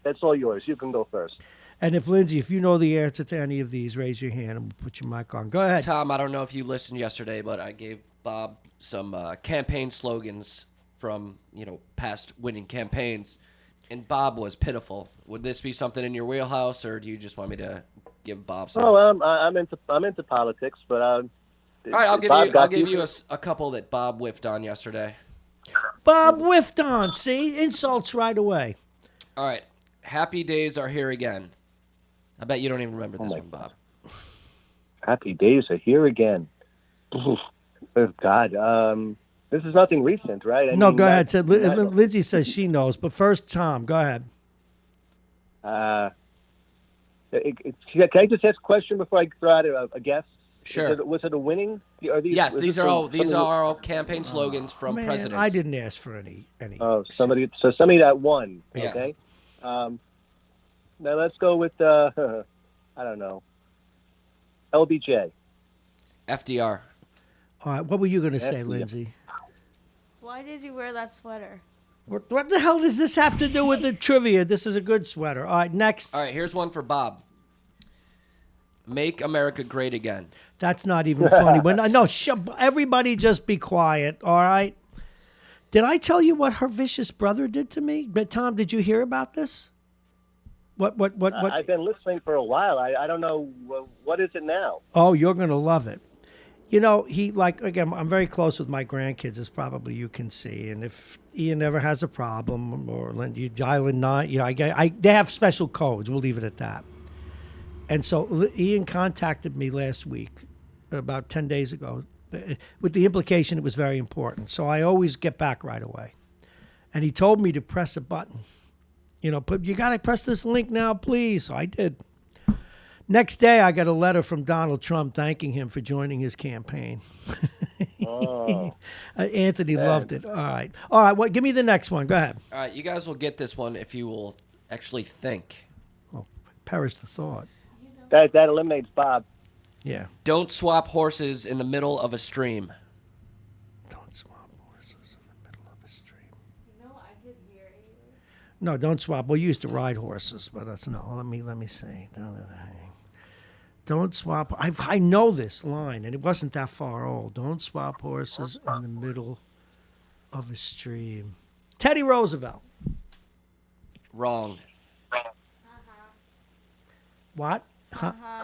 That's all yours. You can go first. and if Lindsay, if you know the answer to any of these, raise your hand and we'll put your mic on. Go ahead. Tom, I don't know if you listened yesterday, but I gave Bob some campaign slogans from past winning campaigns, and Bob was pitiful. Would this be something in your wheelhouse, or do you just want me to give Bob some? Oh, I'm into politics, but all right, I'll give you a couple that Bob whiffed on yesterday. Bob whiffed on. See, insults right away. All right, happy days are here again. I bet you don't even remember this one, Bob. Happy days are here again. Oh, God. This is nothing recent, right? Go ahead. So, Lindsay says she knows, but first, Tom, go ahead. Can I just ask a question before I throw out a guess? Sure. Was it a winning? Yes, these are all campaign slogans from Man, presidents. I didn't ask for any. Oh, somebody that won. Yes. Okay. Now let's go with I don't know. LBJ. FDR. All right, what were you going to say, Lindsay? Why did you wear that sweater? What the hell does this have to do with the trivia? This is a good sweater. All right, next. All right, here's one for Bob. Make America great again. That's not even funny. Everybody just be quiet, all right? Did I tell you what her vicious brother did to me? But Tom, did you hear about this? What? I've been listening for a while. I don't know. What is it now? Oh, you're going to love it. Again, I'm very close with my grandkids, as probably you can see. And if Ian ever has a problem, or you dial in 9, they have special codes. We'll leave it at that. And so Ian contacted me last week, about 10 days ago, with the implication it was very important. So I always get back right away. And he told me to press a button. You got to press this link now, please. So I did. Next day, I got a letter from Donald Trump thanking him for joining his campaign. Oh. Anthony loved it. All right. Give me the next one. Go ahead. All right, you guys will get this one if you will actually think. Oh, perish the thought. That eliminates Bob. Yeah. Don't swap horses in the middle of a stream. Don't swap horses in the middle of a stream. No, I could hear you. No, don't swap. We used to ride horses, but that's no. Let me see. Don't swap. I know this line, and it wasn't that far old. Don't swap horses in the middle of a stream. Teddy Roosevelt. Wrong. What?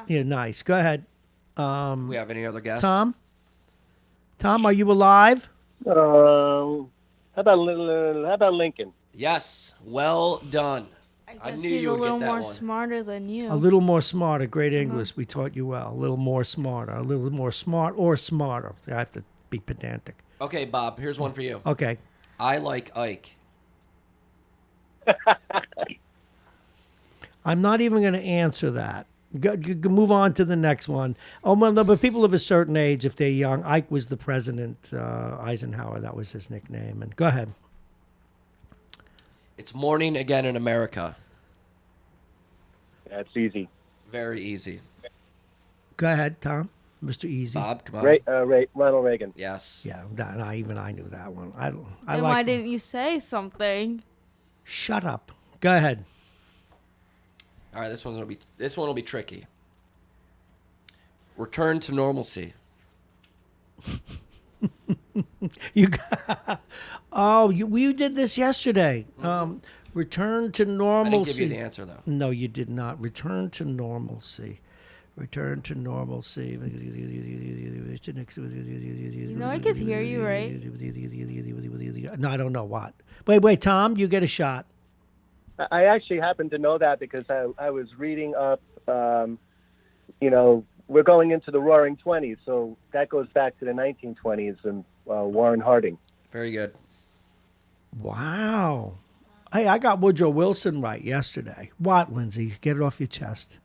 Yeah, nice. Go ahead. We have any other guess? Tom, are you alive? How about Lincoln? Yes. Well done. I knew guess you he's a would get little that more one. smarter than you. A little more smarter. Great English. We taught you well. A little more smarter. A little more smart or smarter. I have to be pedantic. Okay, Bob, here's one for you. Okay. I like Ike. I'm not even going to answer that. Move on to the next one. Oh, but people of a certain age, if they're young, Ike was the president. Eisenhower, that was his nickname. And go ahead. It's morning again in America. That's easy. Very easy. Go ahead, Tom. Mr. Easy. Bob, come on. Ronald Reagan. Yes. Yeah, even I knew that one. Then why didn't you say something? Shut up. Go ahead. All right, this one will be tricky. Return to normalcy. You did this yesterday. Return to normalcy. I didn't give you the answer though. No, you did not. Return to normalcy. Return to normalcy. I could hear you, right? No, I don't know what. Wait, Tom, you get a shot. I actually happen to know that because I was reading up, we're going into the Roaring '20s, so that goes back to the 1920s and Warren Harding. Very good. Wow. Hey, I got Woodrow Wilson right yesterday. What, Lindsay? Get it off your chest.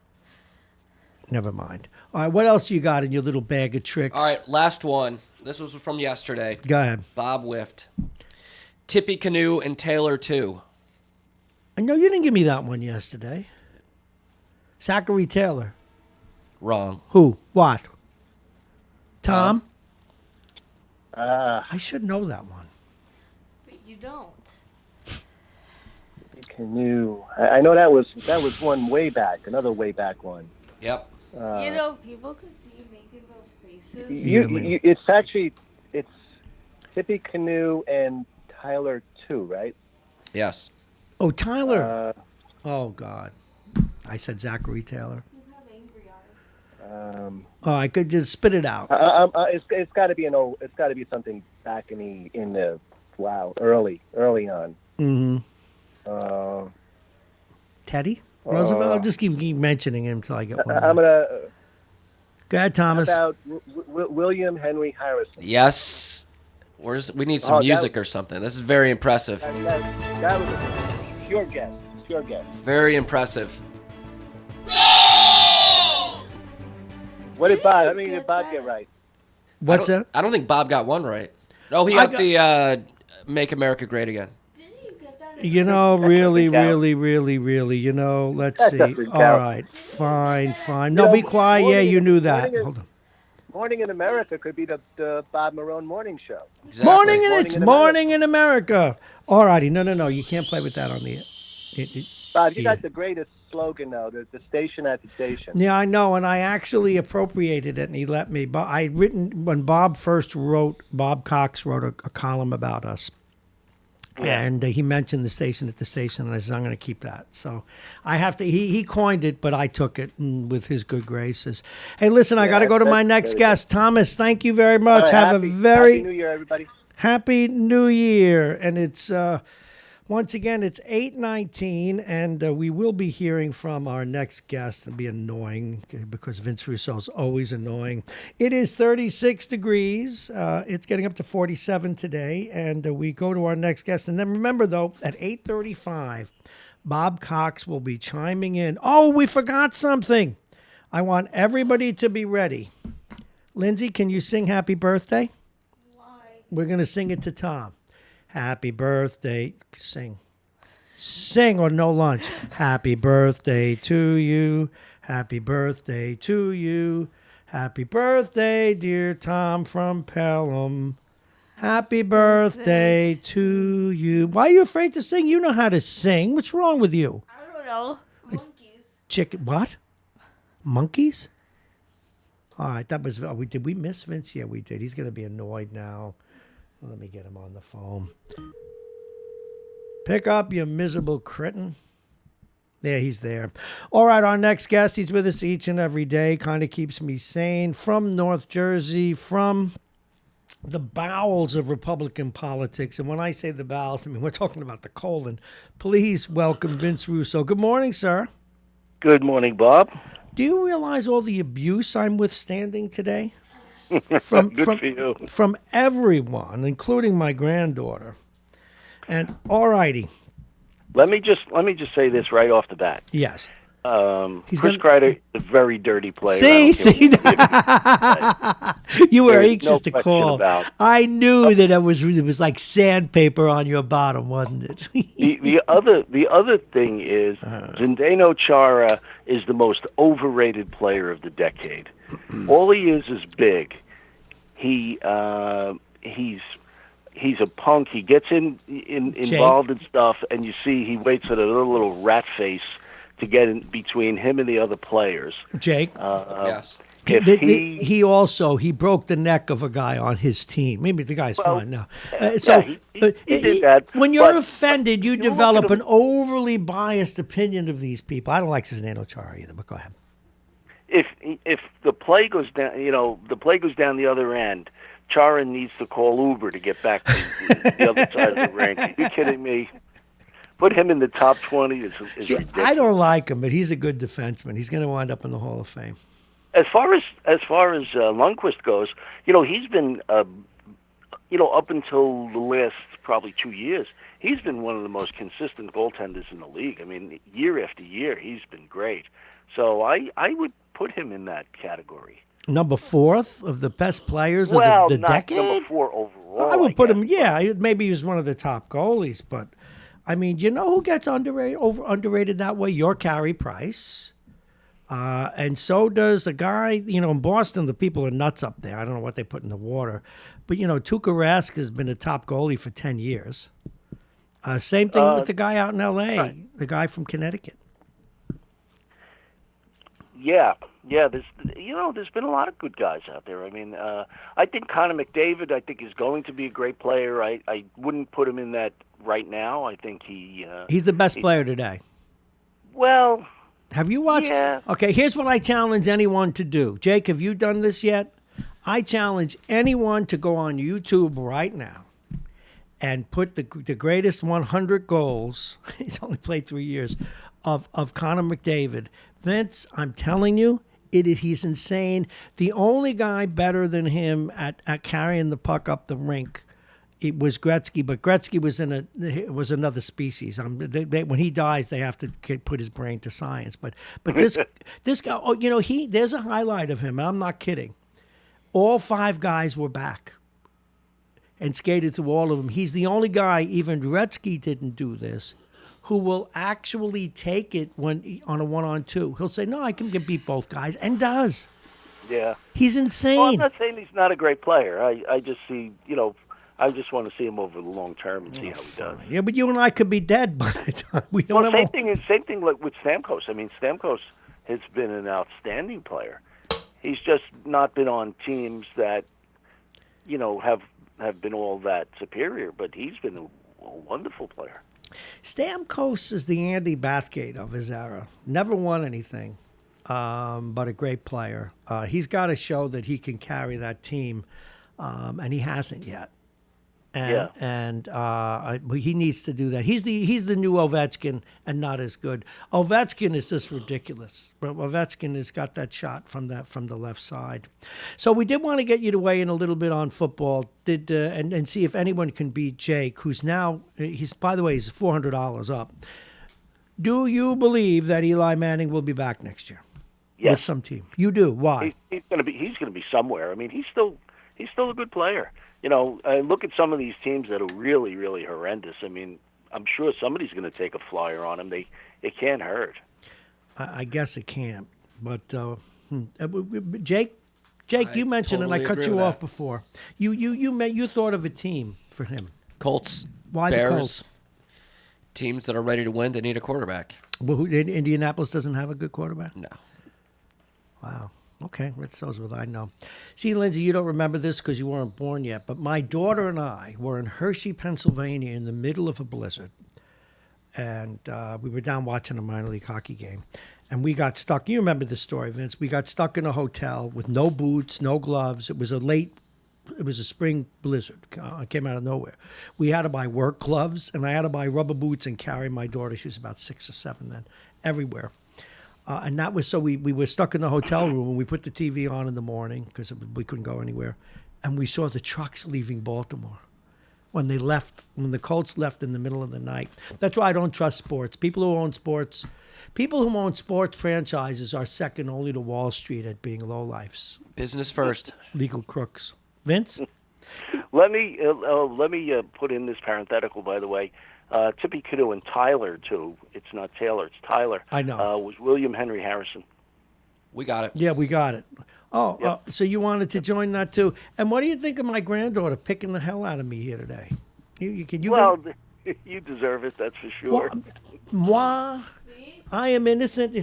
Never mind. All right, what else you got in your little bag of tricks? All right, last one. This was from yesterday. Go ahead. Bob whiffed. Tippecanoe and Taylor too. I know you didn't give me that one yesterday. Zachary Taylor. Wrong. Who? What? Tom? Ah, I should know that one. But you don't. Canoe. I know that was one way back, another way back one. Yep. You know, people could see you making those faces. It's Tippecanoe and Tyler too, right? Yes. Oh, Tyler. Oh, God. I said Zachary Taylor. You have angry eyes. Oh, I could just spit it out. It's got to be it's got to be something back in the early on. Mm-hmm. Teddy Roosevelt. I'll just keep mentioning him until I get one. I'm gonna. Go ahead, Thomas. How about William Henry Harrison? Yes. We need some music or something. This is very impressive. That was a pure guess. Pure guess. Very impressive. What did Bob? Did Bob get right? What's that? I don't think Bob got one right. No, he got the Make America Great Again. Didn't you get that? You know, really, you know, let's see. All right, fine. No, be quiet. Yeah, you knew that. Hold on. Morning in America could be the Bob Marrone morning show. Exactly. Morning in America. All righty. No. You can't play with that on the... Bob, you got the greatest slogan now, the station at the station. Yeah, I know, and I actually appropriated it, and he let me. But when Bob Cox wrote a column about us, and he mentioned the station at the station, and I said, I'm going to keep that. So I have to, he coined it, but I took it with his good graces. Hey, listen, I got to go to my next guest. Thomas, thank you very much. Right, Happy New Year, everybody. Happy New Year. And it's... once again, it's 8:19, and we will be hearing from our next guest. It'll be annoying because Vince Russo is always annoying. It is 36 degrees. It's getting up to 47 today, and we go to our next guest. And then remember, though, at 8:35, Bob Cox will be chiming in. Oh, we forgot something. I want everybody to be ready. Lindsay, can you sing Happy Birthday? Why? We're going to sing it to Tom. Happy birthday. Sing or no lunch. Happy birthday to you. Happy birthday to you. Happy birthday, dear Tom from Pelham. Happy birthday to you. Why are you afraid to sing? You know how to sing. What's wrong with you? I don't know. Monkeys. Chicken. What? Monkeys? All right. That was. Did we miss Vince? Yeah, we did. He's going to be annoyed now. Let me get him on the phone. Pick up, you miserable cretin. Yeah, he's there. All right, our next guest, he's with us each and every day, kind of keeps me sane, from North Jersey, from the bowels of Republican politics. And when I say the bowels, I mean, we're talking about the colon. Please welcome Vince Russo. Good morning, sir. Good morning, Bob. Do you realize all the abuse I'm withstanding today? Good for you. From everyone, including my granddaughter. And all righty. Let me just say this right off the bat. Yes. Chris Kreider is a very dirty player. See, you were anxious to call. I knew that it was like sandpaper on your bottom, wasn't it? the other thing is Zdeno Chara is the most overrated player of the decade. All he is big. He's a punk. He gets involved in stuff, and you see he waits at a little rat face to get in between him and the other players. Jake? Yes. He broke the neck of a guy on his team. Maybe the guy's fine now. He did that. When you're offended, you develop an overly biased opinion of these people. I don't like Zdeno Chara either, but go ahead. If the play goes down, the play goes down the other end, Chara needs to call Uber to get back to the other side of the rink. Are you kidding me? Put him in the top 20 is ridiculous. I don't like him, but he's a good defenseman. He's going to wind up in the Hall of Fame. As far as Lundqvist goes, he's been up until the last probably 2 years, he's been one of the most consistent goaltenders in the league. I mean, year after year, he's been great. So I would put him in that category. Number 4th of the best players Well, of the not decade? number 4 overall. I would put guess. him, yeah, maybe he was one of the top goalies, but I mean, you know who gets underrated that way? Your Carey Price. And so does a guy, in Boston, the people are nuts up there. I don't know what they put in the water. But, Tuukka Rask has been a top goalie for 10 years. Same thing with the guy out in L.A., right. the guy from Connecticut. Yeah. There's been a lot of good guys out there. I mean, I think Connor McDavid, is going to be a great player. I wouldn't put him in that right now. I think he's the best player today. Well, have you watched? Yeah. Okay, here's what I challenge anyone to do. Jake, have you done this yet? I challenge anyone to go on YouTube right now and put the greatest 100 goals, he's only played 3 years, of Connor McDavid. Vince, I'm telling you, he's insane. The only guy better than him at carrying the puck up the rink, it was Gretzky, but Gretzky was another species. When he dies, they have to put his brain to science. But this guy, there's a highlight of him, and I'm not kidding. All 5 guys were back and skated through all of them. He's the only guy, even Gretzky didn't do this, who will actually take it on a 1-on-2. He'll say, no, I can beat both guys, and does. Yeah. He's insane. Well, I'm not saying he's not a great player. I just see, I just want to see him over the long term and see how he does. Yeah, but you and I could be dead by the time we don't Well, have same thing like with Stamkos. I mean, Stamkos has been an outstanding player. He's just not been on teams that, have been all that superior, but he's been a wonderful player. Stamkos is the Andy Bathgate of his era. Never won anything, but a great player. He's got to show that he can carry that team, and he hasn't yet. And he needs to do that. He's the new Ovechkin, and not as good. Ovechkin is just ridiculous. But Ovechkin has got that shot from the left side. So we did want to get you to weigh in a little bit on football, and see if anyone can beat Jake, who's now he's $400 up. Do you believe that Eli Manning will be back next year? Yes. With some team. You do. Why? He's going to be somewhere. I mean, he's still a good player. I look at some of these teams that are really, really horrendous. I mean, I'm sure somebody's going to take a flyer on him. It can't hurt. I guess it can't. But Jake, you mentioned, totally and I cut agree you with off that. before. You thought of a team for him. Colts, Why Bears, the Colts? teams that are ready to win, they need a quarterback. Well, Indianapolis doesn't have a good quarterback? No. Wow. Okay, that shows what I know. See, Lindsay, you don't remember this because you weren't born yet, but my daughter and I were in Hershey, Pennsylvania in the middle of a blizzard. And we were down watching a minor league hockey game. And we got stuck. You remember this story, Vince. We got stuck in a hotel with no boots, no gloves. It was a spring blizzard. It came out of nowhere. We had to buy work gloves, and I had to buy rubber boots and carry my daughter. She was about 6 or 7 then, everywhere. And that was so we were stuck in the hotel room, and we put the TV on in the morning because we couldn't go anywhere. And we saw the trucks leaving Baltimore when the Colts left in the middle of the night. That's why I don't trust sports. People who own sports franchises are second only to Wall Street at being lowlifes. Business first. Legal crooks. Vince? Let me put in this parenthetical, by the way. Tippy Kiddo and Tyler, too. It's not Taylor, it's Tyler. I know. Was William Henry Harrison. We got it. Yeah, we got it. Oh, Yep. So you wanted to join that, too. And what do you think of my granddaughter picking the hell out of me here today? You You deserve it, that's for sure. Moi, I am innocent.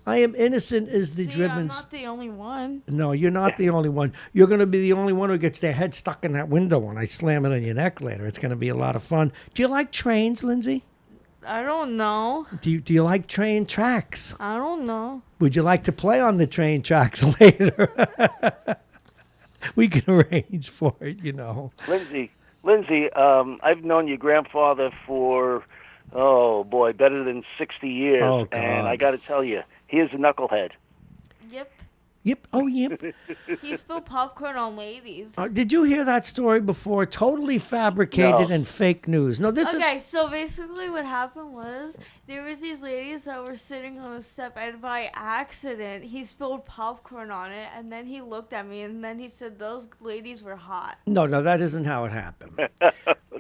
I am innocent as the See, driven. I'm not the only one. No, you're not the only one. You're going to be the only one who gets their head stuck in that window when I slam it on your neck later. It's going to be a lot of fun. Do you like trains, Lindsay? I don't know. Do you like train tracks? I don't know. Would you like to play on the train tracks later? We can arrange for it, Lindsay, I've known your grandfather for, better than 60 years. Oh, God. And I got to tell you, he is a knucklehead. Yep. Yep. Oh, yep. He spilled popcorn on ladies. Did you hear that story before? Totally fabricated No. and fake news. No, this is. Okay, so basically what happened was there was these ladies that were sitting on the step, and by accident he spilled popcorn on it, and then he looked at me and then he said those ladies were hot. No, that isn't how it happened.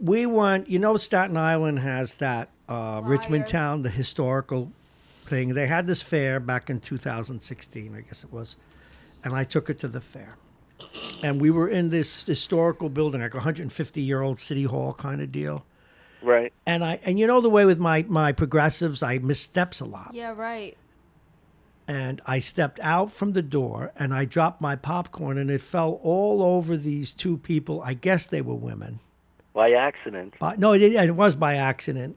We went, Staten Island has that Richmond Town, the historical thing. They had this fair back in 2016, I guess it was, and I took it to the fair. And we were in this historical building, like a 150-year-old city hall kind of deal. Right. And the way with my progressives, I miss steps a lot. Yeah, right. And I stepped out from the door and I dropped my popcorn and it fell all over these two people. I guess they were women. By accident. No, it was by accident.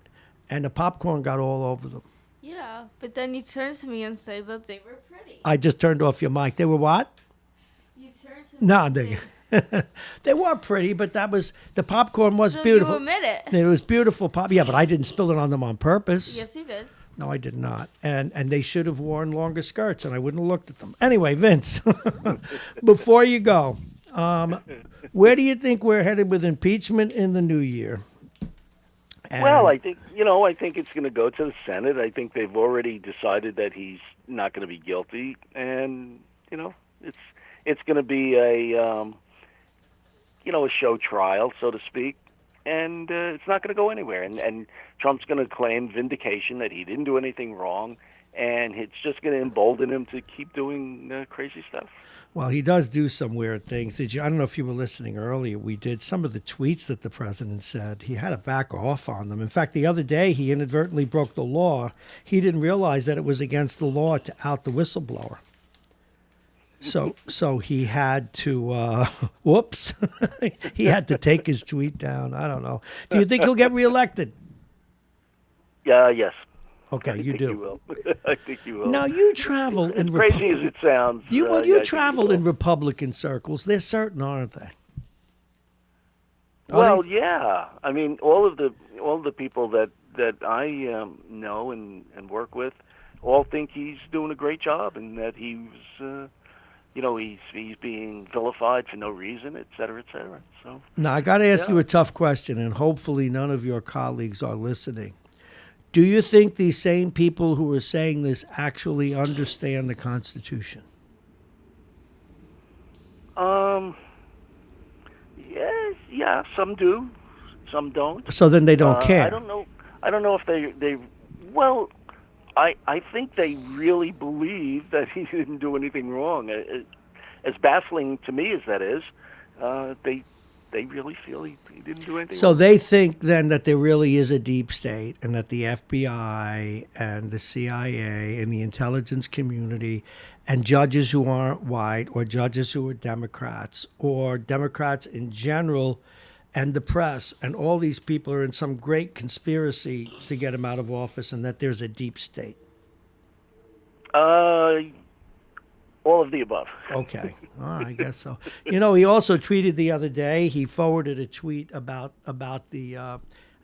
And the popcorn got all over them. Yeah, but then you turned to me and said that they were pretty. I just turned off your mic. They were what? You turned to me No, and they, said, they were pretty, but the popcorn was so beautiful. you admit it. It was beautiful pop. Yeah, but I didn't spill it on them on purpose. Yes, you did. No, I did not. And they should have worn longer skirts, and I wouldn't have looked at them. Anyway, Vince, before you go, where do you think we're headed with impeachment in the new year? Well, I think it's going to go to the Senate. I think they've already decided that he's not going to be guilty, and it's going to be a show trial, so to speak, and it's not going to go anywhere. And Trump's going to claim vindication that he didn't do anything wrong, and it's just going to embolden him to keep doing crazy stuff. Well, he does do some weird things. I don't know if you were listening earlier. We did some of the tweets that the president said. He had to back off on them. In fact, the other day, he inadvertently broke the law. He didn't realize that it was against the law to out the whistleblower. So he had to, whoops, he had to take his tweet down. I don't know. Do you think he'll get reelected? Yes. Okay, you do. You will. I think you will. Now, you travel in crazy as it sounds. You I travel think in Republican circles. They're certain, aren't they? Well, yeah. I mean, all of the people that I know and work with all think he's doing a great job, and that he's being vilified for no reason, et cetera, et cetera. So now I got to ask you a tough question, and hopefully none of your colleagues are listening. Do you think these same people who are saying this actually understand the Constitution? Yes, yeah, some do, some don't. So then they don't care. I don't know if they. Well, I think they really believe that he didn't do anything wrong. As baffling to me as that is, they really feel he didn't do anything So wrong. they think then that there really is a deep state, and that the FBI and the CIA and the intelligence community and judges who aren't white, or judges who are Democrats, or Democrats in general, and the press, and all these people are in some great conspiracy to get him out of office, and that there's a deep state. All of the above. Okay. I guess so. He also tweeted the other day, he forwarded a tweet about the,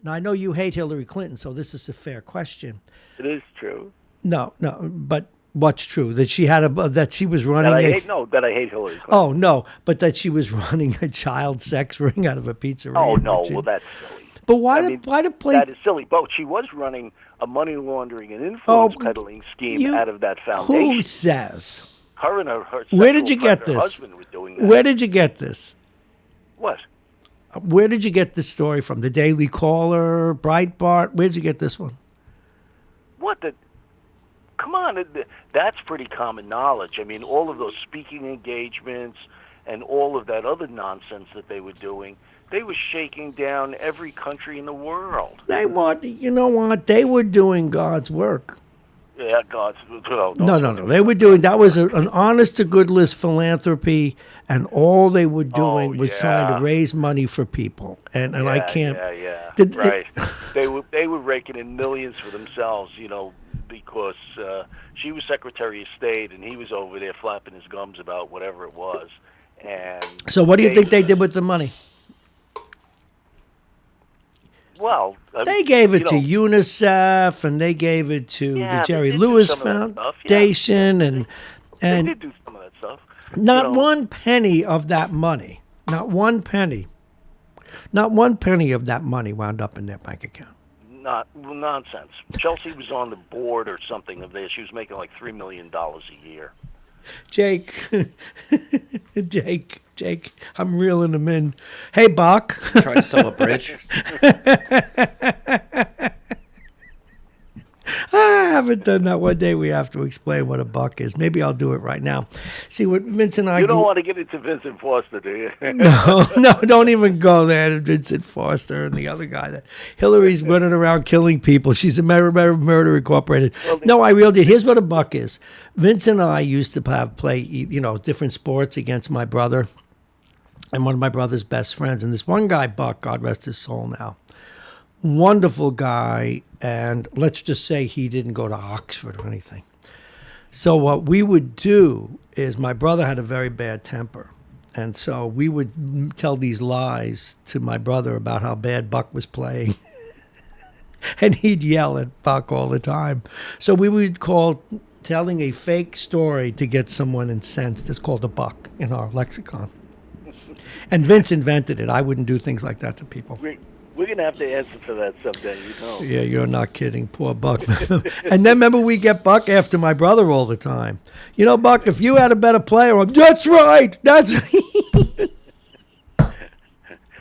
now I know you hate Hillary Clinton, so this is a fair question. It is true. No, but what's true? That she had that she was running That I hate Hillary Clinton. Oh, no, but that she was running a child sex ring out of a pizzeria. Oh, no, well, that's silly. But why did that is silly. But she was running a money laundering and influence peddling scheme out of that foundation. Who says? Her and her Where did you get her this? husband were doing that. Where did you get this? What? Where did you get this story from? The Daily Caller, Breitbart? Where did you get this one? What? Come on, that's pretty common knowledge. I mean, all of those speaking engagements and all of that other nonsense that they were doing, they were shaking down every country in the world. You know what? They were doing God's work. Yeah, God's... No. They were doing... That was an honest-to-goodness philanthropy, and all they were doing was trying to raise money for people. And I can't... Yeah. Right. They were raking in millions for themselves, because she was Secretary of State, and he was over there flapping his gums about whatever it was. And so what do you think they did with the money? Well, they gave it to UNICEF, and they gave it to the Jerry Lewis Foundation, they and did do some of that stuff. Not one penny of that money. Not one penny. Not one penny of that money wound up in their bank account. Not nonsense. Chelsea was on the board or something of this. She was making like $3 million a year. Jake, Jake, I'm reeling him in. Hey, Buck. Trying to sell a bridge. I haven't done that. One day we have to explain what a buck is. Maybe I'll do it right now. See what Vince and I. You don't want to get into Vincent Foster, do you? No, don't even go there to Vincent Foster and the other guy that Hillary's running around killing people. She's a murder incorporated. No, I really did. Here's what a buck is. Vince and I used to play different sports against my brother and one of my brother's best friends. And this one guy, Buck, God rest his soul now, wonderful guy, and let's just say he didn't go to Oxford or anything. So what we would do is my brother had a very bad temper, and so we would tell these lies to my brother about how bad Buck was playing. And he'd yell at Buck all the time. So we would call telling a fake story to get someone incensed. It's called a buck in our lexicon. And Vince invented it. I wouldn't do things like that to people. We're going to have to answer to that someday, Yeah, you're not kidding. Poor Buck. And then remember, we get Buck after my brother all the time. Buck, if you had a better player, that's right. That's right.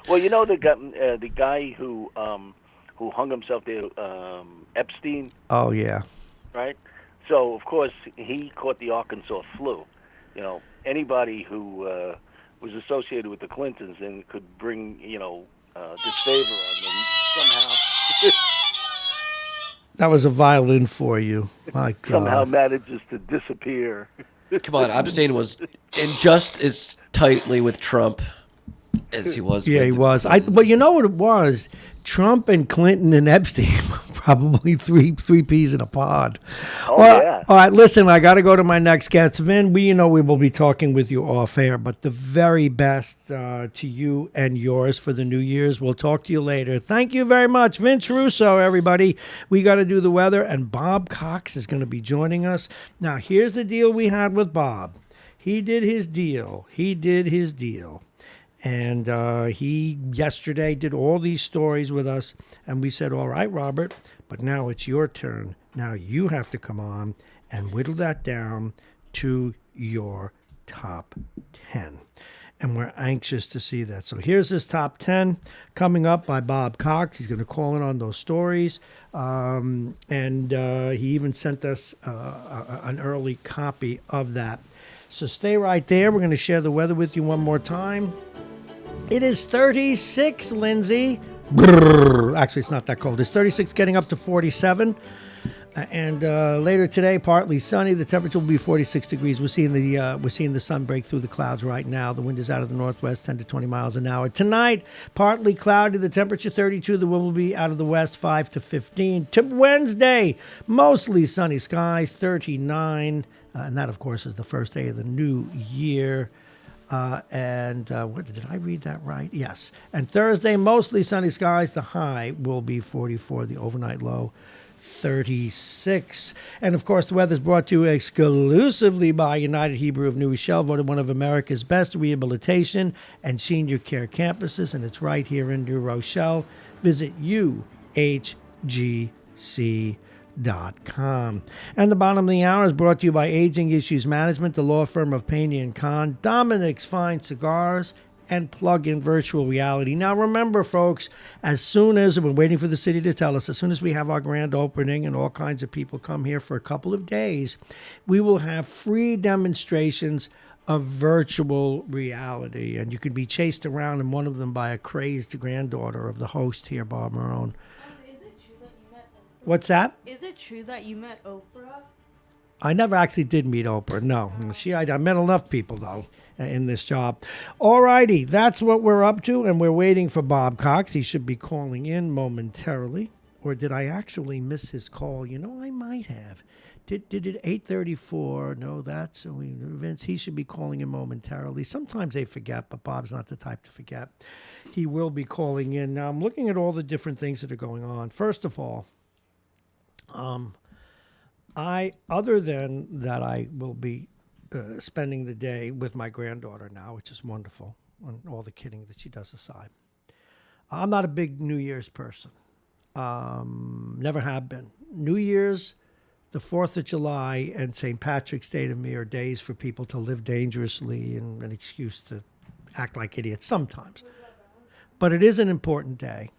Well, the guy who hung himself there, Epstein. Oh, yeah. Right? So, of course, he caught the Arkansas flu. Anybody who was associated with the Clintons and could bring, disfavor on them somehow. That was a violin for you. My God. Somehow manages to disappear. Come on, Epstein was in just as tightly with Trump as he was. Yeah, with he was. Well, you know what it was? Trump and Clinton and Epstein were probably three peas in a pod. Oh, yeah. All right, listen, I got to go to my next guest. Vin, we will be talking with you off air, but the very best to you and yours for the New Year's. We'll talk to you later. Thank you very much. Vince Russo, everybody. We got to do the weather, and Bob Cox is going to be joining us. Now, here's the deal we had with Bob. He did his deal. And he yesterday did all these stories with us. And we said, all right, Robert, but now it's your turn. Now you have to come on and whittle that down to your top 10. And we're anxious to see that. So here's his top 10 coming up by Bob Cox. He's going to call in on those stories. And he even sent us an early copy of that. So stay right there. We're going to share the weather with you one more time. It is 36, Lindsay. Brrr. Actually, it's not that cold. It's 36, getting up to 47. And later today, partly sunny. The temperature will be 46 degrees. We're seeing the sun break through the clouds right now. The wind is out of the northwest, 10 to 20 miles an hour. Tonight, partly cloudy. The temperature 32. The wind will be out of the west, 5 to 15. To Wednesday, mostly sunny skies, 39. And that, of course, is the first day of the new year. What did I read that right? Yes. And Thursday, mostly sunny skies. The high will be 44. The overnight low, 36. And, of course, the weather is brought to you exclusively by United Hebrew of New Rochelle, voted one of America's best rehabilitation and senior care campuses, and it's right here in New Rochelle. Visit UHGC.com. And the bottom of the hour is brought to you by Aging Issues Management, the law firm of Payne & Kahn, Dominic's Fine Cigars, and Plug-in Virtual Reality. Now, remember, folks, as soon as we're waiting for the city to tell us, as soon as we have our grand opening and all kinds of people come here for a couple of days, we will have free demonstrations of virtual reality. And you can be chased around in one of them by a crazed granddaughter of the host here, Bob Marrone. What's that? Is it true that you met Oprah? I never actually did meet Oprah, no. I met enough people, though, in this job. All righty, that's what we're up to, and we're waiting for Bob Cox. He should be calling in momentarily. Or did I actually miss his call? I might have. Did it 8:34? No, that's Vince. He should be calling in momentarily. Sometimes they forget, but Bob's not the type to forget. He will be calling in. Now, I'm looking at all the different things that are going on. First of all, other than that, I will be spending the day with my granddaughter now, which is wonderful, and all the kidding that she does aside. I'm not a big New Year's person. Never have been. New Year's, the 4th of July, and St. Patrick's Day to me are days for people to live dangerously and an excuse to act like idiots sometimes. But it is an important day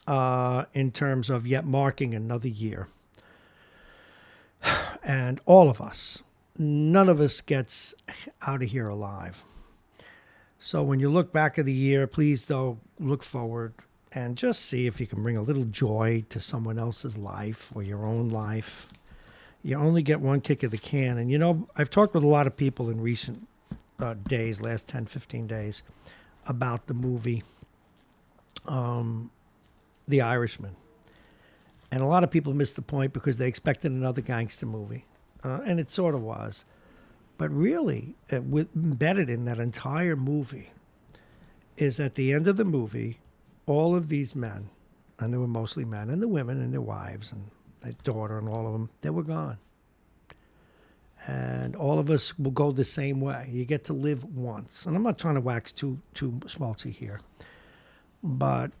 in terms of yet marking another year. And all of us, none of us gets out of here alive. So when you look back at the year, please, though, look forward and just see if you can bring a little joy to someone else's life or your own life. You only get one kick of the can. And, you know, I've talked with a lot of people in recent days, last 10, 15 days, about the movie The Irishman. And a lot of people missed the point because they expected another gangster movie. And it sort of was. But really, embedded in that entire movie is at the end of the movie, all of these men, and they were mostly men, and the women and their wives and their daughter and all of them, they were gone. And all of us will go the same way. You get to live once. And I'm not trying to wax too schmaltzy here. But,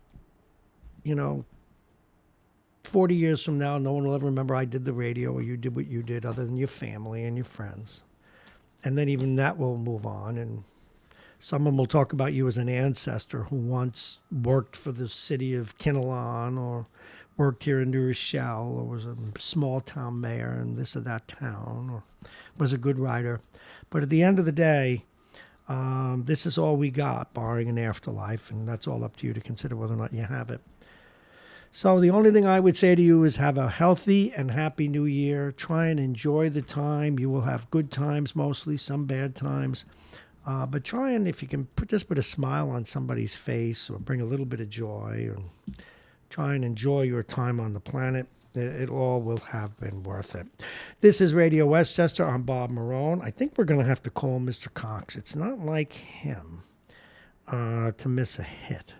you know, 40 years from now, no one will ever remember I did the radio or you did what you did other than your family and your friends. And then even that will move on. And someone will talk about you as an ancestor who once worked for the city of Kinnelon or worked here in New Rochelle or was a small town mayor in this or that town or was a good writer. But at the end of the day, this is all we got, barring an afterlife. And that's all up to you to consider whether or not you have it. So the only thing I would say to you is have a healthy and happy new year. Try and enjoy the time. You will have good times mostly, some bad times. But try and, if you can, just put a smile on somebody's face or bring a little bit of joy. Or try and enjoy your time on the planet. It all will have been worth it. This is Radio Westchester. I'm Bob Marrone. I think we're going to have to call Mr. Cox. It's not like him to miss a hit.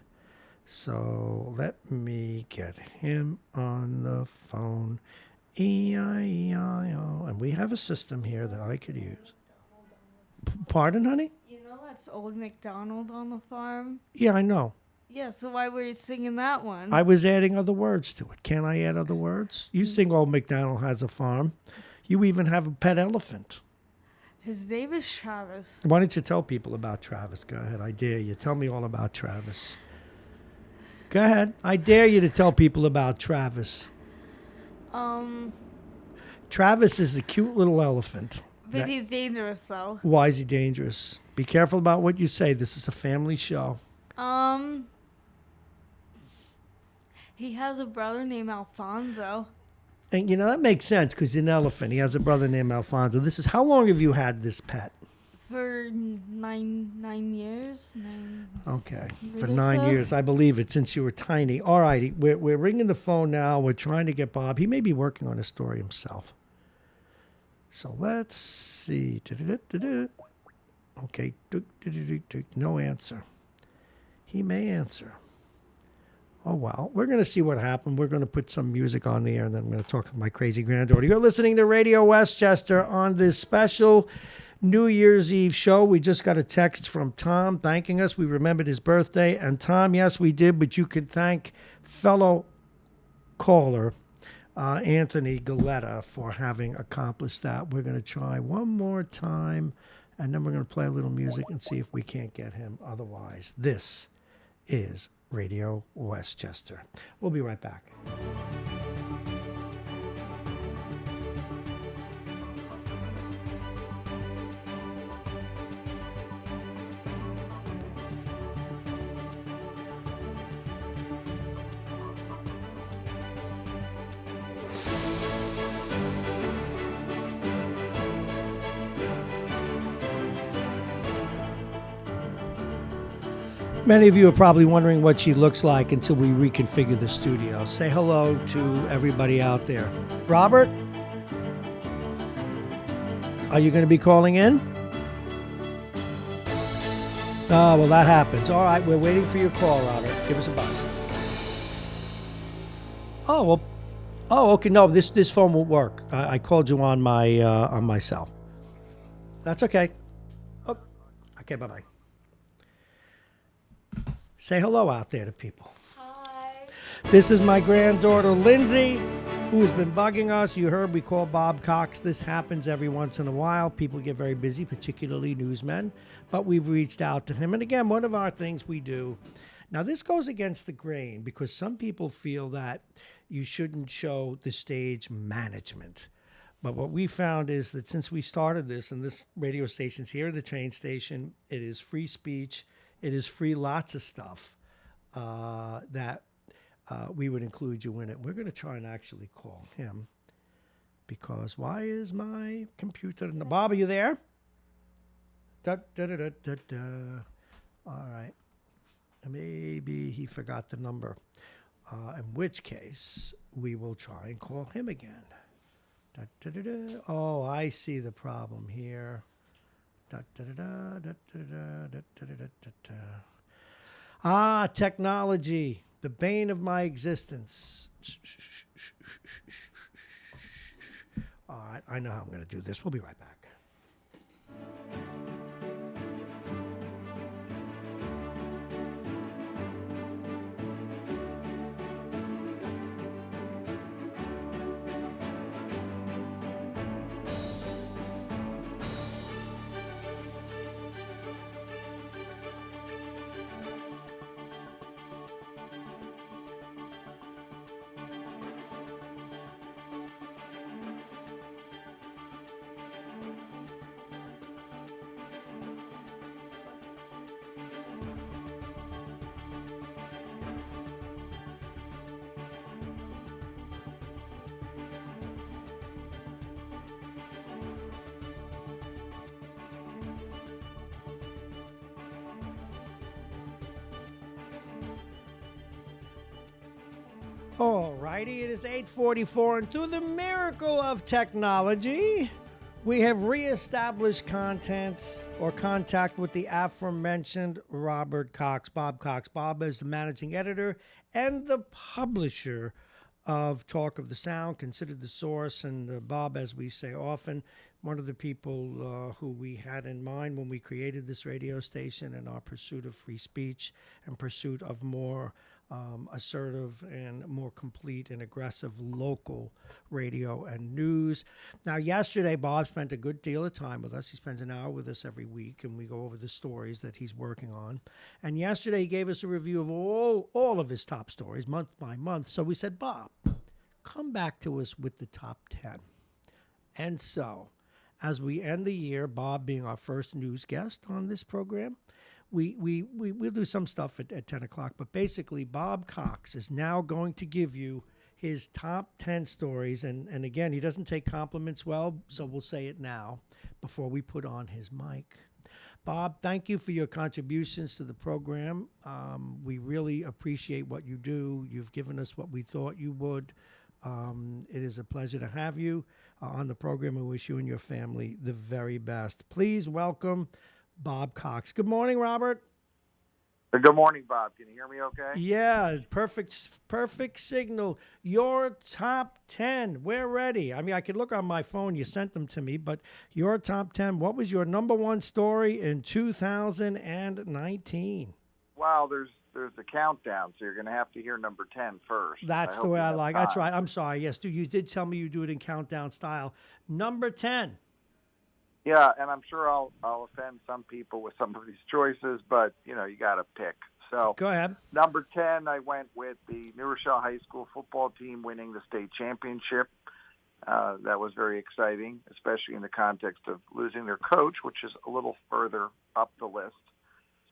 So let me get him on the phone. E-I-E-I-O. And we have a system here that I could use. Pardon, honey? You know that's Old MacDonald on the farm? Yeah, I know. Yeah, so why were you singing that one? I was adding other words to it. Can I add other words? You sing Old MacDonald Has a Farm. You even have a pet elephant. His name is Travis. Why don't you tell people about Travis? Go ahead. I dare you. Tell me all about Travis. Go ahead. I dare you to tell people about Travis. Travis is a cute little elephant. But he's dangerous, though. Why is he dangerous? Be careful about what you say. This is a family show. He has a brother named Alfonso. And, you know, that makes sense because he's an elephant. He has a brother named Alfonso. How long have you had this pet? For nine years. Okay, for 9 years. I believe it, since you were tiny. All righty, we're ringing the phone now. We're trying to get Bob. He may be working on a story himself. So let's see. Okay, no answer. He may answer. Oh, well, we're going to see what happened. We're going to put some music on the air, and then I'm going to talk with my crazy granddaughter. You're listening to Radio Westchester on this special New Year's Eve show. We just got a text from Tom thanking us. We remembered his birthday. And Tom, yes, we did, but you could thank fellow caller Anthony Galetta for having accomplished that. We're going to try one more time, and then we're going to play a little music and see if we can't get him otherwise. This is Radio Westchester. We'll be right back. Many of you are probably wondering what she looks like until we reconfigure the studio. Say hello to everybody out there. Robert? Are you going to be calling in? Oh, well, that happens. All right, we're waiting for your call, Robert. Give us a buzz. Oh, well. Oh, okay. No, this phone won't work. I called you on my cell. That's okay. Oh, okay, bye-bye. Say hello out there to people. Hi. This is my granddaughter, Lindsay, who has been bugging us. You heard we call Bob Cox. This happens every once in a while. People get very busy, particularly newsmen, but we've reached out to him. And again, one of our things we do, now this goes against the grain because some people feel that you shouldn't show the stage management. But what we found is that since we started this, and this radio station's here at the train station, it is free speech. It is free lots of stuff that we would include you in it. We're going to try and actually call him because why is my computer... Bob, are you there? Da, da, da, da, da, da. All right. Maybe he forgot the number, in which case we will try and call him again. Da, da, da, da. Oh, I see the problem here. Da, da, da, da, da, da, da, da, da, da, da, da. Ah, technology, the bane of my existence. All right, I know how I'm going to do this. We'll be right back. All righty, it is 8:44, and through the miracle of technology, we have reestablished contact with the aforementioned Robert Cox, Bob Cox. Bob is the managing editor and the publisher of Talk of the Sound, considered the source, and Bob, as we say often, one of the people who we had in mind when we created this radio station in our pursuit of free speech and pursuit of more assertive and more complete and aggressive local radio and news. Now, yesterday, Bob spent a good deal of time with us. He spends an hour with us every week, and we go over the stories that he's working on. And yesterday, he gave us a review of all of his top stories, month by month. So we said, Bob, come back to us with the top 10. And so, as we end the year, Bob being our first news guest on this program, we'll do some stuff at 10 o'clock, but basically Bob Cox is now going to give you his top 10 stories. And again, he doesn't take compliments well, so we'll say it now before we put on his mic. Bob, thank you for your contributions to the program. We really appreciate what you do. You've given us what we thought you would. It is a pleasure to have you on the program. I wish you and your family the very best. Please welcome Bob Cox. Good morning, Robert. Good morning, Bob. Can you hear me okay? Yeah, perfect signal. Your top 10. We're ready. I mean, I could look on my phone. You sent them to me, but your top 10. What was your number one story in 2019? Wow, there's a countdown, so you're going to have to hear number 10 first. That's the way I like it. That's right. I'm sorry. Yes, you did tell me you do it in countdown style. Number 10. Yeah, and I'm sure I'll offend some people with some of these choices, but, you got to pick. So go ahead. Number 10, I went with the New Rochelle High School football team winning the state championship. That was very exciting, especially in the context of losing their coach, which is a little further up the list.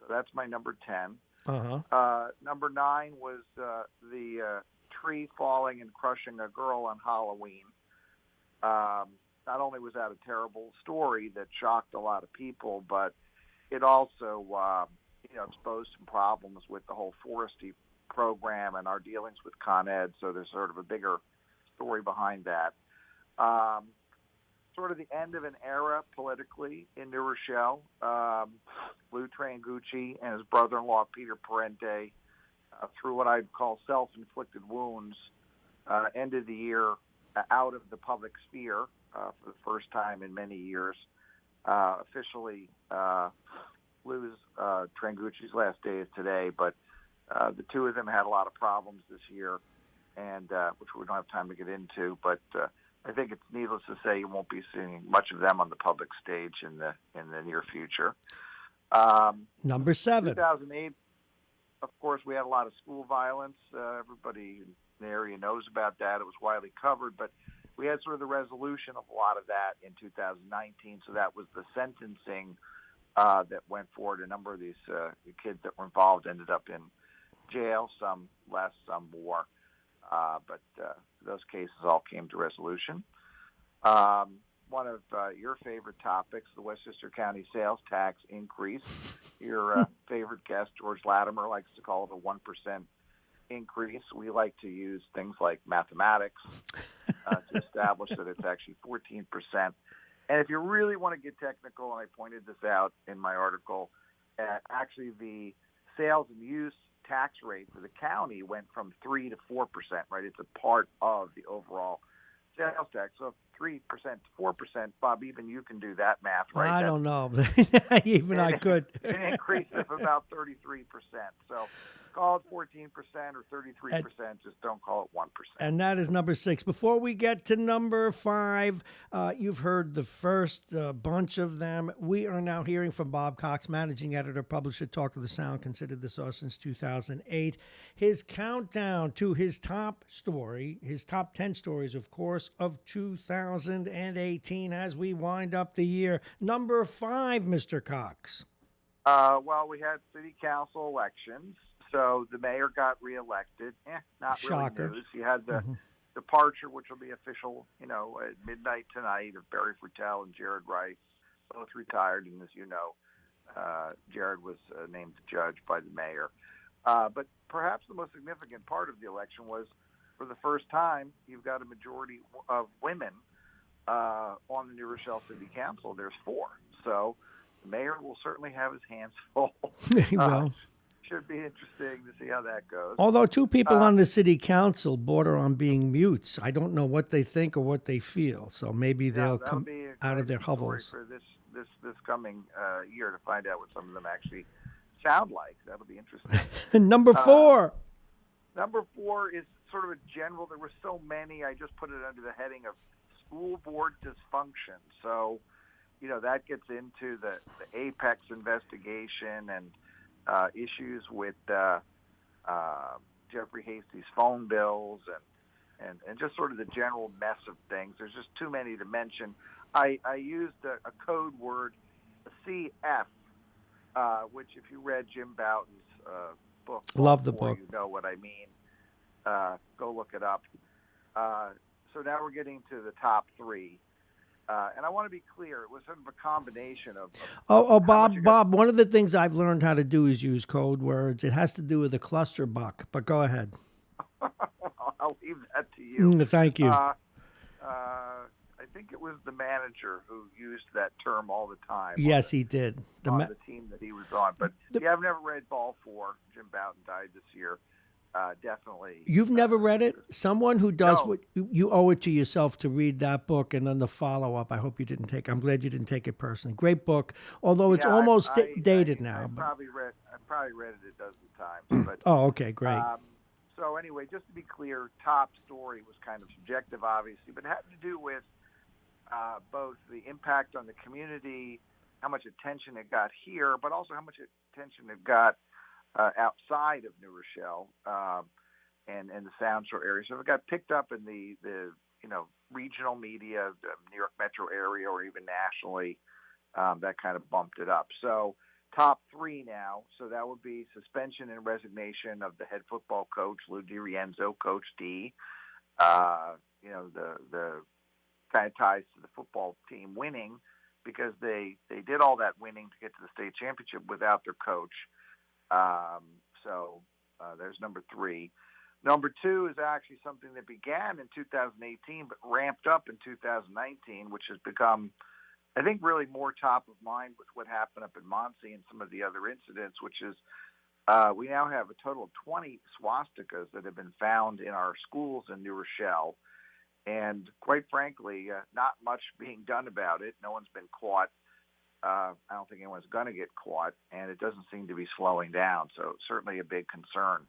So that's my number 10. Number 9 was the tree falling and crushing a girl on Halloween. Not only was that a terrible story that shocked a lot of people, but it also, exposed some problems with the whole forestry program and our dealings with Con Ed. So there's sort of a bigger story behind that. Sort of the end of an era politically in New Rochelle. Lou Trangucci and his brother-in-law, Peter Parente, through what I'd call self-inflicted wounds, ended the year out of the public sphere for the first time in many years. officially lose. Trangucci's last day is today, but the two of them had a lot of problems this year, and which we don't have time to get into. But I think it's needless to say you won't be seeing much of them on the public stage in the near future. Number 7. 2008, of course, we had a lot of school violence. Everybody in the area knows about that. It was widely covered, but we had sort of the resolution of a lot of that in 2019. So that was the sentencing that went forward. A number of these kids that were involved ended up in jail, some less, some more. But those cases all came to resolution. One of your favorite topics, the Westchester County sales tax increase. Your favorite guest, George Latimer, likes to call it a 1% increase. We like to use things like mathematics to establish that it's actually 14%. And if you really want to get technical, and I pointed this out in my article, actually the sales and use tax rate for the county went from 3 to 4%, right? It's a part of the overall sales tax. So 3% to 4%, Bob, even you can do that math, right? I don't know. Even I could. An increase of about 33%. So call it 14% or 33%. Just don't call it 1%. And that is number 6. Before we get to number 5, you've heard the first bunch of them. We are now hearing from Bob Cox, managing editor, publisher, Talk of the Sound, considered the source since 2008. His countdown to his top story, his top 10 stories, of course, of 2018 as we wind up the year. Number 5, Mr. Cox. Well, we had city council elections. So the mayor got reelected. Not Shocker. really news. You had the departure, which will be official, at midnight tonight, of Barry Frutel and Jared Rice, both retired. And as you know, Jared was named judge by the mayor. But perhaps the most significant part of the election was, for the first time, you've got a majority of women on the New Rochelle City Council. There's 4. So the mayor will certainly have his hands full. Well, should be interesting to see how that goes. Although 2 people on the city council border on being mutes, I don't know what they think or what they feel. So maybe they'll come out of their hovels for this coming year to find out what some of them actually sound like. That'll be interesting. Number 4. Number 4 is sort of a general. There were so many. I just put it under the heading of school board dysfunction. So, that gets into the Apex investigation and issues with Jeffrey Hasty's phone bills and just sort of the general mess of things. There's just too many to mention. I used a code word, CF, which if you read Jim Bouton's book, love the book. You know what I mean. Go look it up. So now we're getting to the top 3. And I want to be clear, it was sort of a combination of Bob, one of the things I've learned how to do is use code words. It has to do with a cluster buck, but go ahead. I'll leave that to you. Thank you. I think it was the manager who used that term all the time. Yes, he did. On the team that he was on. But I've never read Ball 4. Jim Bouton died this year. Definitely. You've never read it? Someone who does what you owe it to yourself to read that book and then the follow-up. I hope you didn't take. I'm glad you didn't take it personally. Great book, although it's almost dated now. I probably read it a dozen times. But, okay, great. So anyway, just to be clear, top story was kind of subjective, obviously, but it had to do with both the impact on the community, how much attention it got here, but also how much attention it got outside of New Rochelle and the Sound Shore area. So if it got picked up in the regional media, the New York metro area, or even nationally, that kind of bumped it up. So top 3 now. So that would be suspension and resignation of the head football coach, Lou DiRienzo, Coach D. The kind of ties to the football team winning because they did all that winning to get to the state championship without their coach. So there's number 3. Number 2 is actually something that began in 2018 but ramped up in 2019, which has become, I think, really more top of mind with what happened up in Muncie and some of the other incidents, which is we now have a total of 20 swastikas that have been found in our schools in New Rochelle. And quite frankly, not much being done about it. No one's been caught. I don't think anyone's going to get caught, and it doesn't seem to be slowing down. So certainly a big concern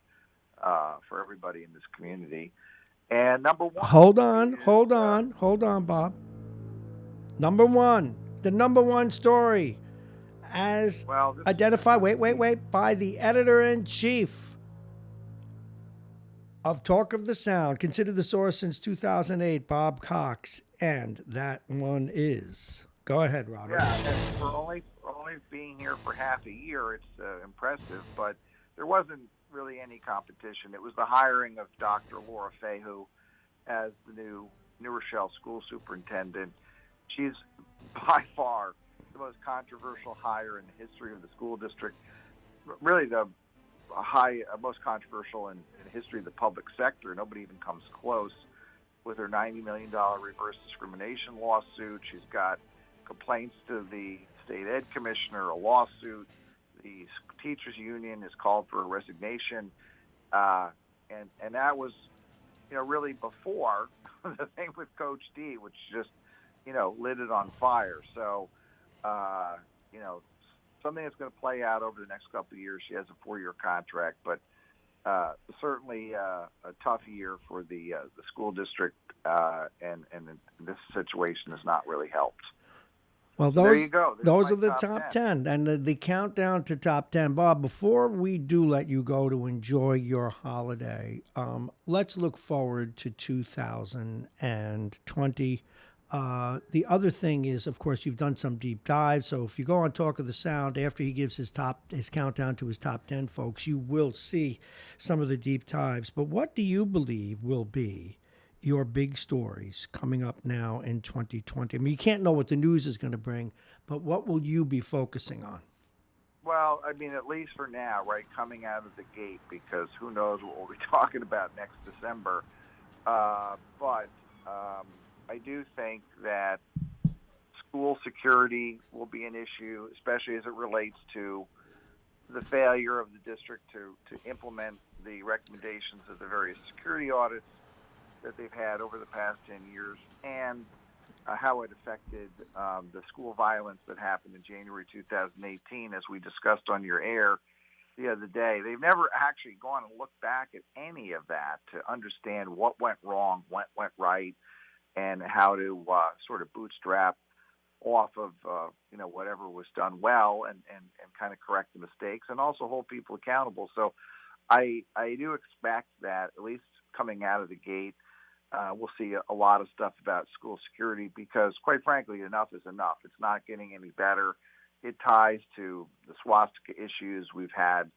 for everybody in this community. And number one. Hold on, Bob. Number one, the number one story, as identified. Wait, by the editor-in-chief of Talk of the Sound, considered the source since 2008, Bob Cox, and that one is. Go ahead, Robert. Yeah, and for only being here for half a year, it's impressive. But there wasn't really any competition. It was the hiring of Dr. Laura Fahey as the new Rochelle school superintendent. She's by far the most controversial hire in the history of the school district. Really, the most controversial in the history of the public sector. Nobody even comes close with her $90 million reverse discrimination lawsuit. She's got complaints to the state ed commissioner, a lawsuit. The teachers union has called for a resignation, and that was, really before the thing with Coach D, which just, lit it on fire. So, something that's going to play out over the next couple of years. She has a 4-year contract, but certainly a tough year for the school district, and this situation has not really helped. Well, there you go. Those are the top 10. And the countdown to top 10. Bob, before we do let you go to enjoy your holiday, let's look forward to 2020. The other thing is, of course, you've done some deep dives. So if you go on Talk of the Sound, after he gives his countdown to his top 10, folks, you will see some of the deep dives. But what do you believe will be your big stories coming up now in 2020? I mean, you can't know what the news is going to bring, but what will you be focusing on? Well, I mean, at least for now, right, coming out of the gate, because who knows what we'll be talking about next December. But I do think that school security will be an issue, especially as it relates to the failure of the district to implement the recommendations of the various security audits that they've had over the past 10 years, and how it affected the school violence that happened in January 2018, as we discussed on your air the other day. They've never actually gone and looked back at any of that to understand what went wrong, what went right, and how to sort of bootstrap off of whatever was done well, and kind of correct the mistakes, and also hold people accountable. So I do expect that, at least coming out of the gate, we'll see a lot of stuff about school security, because, quite frankly, enough is enough. It's not getting any better. It ties to the swastika issues. We've had,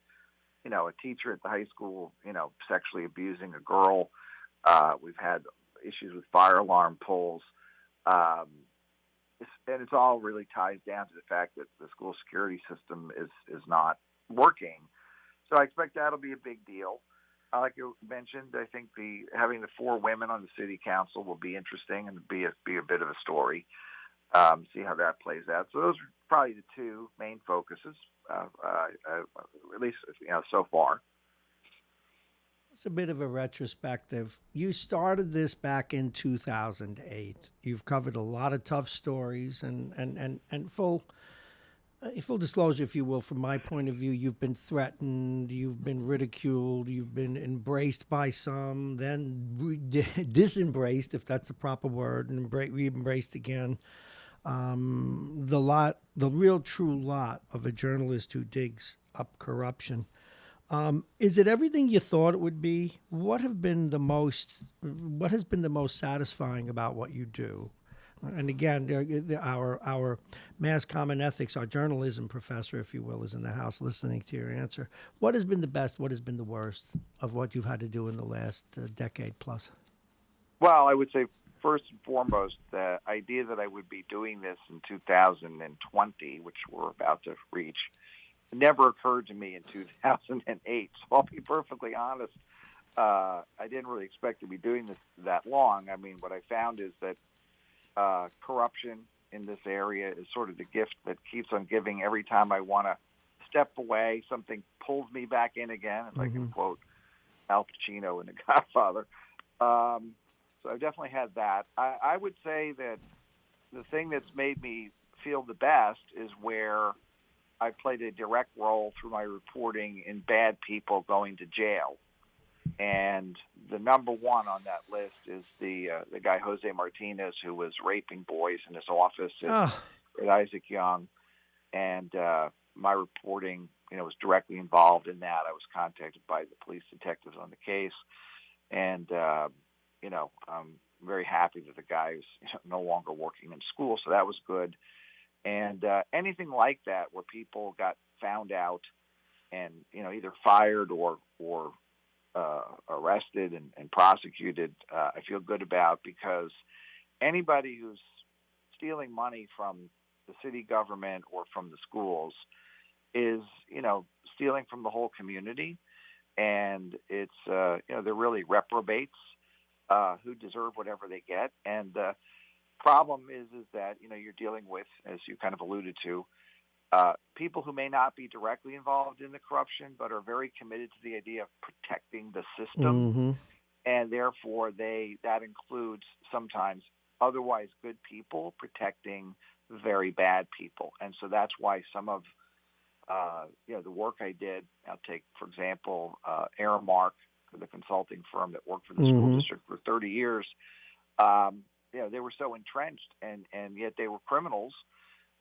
a teacher at the high school, sexually abusing a girl. We've had issues with fire alarm pulls. And it's all really ties down to the fact that the school security system is not working. So I expect that'll be a big deal. Like you mentioned, I think having the 4 women on the city council will be interesting and be a bit of a story. See how that plays out. So those are probably the 2 main focuses, at least so far. It's a bit of a retrospective. You started this back in 2008. You've covered a lot of tough stories, and full disclosure, if you will, from my point of view, you've been threatened, you've been ridiculed, you've been embraced by some, then disembraced, if that's the proper word, and re-embraced again. The real true lot of a journalist who digs up corruption. Is it everything you thought it would be? What has been the most satisfying about what you do? And again, our mass common ethics, our journalism professor, if you will, is in the house listening to your answer. What has been the best? What has been the worst of what you've had to do in the last decade plus? Well, I would say first and foremost, the idea that I would be doing this in 2020, which we're about to reach, never occurred to me in 2008. So I'll be perfectly honest. I didn't really expect to be doing this that long. I mean, what I found is that corruption in this area is sort of the gift that keeps on giving. Every time I want to step away, something pulls me back in again, if I can quote Al Pacino in The Godfather. So I've definitely had that. I would say that the thing that's made me feel the best is where I played a direct role through my reporting in bad people going to jail. And the number one on that list is the guy Jose Martinez, who was raping boys in his office at Isaac Young. And my reporting, was directly involved in that. I was contacted by the police detectives on the case, and I'm very happy that the guy is no longer working in school, so that was good. And anything like that where people got found out and either fired or arrested and prosecuted, I feel good about, because anybody who's stealing money from the city government or from the schools is stealing from the whole community, and it's they're really reprobates who deserve whatever they get. And the problem is that you're dealing with, as you kind of alluded to, people who may not be directly involved in the corruption but are very committed to the idea of protecting the system, and therefore that includes sometimes otherwise good people protecting very bad people. And so that's why some of the work I did, I'll take, for example, Aramark, the consulting firm that worked for the school district for 30 years. They were so entrenched, and yet they were criminals.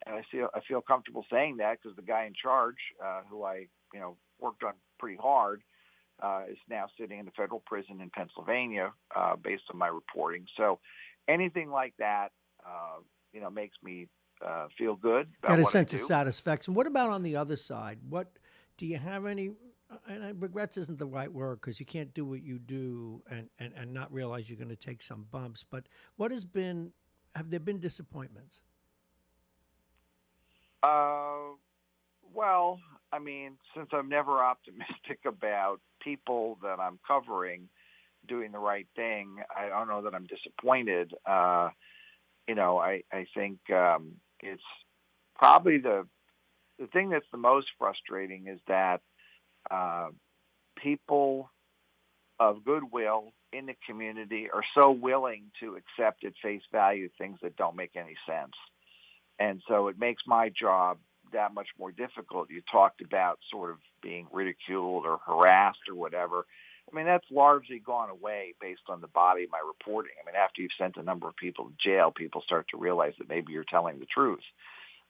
And I feel comfortable saying that because the guy in charge, who I worked on pretty hard, is now sitting in the federal prison in Pennsylvania based on my reporting. So anything like that, makes me feel good about Got a what sense I of do. satisfaction. What about on the other side? What do you have any? And regrets isn't the right word, because you can't do what you do and not realize you're going to take some bumps. But have there been disappointments? Well, I mean, since I'm never optimistic about people that I'm covering doing the right thing, I don't know that I'm disappointed. I think it's probably the thing that's the most frustrating is that people of goodwill in the community are so willing to accept at face value things that don't make any sense. And so it makes my job that much more difficult. You talked about sort of being ridiculed or harassed or whatever. I mean, that's largely gone away based on the body of my reporting. I mean, after you've sent a number of people to jail, people start to realize that maybe you're telling the truth.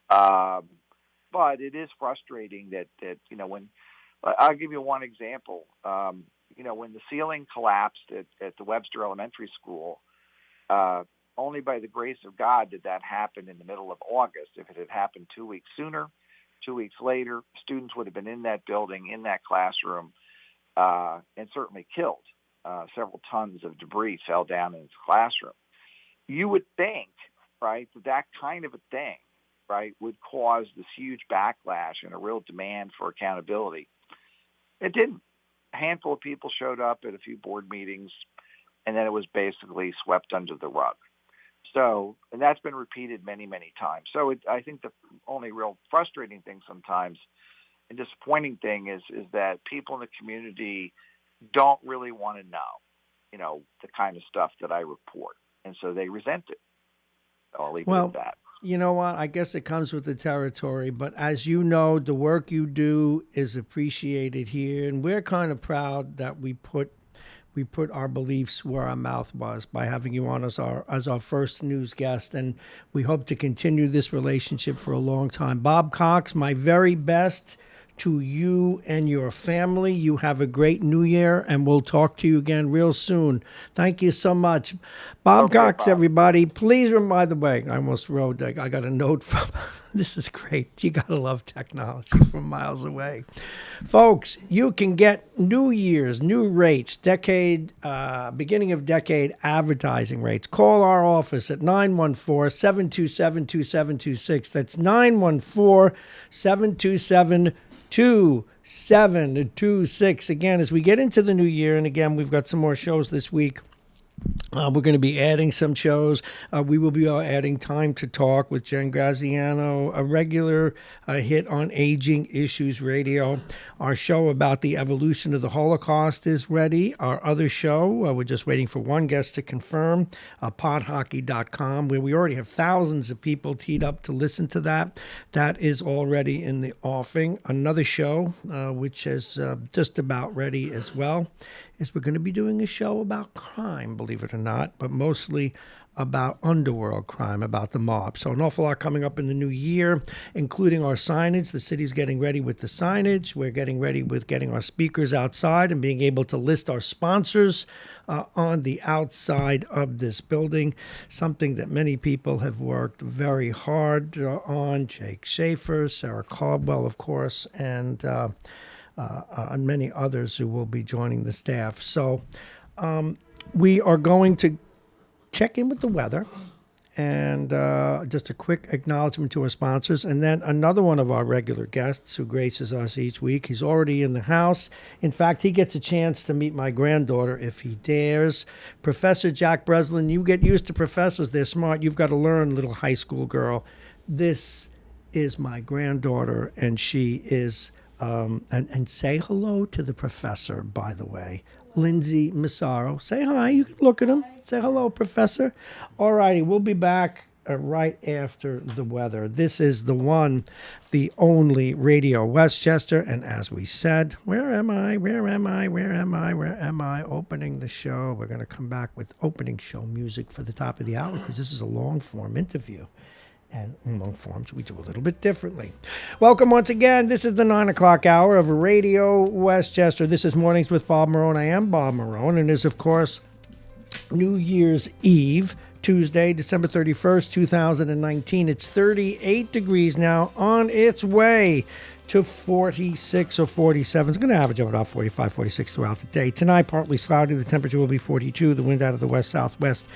But it is frustrating that when I'll give you one example. When the ceiling collapsed at the Webster Elementary School, only by the grace of God did that happen in the middle of August. If it had happened 2 weeks sooner, 2 weeks later, students would have been in that building, in that classroom, and certainly killed. Several tons of debris fell down in the classroom. You would think, right, that kind of a thing, right, would cause this huge backlash and a real demand for accountability. It didn't. A handful of people showed up at a few board meetings, and then it was basically swept under the rug. So, and that's been repeated many, many times. So I think the only real frustrating thing sometimes and disappointing thing is that people in the community don't really want to know, the kind of stuff that I report. And so they resent it. I'll leave it at that. You know what? I guess it comes with the territory, but as you know, the work you do is appreciated here, and we're kind of proud that we put our beliefs where our mouth was by having you on as our first news guest, and we hope to continue this relationship for a long time. Bob Cox, my very best to you and your family. You have a great new year, and we'll talk to you again real soon. Thank you so much. Bob Cox, everybody. Please, by the way, I almost wrote, I got a note from, this is great. You got to love technology from miles away. Folks, you can get New Year's, new rates, beginning of decade advertising rates. Call our office at 914-727-2726. That's 914-727-2726. Again, as we get into the new year, and again, we've got some more shows this week, We're going to be adding some shows. We will be adding Time to Talk with Jen Graziano, a regular hit on Aging Issues Radio. Our show about the evolution of the Holocaust is ready. Our other show, we're just waiting for one guest to confirm, podhockey.com, where we already have thousands of people teed up to listen to that. That is already in the offing. Another show, which is just about ready as well, is we're going to be doing a show about crime, believe it or not, but mostly about underworld crime, about the mob. So an awful lot coming up in the new year, including our signage. The city's getting ready with the signage. We're getting ready with getting our speakers outside and being able to list our sponsors on the outside of this building, something that many people have worked very hard on. Jake Schaefer, Sarah Caldwell, of course, and many others who will be joining the staff. So we are going to check in with the weather and just a quick acknowledgement to our sponsors. And then another one of our regular guests who graces us each week. He's already in the house. In fact, he gets a chance to meet my granddaughter if he dares. Professor Jack Breslin, you get used to professors. They're smart. You've got to learn, little high school girl. This is my granddaughter, and she is... and say hello to the professor, by the way. Lindsay Massaro. Say hi. You can look at him. Say hello, Professor. All righty. We'll be back right after the weather. This is the one, the only Radio Westchester. And as we said, where am I? Opening the show. We're going to come back with opening show music for the top of the hour because this is a long-form interview. And in long forms, we do a little bit differently. Welcome once again. This is the 9 o'clock hour of Radio Westchester. This is Mornings with Bob Marrone. I am Bob Marrone, and it is, of course, New Year's Eve, Tuesday, December 31st, 2019. It's 38 degrees now, on its way to 46 or 47. It's going to average about 45, 46 throughout the day. Tonight, partly cloudy. The temperature will be 42. The wind out of the west-southwest,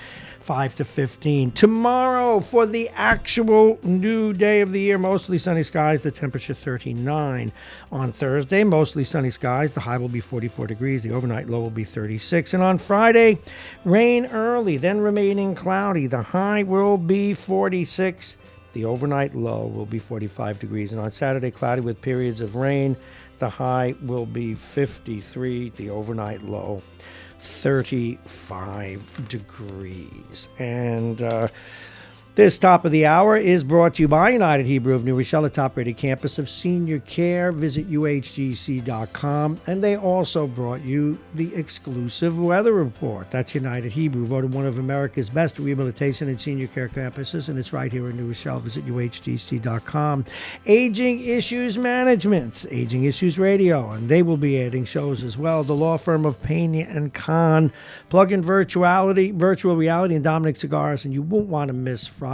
5 to 15. Tomorrow, for the actual new day of the year, mostly sunny skies, the temperature 39. On Thursday, mostly sunny skies, the high will be 44 degrees, the overnight low will be 36. And on Friday, rain early, then remaining cloudy, the high will be 46. The overnight low will be 45 degrees. And on Saturday, cloudy with periods of rain, the high will be 53, the overnight low 35 degrees. And this top of the hour is brought to you by United Hebrew of New Rochelle, a top-rated campus of senior care. Visit uhgc.com. And they also brought you the exclusive weather report. That's United Hebrew, voted one of America's best rehabilitation and senior care campuses, and it's right here in New Rochelle. Visit uhgc.com. Aging Issues Management, Aging Issues Radio, and they will be adding shows as well. The law firm of Pena and Kahn, plug-in virtual reality, and Dominic Cigars, and you won't want to miss Friday's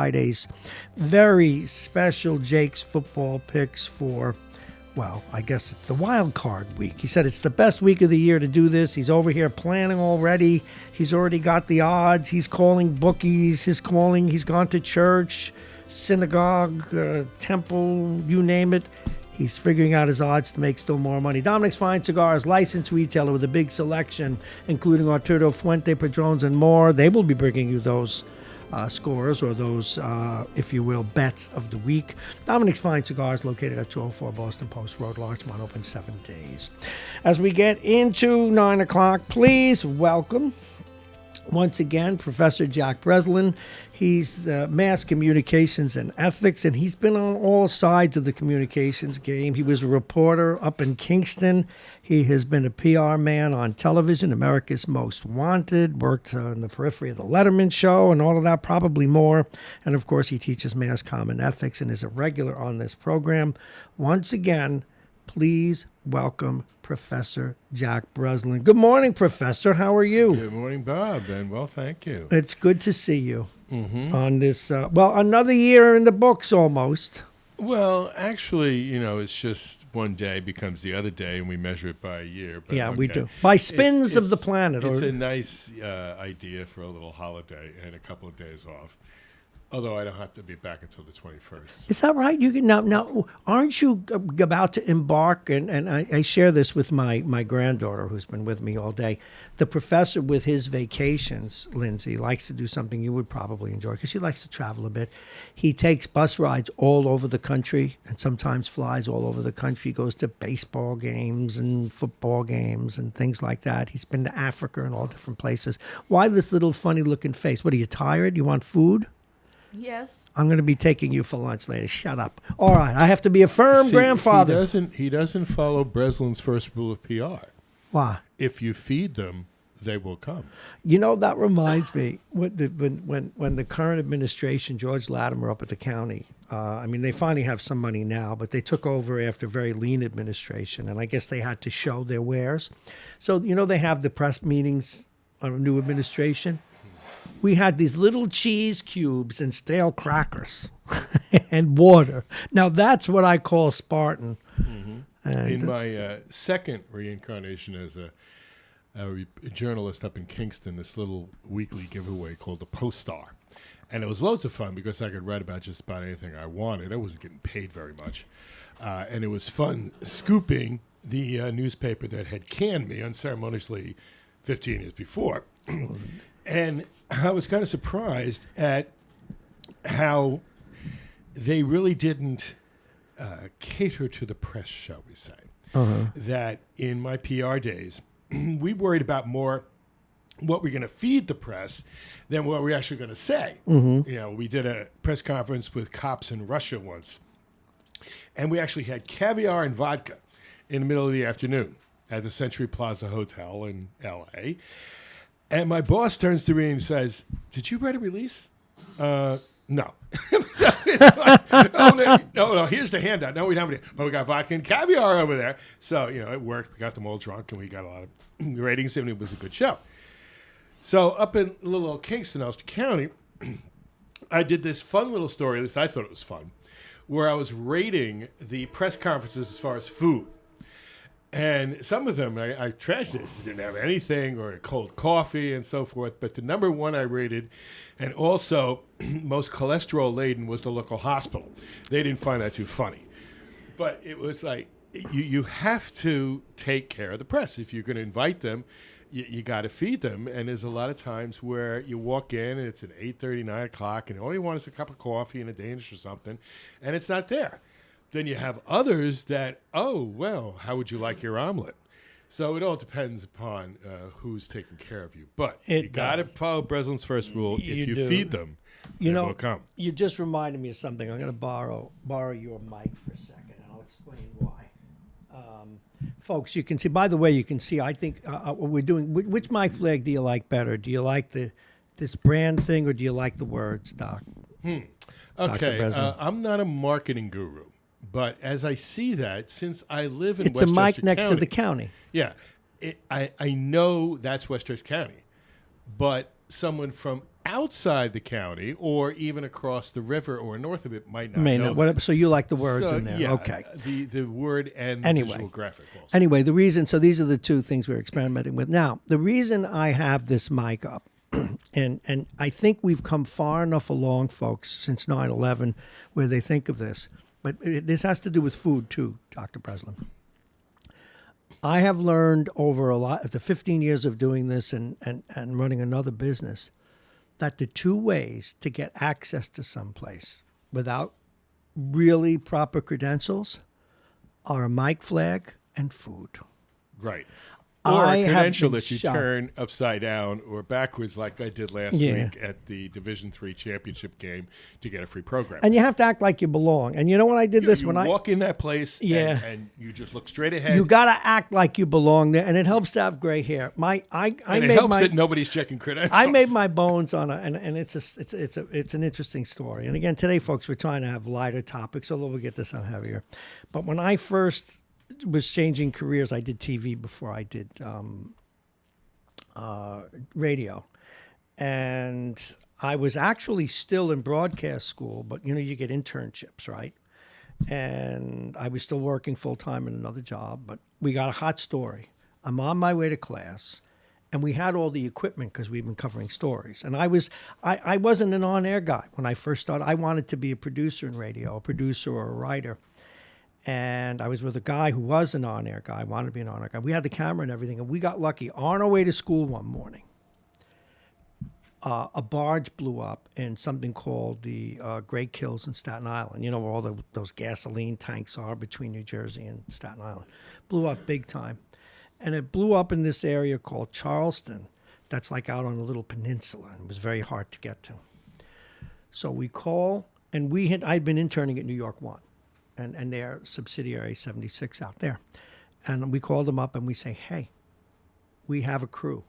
very special Jake's football picks for, well, I guess it's the wild card week. He said it's the best week of the year to do this. He's over here planning already. He's already got the odds. He's calling bookies. He's gone to church, synagogue, temple, you name it. He's figuring out his odds to make still more money. Dominic's Fine Cigars, licensed retailer with a big selection, including Arturo Fuente, Padrones, and more. They will be bringing you those scores or those, if you will, bets of the week. Dominic's Fine Cigars, located at 204 Boston Post Road, Larchmont, open 7 days. As we get into 9 o'clock, please welcome once again Professor Jack Breslin. He's mass communications and ethics, and he's been on all sides of the communications game. He was a reporter up in Kingston. He has been a PR man on television, America's Most Wanted, worked on the periphery of the Letterman Show and all of that, probably more. And, of course, he teaches mass comm and ethics and is a regular on this program. Once again, please welcome Professor Jack Breslin. Good morning, Professor. How are you? Good morning, Bob. And well, thank you. It's good to see you on this, another year in the books almost. Well, actually, it's just one day becomes the other day, and we measure it by a year. But yeah, we do. By spins of the planet. It's a nice idea for a little holiday and a couple of days off. Although I don't have to be back until the 21st. Is that right? You can now. Aren't you about to embark? And I share this with my granddaughter, who's been with me all day. The professor, with his vacations, Lindsay, likes to do something you would probably enjoy because she likes to travel a bit. He takes bus rides all over the country and sometimes flies all over the country. He goes to baseball games and football games and things like that. He's been to Africa and all different places. Why this little funny-looking face? What, are you tired? You want food? Yes. I'm going to be taking you for lunch later. Shut up. All right. I have to be a firm grandfather. He doesn't follow Breslin's first rule of PR. Why? If you feed them, they will come. You know, that reminds me when the current administration, George Latimer up at the county, I mean, they finally have some money now, but they took over after a very lean administration, and I guess they had to show their wares. So, you know, they have the press meetings on a new administration. We had these little cheese cubes and stale crackers and water. Now, that's what I call Spartan. Mm-hmm. In my second reincarnation as a journalist up in Kingston, this little weekly giveaway called the Post Star. And it was loads of fun because I could write about just about anything I wanted. I wasn't getting paid very much. And it was fun scooping the newspaper that had canned me unceremoniously 15 years before. And I was kind of surprised at how they really didn't cater to the press, shall we say. Uh-huh. That in my PR days, we worried about more what we're going to feed the press than what we're actually going to say. Mm-hmm. You know, we did a press conference with cops in Russia once, and we actually had caviar and vodka in the middle of the afternoon at the Century Plaza Hotel in L.A., and my boss turns to me and says, "Did you write a release?" No. So it's like, no, here's the handout. No, we don't have any. But we got vodka and caviar over there. So, you know, it worked. We got them all drunk, and we got a lot of ratings, and it was a good show. So up in little old Kingston, Ulster County, I did this fun little story, at least I thought it was fun, where I was rating the press conferences as far as food. And some of them, I trashed this. They didn't have anything or cold coffee and so forth. But the number one I rated, and also most cholesterol-laden, was the local hospital. They didn't find that too funny. But it was like, you have to take care of the press. If you're going to invite them, you got to feed them. And there's a lot of times where you walk in, and it's at 8:30, 9 o'clock, and all you want is a cup of coffee and a Danish or something, and it's not there. Then you have others that, oh, well, how would you like your omelet? So it all depends upon who's taking care of you. But you got to follow Breslin's first rule. If you feed them, they will come. You just reminded me of something. I'm going to borrow your mic for a second, and I'll explain why. Folks, you can see, by the way, you can see, I think what we're doing, which mic flag do you like better? Do you like this brand thing, or do you like the words, Doc? Okay, I'm not a marketing guru. But as I see that, since I live in Westchester County. It's a mic next to the county. Yeah. I know that's Westchester County. But someone from outside the county or even across the river or north of it might not know that. So you like the words in there. Yeah, okay. The word and the visual graphic also. Anyway, the reason, so these are the two things we're experimenting with. Now, the reason I have this mic up, and I think we've come far enough along, folks, since 9/11, where they think of this. But this has to do with food, too, Dr. Breslin. I have learned over the 15 years of doing this and running another business, that the two ways to get access to someplace without really proper credentials are a mic flag and food. Right. Or a credential that you turn upside down or backwards like I did last week at the Division III championship game to get a free program. And you have to act like you belong. And you know when I did this? You walk in that place and you just look straight ahead. You got to act like you belong there, and it helps to have gray hair. It helps that nobody's checking credentials. I made my bones on and it's an interesting story. And again, today, folks, we're trying to have lighter topics, although we'll get this on heavier. But when I first was changing careers, I did TV before I did radio, and I was actually still in broadcast school, but you get internships, right? And I was still working full time in another job, but we got a hot story. I'm on my way to class, And we had all the equipment because we've been covering stories. And I wasn't an on-air guy when I first started. I wanted to be a producer in radio, a producer or a writer. And I was with a guy who was an on-air guy. I wanted to be an on-air guy. We had the camera and everything, and we got lucky. On our way to school one morning, a barge blew up in something called the Great Kills in Staten Island. You know where all those gasoline tanks are between New Jersey and Staten Island. Blew up big time. And it blew up in this area called Charleston. That's like out on a little peninsula. And it was very hard to get to. So we call, and I'd been interning at New York One and their subsidiary 76 out there. And we called them up and we say, hey, we have a crew.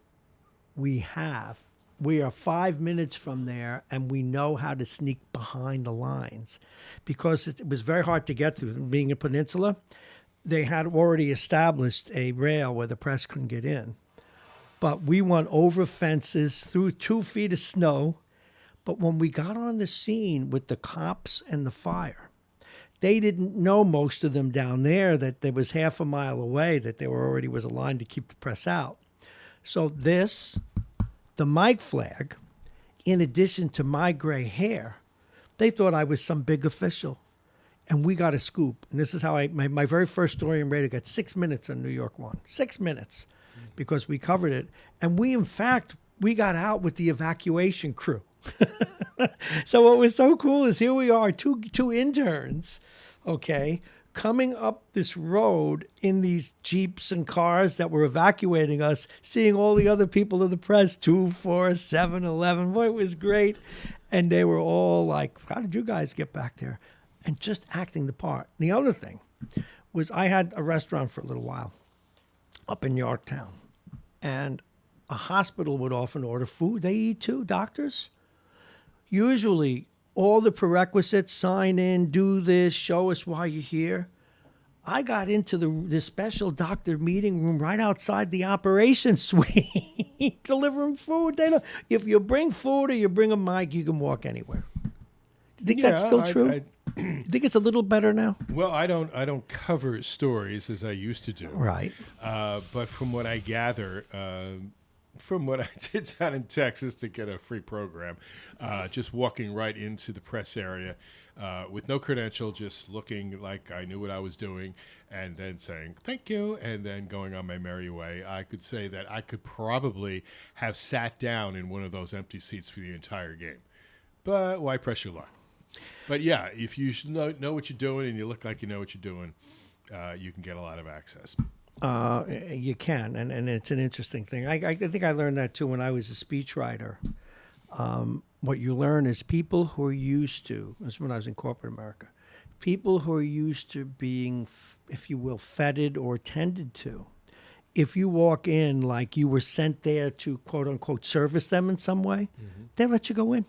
We are 5 minutes from there, and we know how to sneak behind the lines because it was very hard to get through. Being a peninsula, they had already established a rail where the press couldn't get in. But we went over fences through 2 feet of snow. But when we got on the scene with the cops and the fire, they didn't know, most of them down there, that there was half a mile away, that there already was a line to keep the press out. So the mic flag, in addition to my gray hair, they thought I was some big official. And we got a scoop. And this is how my very first story in radio got 6 minutes on New York One. 6 minutes, because we covered it. And we got out with the evacuation crew. So what was so cool is here we are, two interns, okay, coming up this road in these Jeeps and cars that were evacuating us, seeing all the other people in the press, 2, 4, 7, 11. Boy, it was great. And they were all like, how did you guys get back there? And just acting the part. The other thing was I had a restaurant for a little while up in Yorktown. And a hospital would often order food. They eat too, doctors. Usually all the prerequisites, sign in, do this, show us why you're here. I got into the special doctor meeting room right outside the operations suite, delivering food. If you bring food or you bring a mic, you can walk anywhere. Do you think that's still true? You think it's a little better now? Well, I don't cover stories as I used to do. Right. But from what I gather, from what I did down in Texas to get a free program, just walking right into the press area with no credential, just looking like I knew what I was doing, and then saying thank you, and then going on my merry way, I could say that I could probably have sat down in one of those empty seats for the entire game. But why press your luck? But yeah, if you know what you're doing and you look like you know what you're doing, you can get a lot of access. You can, and it's an interesting thing. I think I learned that too when I was a speechwriter. What you learn is people who are used to, this is when I was in corporate America, people who are used to being, if you will, feted or tended to. If you walk in like you were sent there to, quote unquote, service them in some way, they let you go in.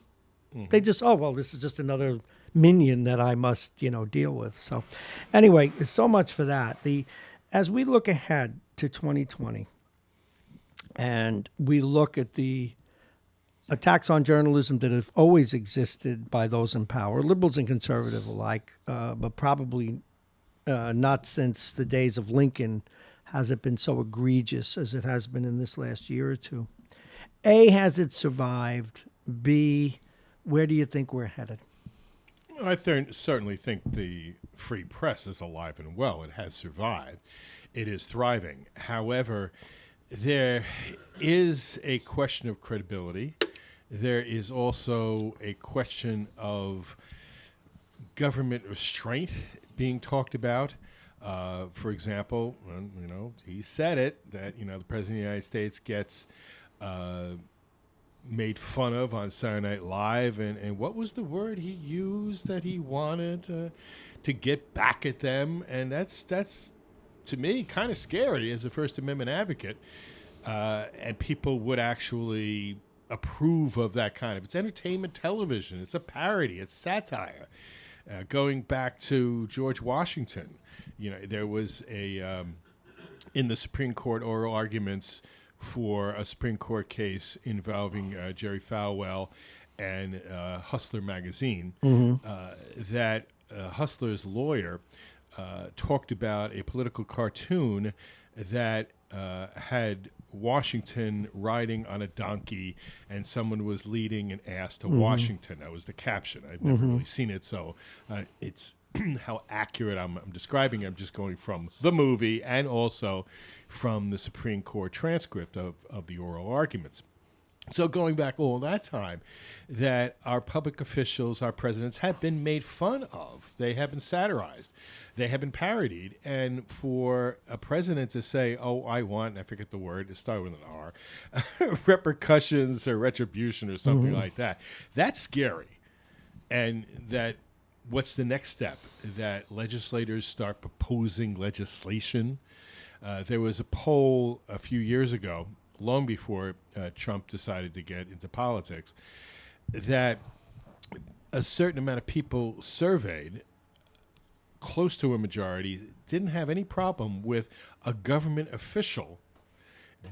They just, this is just another minion that I must, deal with. So anyway, there's so much for that. As we look ahead to 2020 and we look at the attacks on journalism that have always existed by those in power, liberals and conservative alike, but probably not since the days of Lincoln has it been so egregious as it has been in this last year or two. A, has it survived? B, where do you think we're headed? I certainly think the free press is alive and well. It has survived. It is thriving. However, there is a question of credibility. There is also a question of government restraint being talked about. For example, he said it, that, the President of the United States gets made fun of on Saturday Night Live, and what was the word he used that he wanted to get back at them? And that's to me kind of scary as a First Amendment advocate, and people would actually approve of that kind of. It's entertainment television. It's a parody. It's satire. Going back to George Washington, there was a in the Supreme Court oral arguments for a Supreme Court case involving Jerry Falwell and Hustler magazine, that Hustler's lawyer talked about a political cartoon that had Washington riding on a donkey, and someone was leading an ass to Washington. That was the caption. I'd never really seen it, so it's how accurate I'm describing it. I'm just going from the movie and also from the Supreme Court transcript of the oral arguments. So going back all that time, that our public officials, our presidents, have been made fun of. They have been satirized. They have been parodied. And for a president to say, I forget the word, it started with an R, repercussions or retribution or something like that, that's scary. And that what's the next step? That legislators start proposing legislation. There was a poll a few years ago, long before Trump decided to get into politics, that a certain amount of people surveyed, close to a majority, didn't have any problem with a government official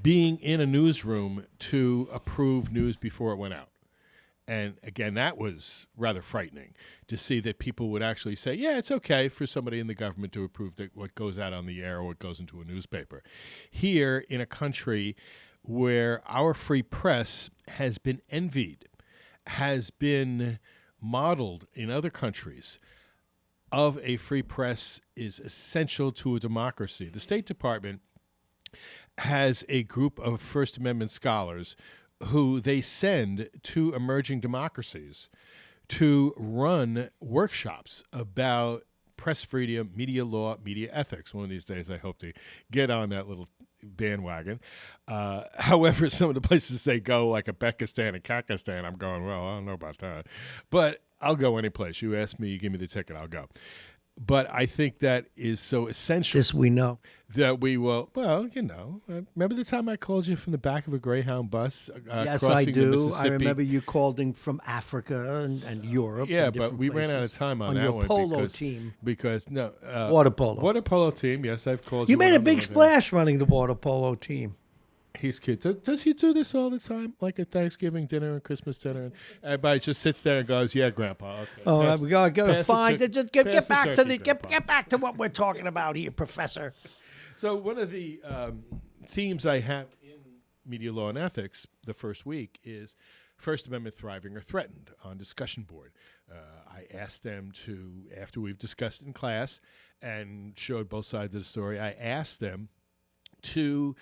being in a newsroom to approve news before it went out. And again, that was rather frightening to see that people would actually say, yeah, it's okay for somebody in the government to approve what goes out on the air or what goes into a newspaper. Here, in a country where our free press has been envied, has been modeled in other countries, of a free press is essential to a democracy. The State Department has a group of First Amendment scholars who they send to emerging democracies to run workshops about press freedom, media law, media ethics. One of these days, I hope to get on that little bandwagon. However, some of the places they go, like Uzbekistan and Kakistan, I'm going, well, I don't know about that. But I'll go any place. You ask me, you give me the ticket, I'll go. But I think that is so essential. This we know. That we will, remember the time I called you from the back of a Greyhound bus? Yes, I do. I remember you called in from Africa and Europe. Yeah, and but we ran out of time on that your one. polo team. Because, water polo. Water polo team, yes, I've called you. You made a big splash running the water polo team. He's cute. Does he do this all the time? Like at Thanksgiving dinner and Christmas dinner? And everybody just sits there and goes, yeah, Grandpa. Okay. Oh, we got to find it. Just get back to get back to what we're talking about here, Professor. So one of the themes I have in media law and ethics the first week is First Amendment thriving or threatened on discussion board. I asked them to, after we've discussed in class and showed both sides of the story, I asked them to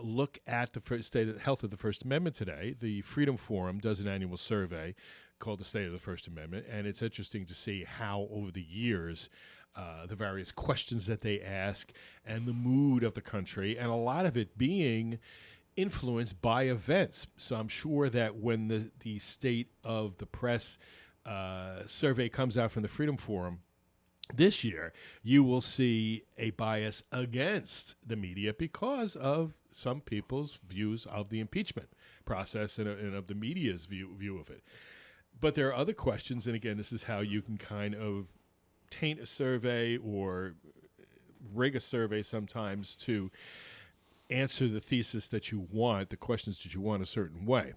look at the state of the health of the First Amendment today. The Freedom Forum does an annual survey called the State of the First Amendment, and it's interesting to see how over the years the various questions that they ask and the mood of the country, and a lot of it being influenced by events. So I'm sure that when the State of the Press survey comes out from the Freedom Forum this year, you will see a bias against the media because of some people's views of the impeachment process and of the media's view of it. But there are other questions, and again, this is how you can kind of taint a survey or rig a survey sometimes to answer the thesis that you want, the questions that you want a certain way.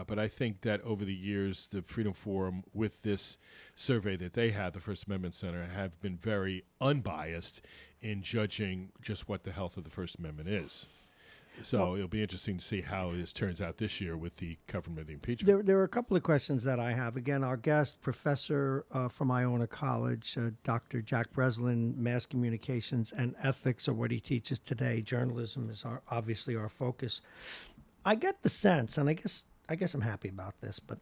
But I think that over the years, the Freedom Forum, with this survey that they have, the First Amendment Center, have been very unbiased in judging just what the health of the First Amendment is. So it'll be interesting to see how this turns out this year with the covering of the impeachment. There are a couple of questions that I have. Again, our guest, professor from Iona College, Dr. Jack Breslin, Mass Communications and Ethics are what he teaches today. Journalism is obviously our focus. I get the sense, and I guess I'm happy about this, but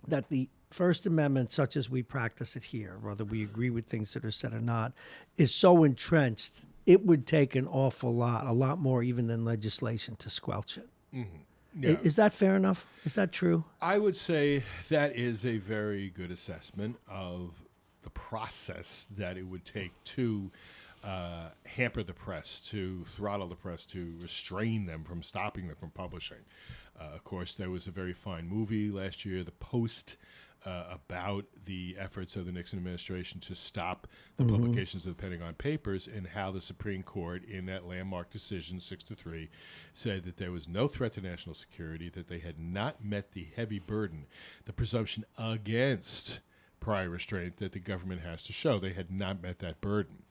that the First Amendment, such as we practice it here, whether we agree with things that are said or not, is so entrenched, it would take an awful lot, a lot more even than legislation to squelch it. Mm-hmm. Yeah. Is that fair enough? Is that true? I would say that is a very good assessment of the process that it would take to hamper the press, to throttle the press, to restrain them from stopping them from publishing. Of course, there was a very fine movie last year, The Post, about the efforts of the Nixon administration to stop the publications of the Pentagon Papers, and how the Supreme Court, in that landmark decision, 6-3, said that there was no threat to national security, that they had not met the heavy burden, the presumption against prior restraint that the government has to show. They had not met that burden.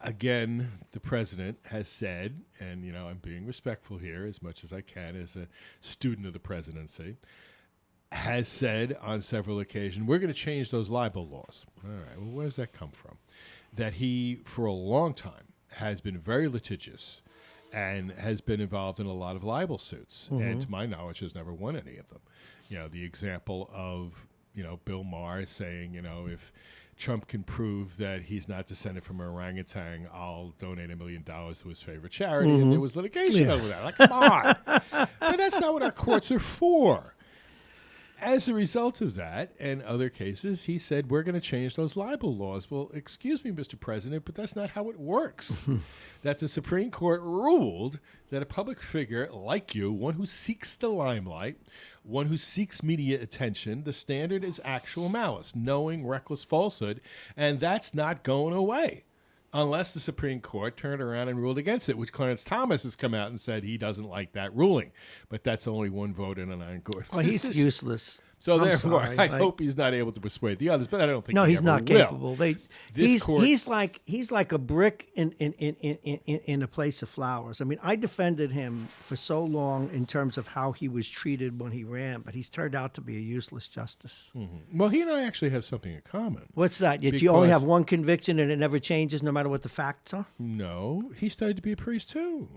again, the president has said, and I'm being respectful here as much as I can as a student of the presidency, has said on several occasions, we're going to change those libel laws. All right, well, where does that come from? That he, for a long time, has been very litigious and has been involved in a lot of libel suits, and to my knowledge has never won any of them. The example of, Bill Maher saying, if Trump can prove that he's not descended from an orangutan, I'll donate $1 million to his favorite charity, and there was litigation over that. Like, come on. But that's not what our courts are for. As a result of that and other cases, he said, we're going to change those libel laws. Well, excuse me, Mr. President, but that's not how it works. That the Supreme Court ruled that a public figure like you, one who seeks the limelight, one who seeks media attention, the standard is actual malice, knowing, reckless falsehood, and that's not going away. Unless the Supreme Court turned around and ruled against it, which Clarence Thomas has come out and said he doesn't like that ruling. But that's only one vote in an iron court. Well, he's useless. So therefore, I hope he's not able to persuade the others, but I don't think he's ever not will. capable. He's like a brick in a place of flowers. I mean, I defended him for so long in terms of how he was treated when he ran, but he's turned out to be a useless justice. Mm-hmm. Well, he and I actually have something in common. What's that? You only have one conviction and it never changes no matter what the facts are? No, he studied to be a priest too.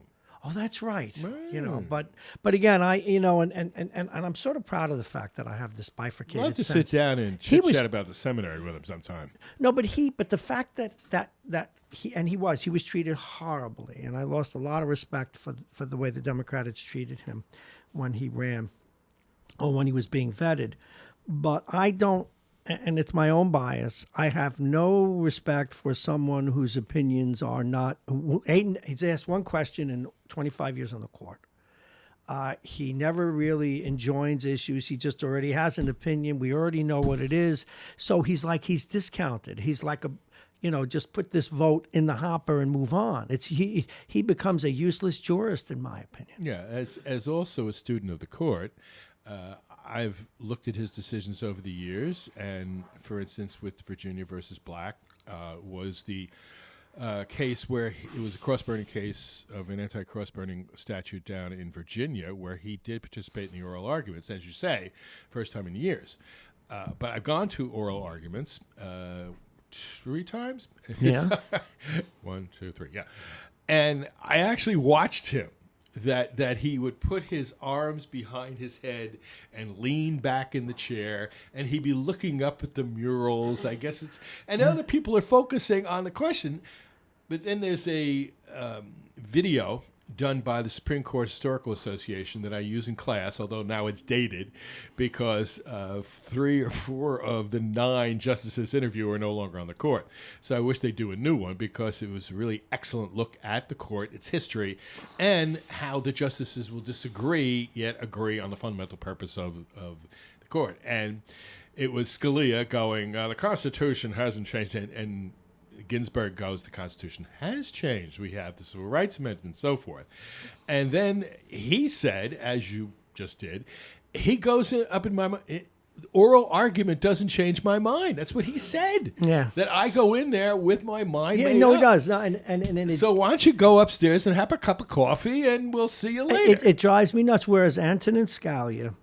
Oh, that's right. But again, and I'm sort of proud of the fact that I have this bifurcated. I'd love to sense. sit down and chit-chat about the seminary with him sometime. No, but the fact that he was treated horribly, and I lost a lot of respect for the way the Democrats treated him when he ran or when he was being vetted. But I don't. And it's my own bias. I have no respect for someone whose opinions are not. He's asked one question in 25 years on the court. He never really enjoins issues. He just already has an opinion. We already know what it is. So he's discounted. He's like just put this vote in the hopper and move on. He becomes a useless jurist, in my opinion. Yeah, as also a student of the court. I've looked at his decisions over the years, and for instance, with Virginia versus Black, was the case where it was a cross-burning case of an anti-cross-burning statute down in Virginia, where he did participate in the oral arguments, as you say, first time in years. But I've gone to oral arguments 3 times. Yeah. 1, 2, 3. Yeah, and I actually watched him. That he would put his arms behind his head and lean back in the chair, and he'd be looking up at the murals. I guess and other people are focusing on the question, but then there's a video done by the Supreme Court Historical Association that I use in class, although now it's dated because 3 or 4 of the 9 justices interviewed are no longer on the court. So I wish they'd do a new one because it was a really excellent look at the court, its history, and how the justices will disagree yet agree on the fundamental purpose of the court. And it was Scalia going, the Constitution hasn't changed, and Ginsburg goes, the Constitution has changed. We have the Civil Rights Amendment and so forth. And then he said, as you just did, he goes up in my mind, oral argument doesn't change my mind. That's what he said. Yeah. That I go in there with my mind made no, up. he does. No, and so why don't you go upstairs and have a cup of coffee and we'll see you later. It drives me nuts, whereas Antonin Scalia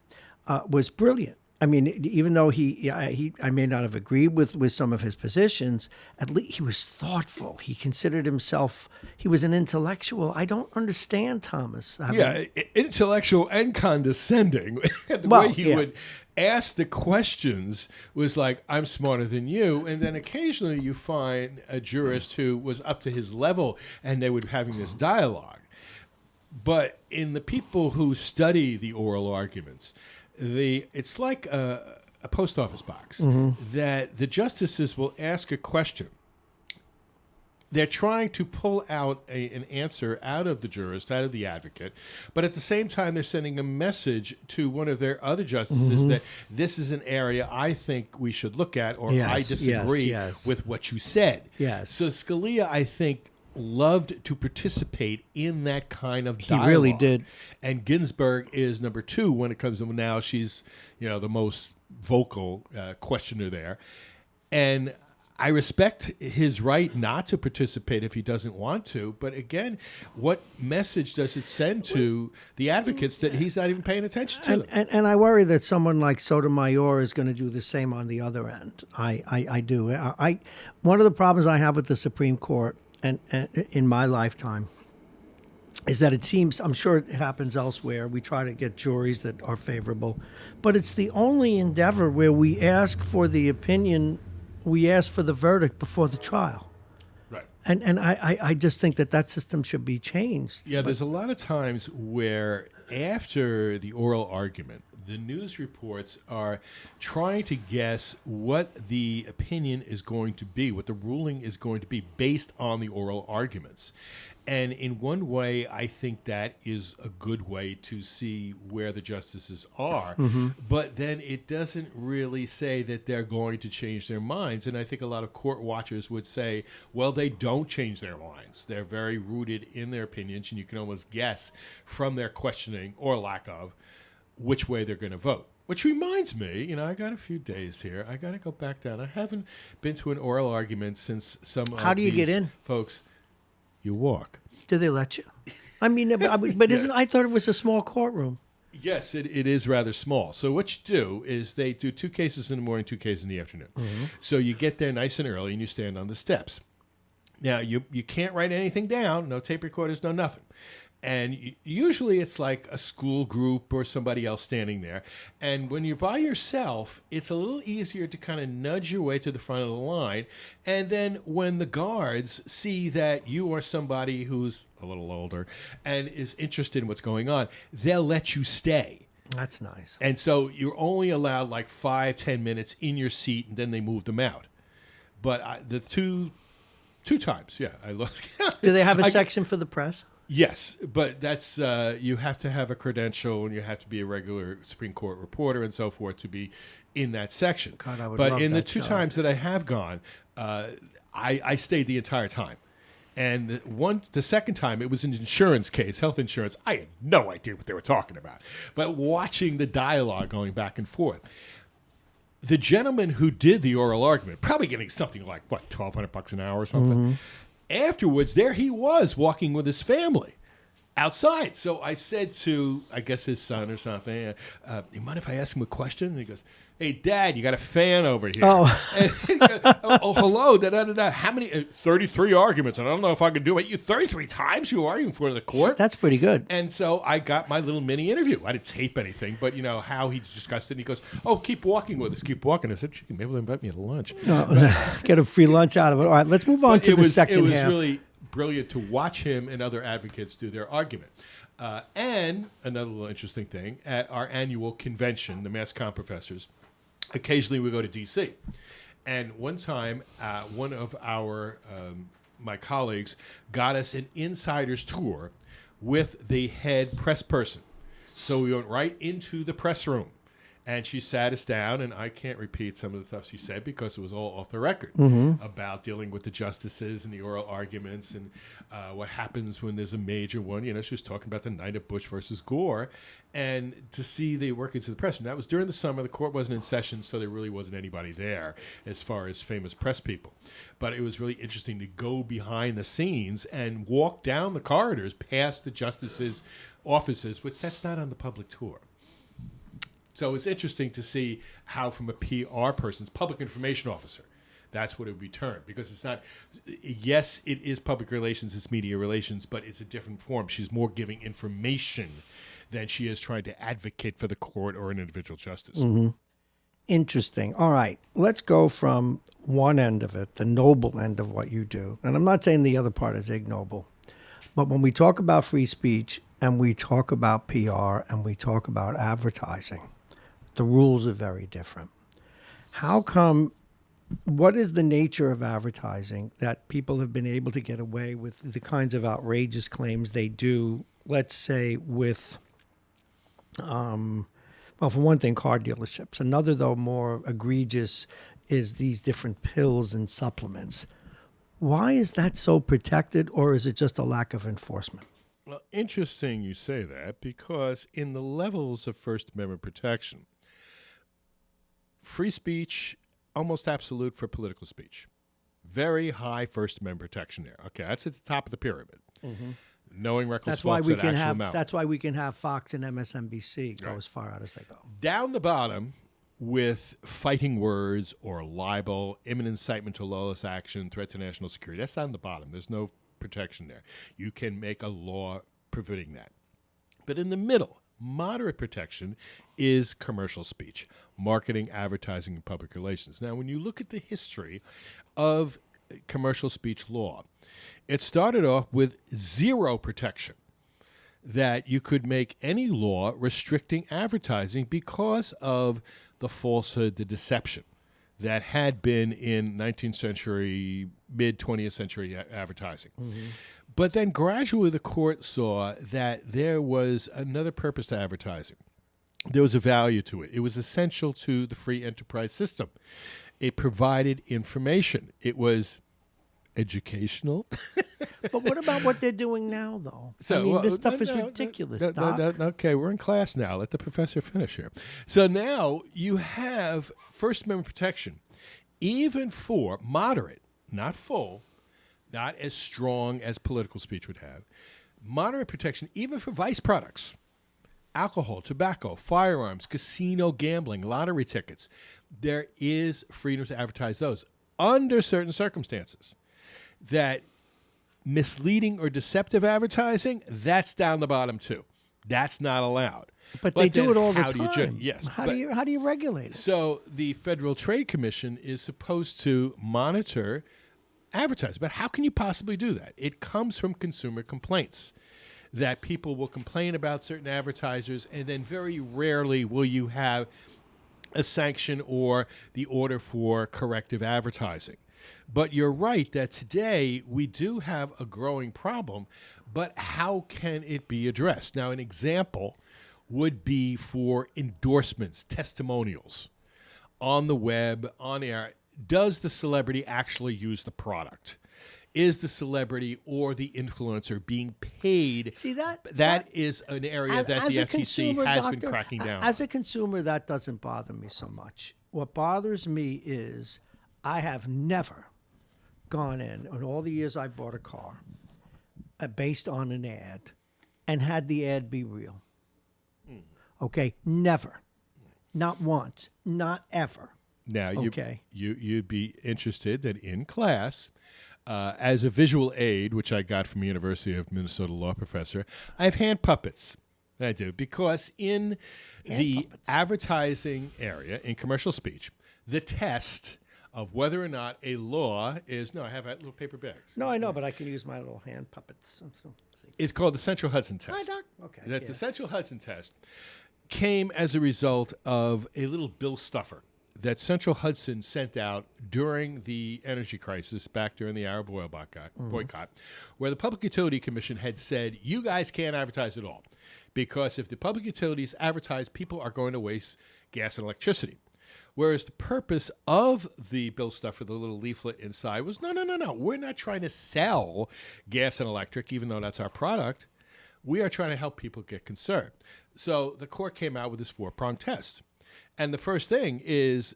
was brilliant. I mean, even though I may not have agreed with some of his positions, at least he was thoughtful. He considered himself, he was an intellectual. I don't understand Thomas. Intellectual and condescending. The way he would ask the questions was like, I'm smarter than you. And then occasionally you find a jurist who was up to his level and they were having this dialogue. But in the people who study the oral arguments, it's like a post office box that the justices will ask a question. They're trying to pull out an answer out of the jurist, out of the advocate, but at the same time they're sending a message to one of their other justices that this is an area I think we should look at, or I disagree with what you said. Yes. So Scalia, I think, loved to participate in that kind of dialogue. He really did. And Ginsburg is number 2 when it comes to now. She's, the most vocal questioner there. And I respect his right not to participate if he doesn't want to. But again, what message does it send to the advocates that he's not even paying attention to them? And I worry that someone like Sotomayor is going to do the same on the other end. I do. One of the problems I have with the Supreme Court and in my lifetime is that it seems, I'm sure it happens elsewhere, we try to get juries that are favorable, but it's the only endeavor where we ask for the opinion, we ask for the verdict before the trial. Right. And I just think that system should be changed. Yeah, there's a lot of times where after the oral argument, the news reports are trying to guess what the opinion is going to be, what the ruling is going to be based on the oral arguments. And in one way, I think that is a good way to see where the justices are. Mm-hmm. But then it doesn't really say that they're going to change their minds. And I think a lot of court watchers would say, well, they don't change their minds. They're very rooted in their opinions, and you can almost guess from their questioning or lack of which way they're going to vote. Which reminds me, I got a few days here. I got to go back down. I haven't been to an oral argument since some How of do you these get in? folks. You walk. Do they let you? I mean, but isn't? I thought it was a small courtroom. Yes, it is rather small. So what you do is they do 2 cases in the morning, 2 cases in the afternoon. Mm-hmm. So you get there nice and early and you stand on the steps. Now, you can't write anything down, no tape recorders, no nothing. And usually it's like a school group or somebody else standing there. And when you're by yourself, it's a little easier to kind of nudge your way to the front of the line. And then when the guards see that you are somebody who's a little older and is interested in what's going on, they'll let you stay. That's nice. And so you're only allowed like 5-10 minutes in your seat, and then they move them out. But the two times, I lost count. Do they have a section for the press? Yes, but that's you have to have a credential and you have to be a regular Supreme Court reporter and so forth to be in that section. God, I would but love in the that 2 job. times that I have gone, I stayed the entire time. And the second time, it was an insurance case, health insurance. I had no idea what they were talking about. But watching the dialogue going back and forth, the gentleman who did the oral argument, probably getting something like, $1,200 an hour or something. Mm-hmm. Afterwards, there he was walking with his family outside. So I said to, I guess his son or something, you mind if I ask him a question? And he goes, hey, Dad, you got a fan over here. Oh. And he goes, hello, da-da-da-da. How many? 33 arguments. And I don't know if I can do it. You 33 times you were arguing for the court. That's pretty good. And so I got my little mini interview. I didn't tape anything, but how he discussed it. And he goes, oh, keep walking with us, keep walking. I said, maybe they'll invite me to lunch. Get a free lunch out of it. All right, let's move on to the second half. It was really brilliant to watch him and other advocates do their argument. And another little interesting thing, at our annual convention, the Mass Comm professors, occasionally we go to D.C. And one time, one of my colleagues got us an insider's tour with the head press person. So we went right into the press room. And she sat us down, and I can't repeat some of the stuff she said because it was all off the record about dealing with the justices and the oral arguments and what happens when there's a major one. She was talking about the night of Bush versus Gore, and to see the work into the press. And that was during the summer. The court wasn't in session, so there really wasn't anybody there as far as famous press people. But it was really interesting to go behind the scenes and walk down the corridors past the justices' offices, which that's not on the public tour. So it's interesting to see how, from a PR person's public information officer, that's what it would be termed. Because it's not, yes, it is public relations, it's media relations, but it's a different form. She's more giving information than she is trying to advocate for the court or an individual justice. Mm-hmm. Interesting. All right, let's go from one end of it, the noble end of what you do. And I'm not saying the other part is ignoble. But when we talk about free speech and we talk about PR and we talk about advertising, the rules are very different. How come, what is the nature of advertising that people have been able to get away with the kinds of outrageous claims they do, let's say with, well, for one thing, car dealerships. Another, though, more egregious is these different pills and supplements. Why is that so protected, or is it just a lack of enforcement? Well, interesting you say that, because in the levels of First Amendment protection, free speech, almost absolute for political speech. Very high First Amendment protection there. Okay, that's at the top of the pyramid. Knowing reckless That's why false we at can actual have. amount. That's why we can have Fox and MSNBC go Right. as far out as they go. Down the bottom, with fighting words or libel, imminent incitement to lawless action, threat to national security. That's down the bottom. There's no protection there. You can make a law preventing that. But in the middle, moderate protection is commercial speech, marketing, advertising, and public relations. Now, when you look at the history of commercial speech law, it started off with zero protection, that you could make any law restricting advertising because of the falsehood, the deception that had been in 19th century, mid-20th century advertising. But then gradually the court saw that there was another purpose to advertising. There was a value to it. It was essential to the free enterprise system. It provided information. It was educational. But what about what they're doing now, though? So, I mean, well, this stuff is no, ridiculous, no, Doc. okay, we're in class now. Let the professor finish here. So now you have First Amendment protection, even for moderate, not full, not as strong as political speech would have, moderate protection even for vice products, alcohol, tobacco, firearms, casino gambling, lottery tickets. There is freedom to advertise those under certain circumstances. That misleading or deceptive advertising, that's down the bottom too. That's not allowed. But they do then it all the how do you time. yes. How but- do you regulate it? So the Federal Trade Commission is supposed to monitor advertising. But how can you possibly do that? It comes from consumer complaints, that people will complain about certain advertisers, and then very rarely will you have a sanction or the order for corrective advertising. But you're right that today we do have a growing problem, but how can it be addressed? Now, an example would be for endorsements, testimonials on the web, on air. Does the celebrity actually use the product? Is the celebrity or the influencer being paid? See that is an area that the a FTC consumer, has doctor, been cracking down As on. a consumer, that doesn't bother me so much. What bothers me is I have never gone in all the years I bought a car based on an ad and had the ad be real. Okay, never. Not once. Not ever. Now, Okay. you'd be interested that in class, as a visual aid, which I got from the University of Minnesota law professor, I have hand puppets. I do, because in the advertising area, in commercial speech, the test of whether or not a law is, no, I have little paper bags. No, I know, but I can use my little hand puppets. It's called the Central Hudson Hi, test. Doc. Okay. That yeah. the Central Hudson test came as a result of a little bill stuffer that Central Hudson sent out during the energy crisis back during the Arab oil boycott, where the Public Utility Commission had said, you guys can't advertise at all, because if the public utilities advertise, people are going to waste gas and electricity. Whereas the purpose of the bill stuffer, the little leaflet inside, was no. We're not trying to sell gas and electric, even though that's our product. We are trying to help people get conserved. So the court came out with this 4-pronged test. And the first thing is,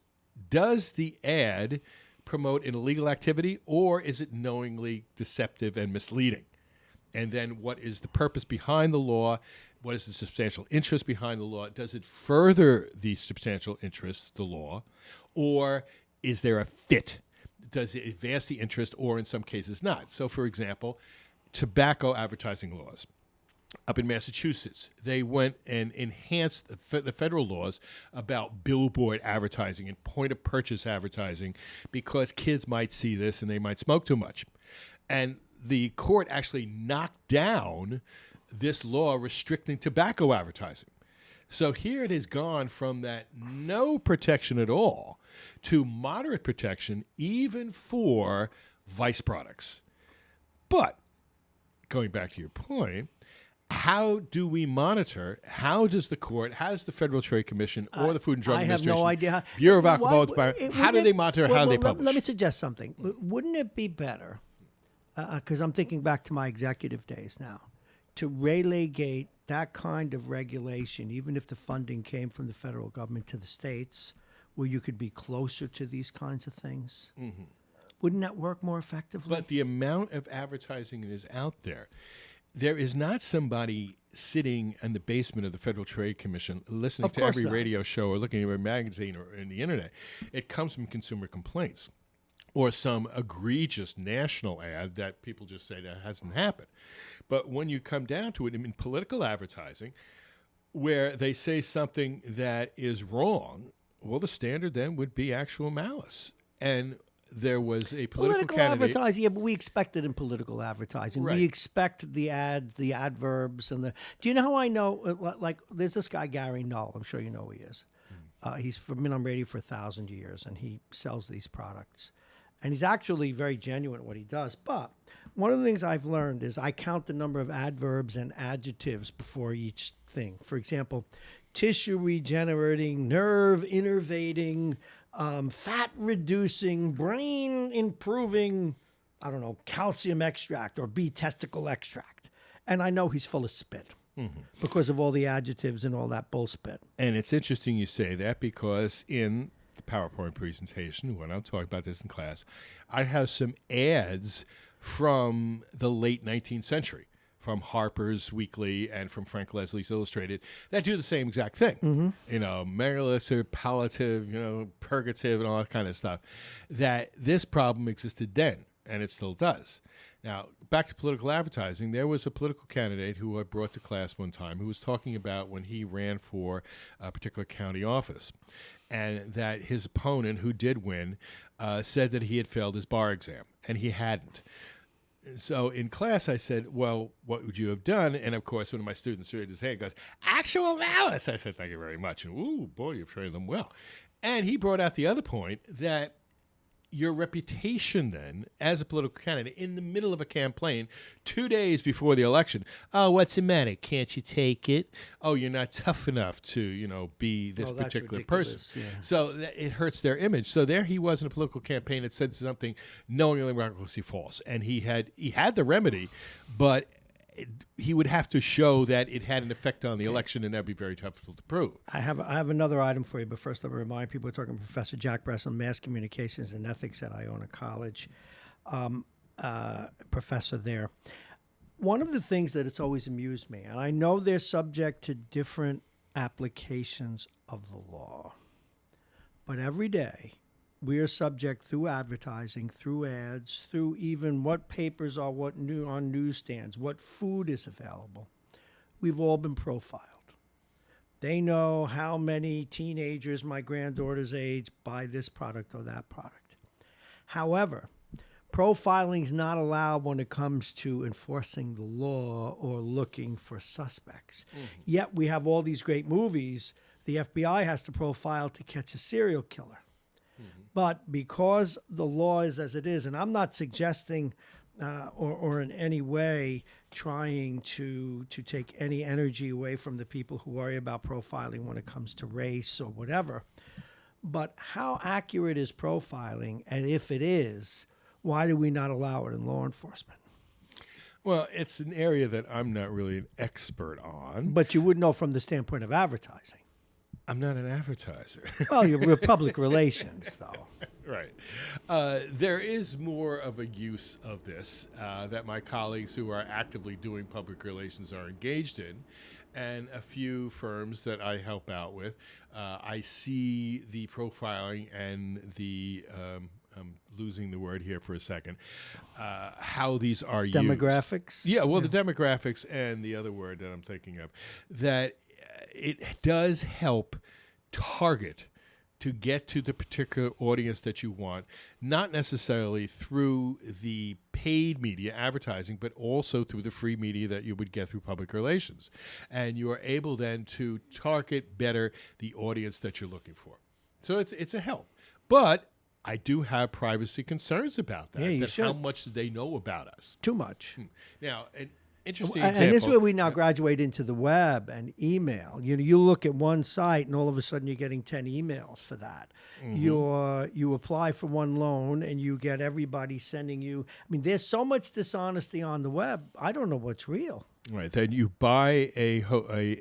does the ad promote an illegal activity, or is it knowingly deceptive and misleading? And then what is the purpose behind the law? What is the substantial interest behind the law? Does it further the substantial interest, the law, or is there a fit? Does it advance the interest, or in some cases not? So, for example, tobacco advertising laws. Up in Massachusetts, they went and enhanced the federal laws about billboard advertising and point-of-purchase advertising because kids might see this and they might smoke too much. And the court actually knocked down this law restricting tobacco advertising. So here it has gone from that no protection at all to moderate protection even for vice products. But going back to your point, how do we monitor? How does the court, how does the Federal Trade Commission or the Food and Drug I have Administration, no idea. Bureau of Alcohol, how do they monitor? How do they publish? Let me suggest something. Wouldn't it be better, because I'm thinking back to my executive days now, to relegate that kind of regulation, even if the funding came from the federal government, to the states, where you could be closer to these kinds of things? Wouldn't that work more effectively? But the amount of advertising that is out there is not somebody sitting in the basement of the Federal Trade Commission listening Of to course every not. radio show or looking at every magazine or in the internet. It comes from consumer complaints or some egregious national ad that people just say that hasn't happened. But when you come down to it, in political advertising, where they say something that is wrong, well, the standard then would be actual malice. And there was a political candidate. Advertising, yeah, but we expect it in political advertising. Right. We expect the ads, the adverbs, and the. Do you know how I know? Like, there's this guy Gary Null. I'm sure you know who he is. He's been on radio for 1,000 years, and he sells these products. And he's actually very genuine at what he does. But one of the things I've learned is I count the number of adverbs and adjectives before each thing. For example, tissue regenerating, nerve innervating, fat reducing, brain improving, I don't know, calcium extract or bee testicle extract. And I know he's full of spit because of all the adjectives and all that bull spit. And it's interesting you say that because in the PowerPoint presentation, when I'm talking about this in class, I have some ads from the late 19th century, from Harper's Weekly and from Frank Leslie's Illustrated, that do the same exact thing. You know, Merilysser, palliative, purgative, and all that kind of stuff. That this problem existed then, and it still does. Now, back to political advertising, there was a political candidate who I brought to class one time who was talking about when he ran for a particular county office, and that his opponent, who did win, said that he had failed his bar exam, and he hadn't. So in class, I said, well, what would you have done? And, of course, one of my students raised his hand and goes, actual malice. I said, thank you very much. And, ooh, boy, you've trained them well. And he brought out the other point that your reputation then as a political candidate in the middle of a campaign 2 days before the election, oh, what's the matter? Can't you take it? Oh, you're not tough enough to, be this particular person. Yeah. So it hurts their image. So there he was in a political campaign that said something knowingly miraculously false. And he had the remedy, but he would have to show that it had an effect on the election, and that'd be very tough to prove. I have another item for you, but first let me remind people we're talking to Professor Jack Bresson, Mass Communications and Ethics at Iona College, professor there. One of the things that it's always amused me, and I know they're subject to different applications of the law, but every day we are subject through advertising, through ads, through even what papers are on newsstands, what food is available. We've all been profiled. They know how many teenagers my granddaughter's age buy this product or that product. However, profiling is not allowed when it comes to enforcing the law or looking for suspects. Yet we have all these great movies. The FBI has to profile to catch a serial killer. But because the law is as it is, and I'm not suggesting or in any way trying to take any energy away from the people who worry about profiling when it comes to race or whatever, but how accurate is profiling? And if it is, why do we not allow it in law enforcement? Well, it's an area that I'm not really an expert on. But you would know from the standpoint of advertising. I'm not an advertiser. Well, you're public relations, though. Right. There is more of a use of this that my colleagues who are actively doing public relations are engaged in, and a few firms that I help out with. I see the profiling and the I'm losing the word here for a second, how these are used. Demographics? Yeah, well, the demographics and the other word that I'm thinking of, that it does help target to get to the particular audience that you want, not necessarily through the paid media advertising, but also through the free media that you would get through public relations. And you are able then to target better the audience that you're looking for. So it's a help. But I do have privacy concerns about that. Yeah, you that should. How much do they know about us? Too much. Now, an interesting And example. this is where we now graduate into the web and email. You look at one site and all of a sudden you're getting 10 emails for that. You apply for one loan and you get everybody sending you. I mean, there's so much dishonesty on the web. I don't know what's real. Right, then you buy a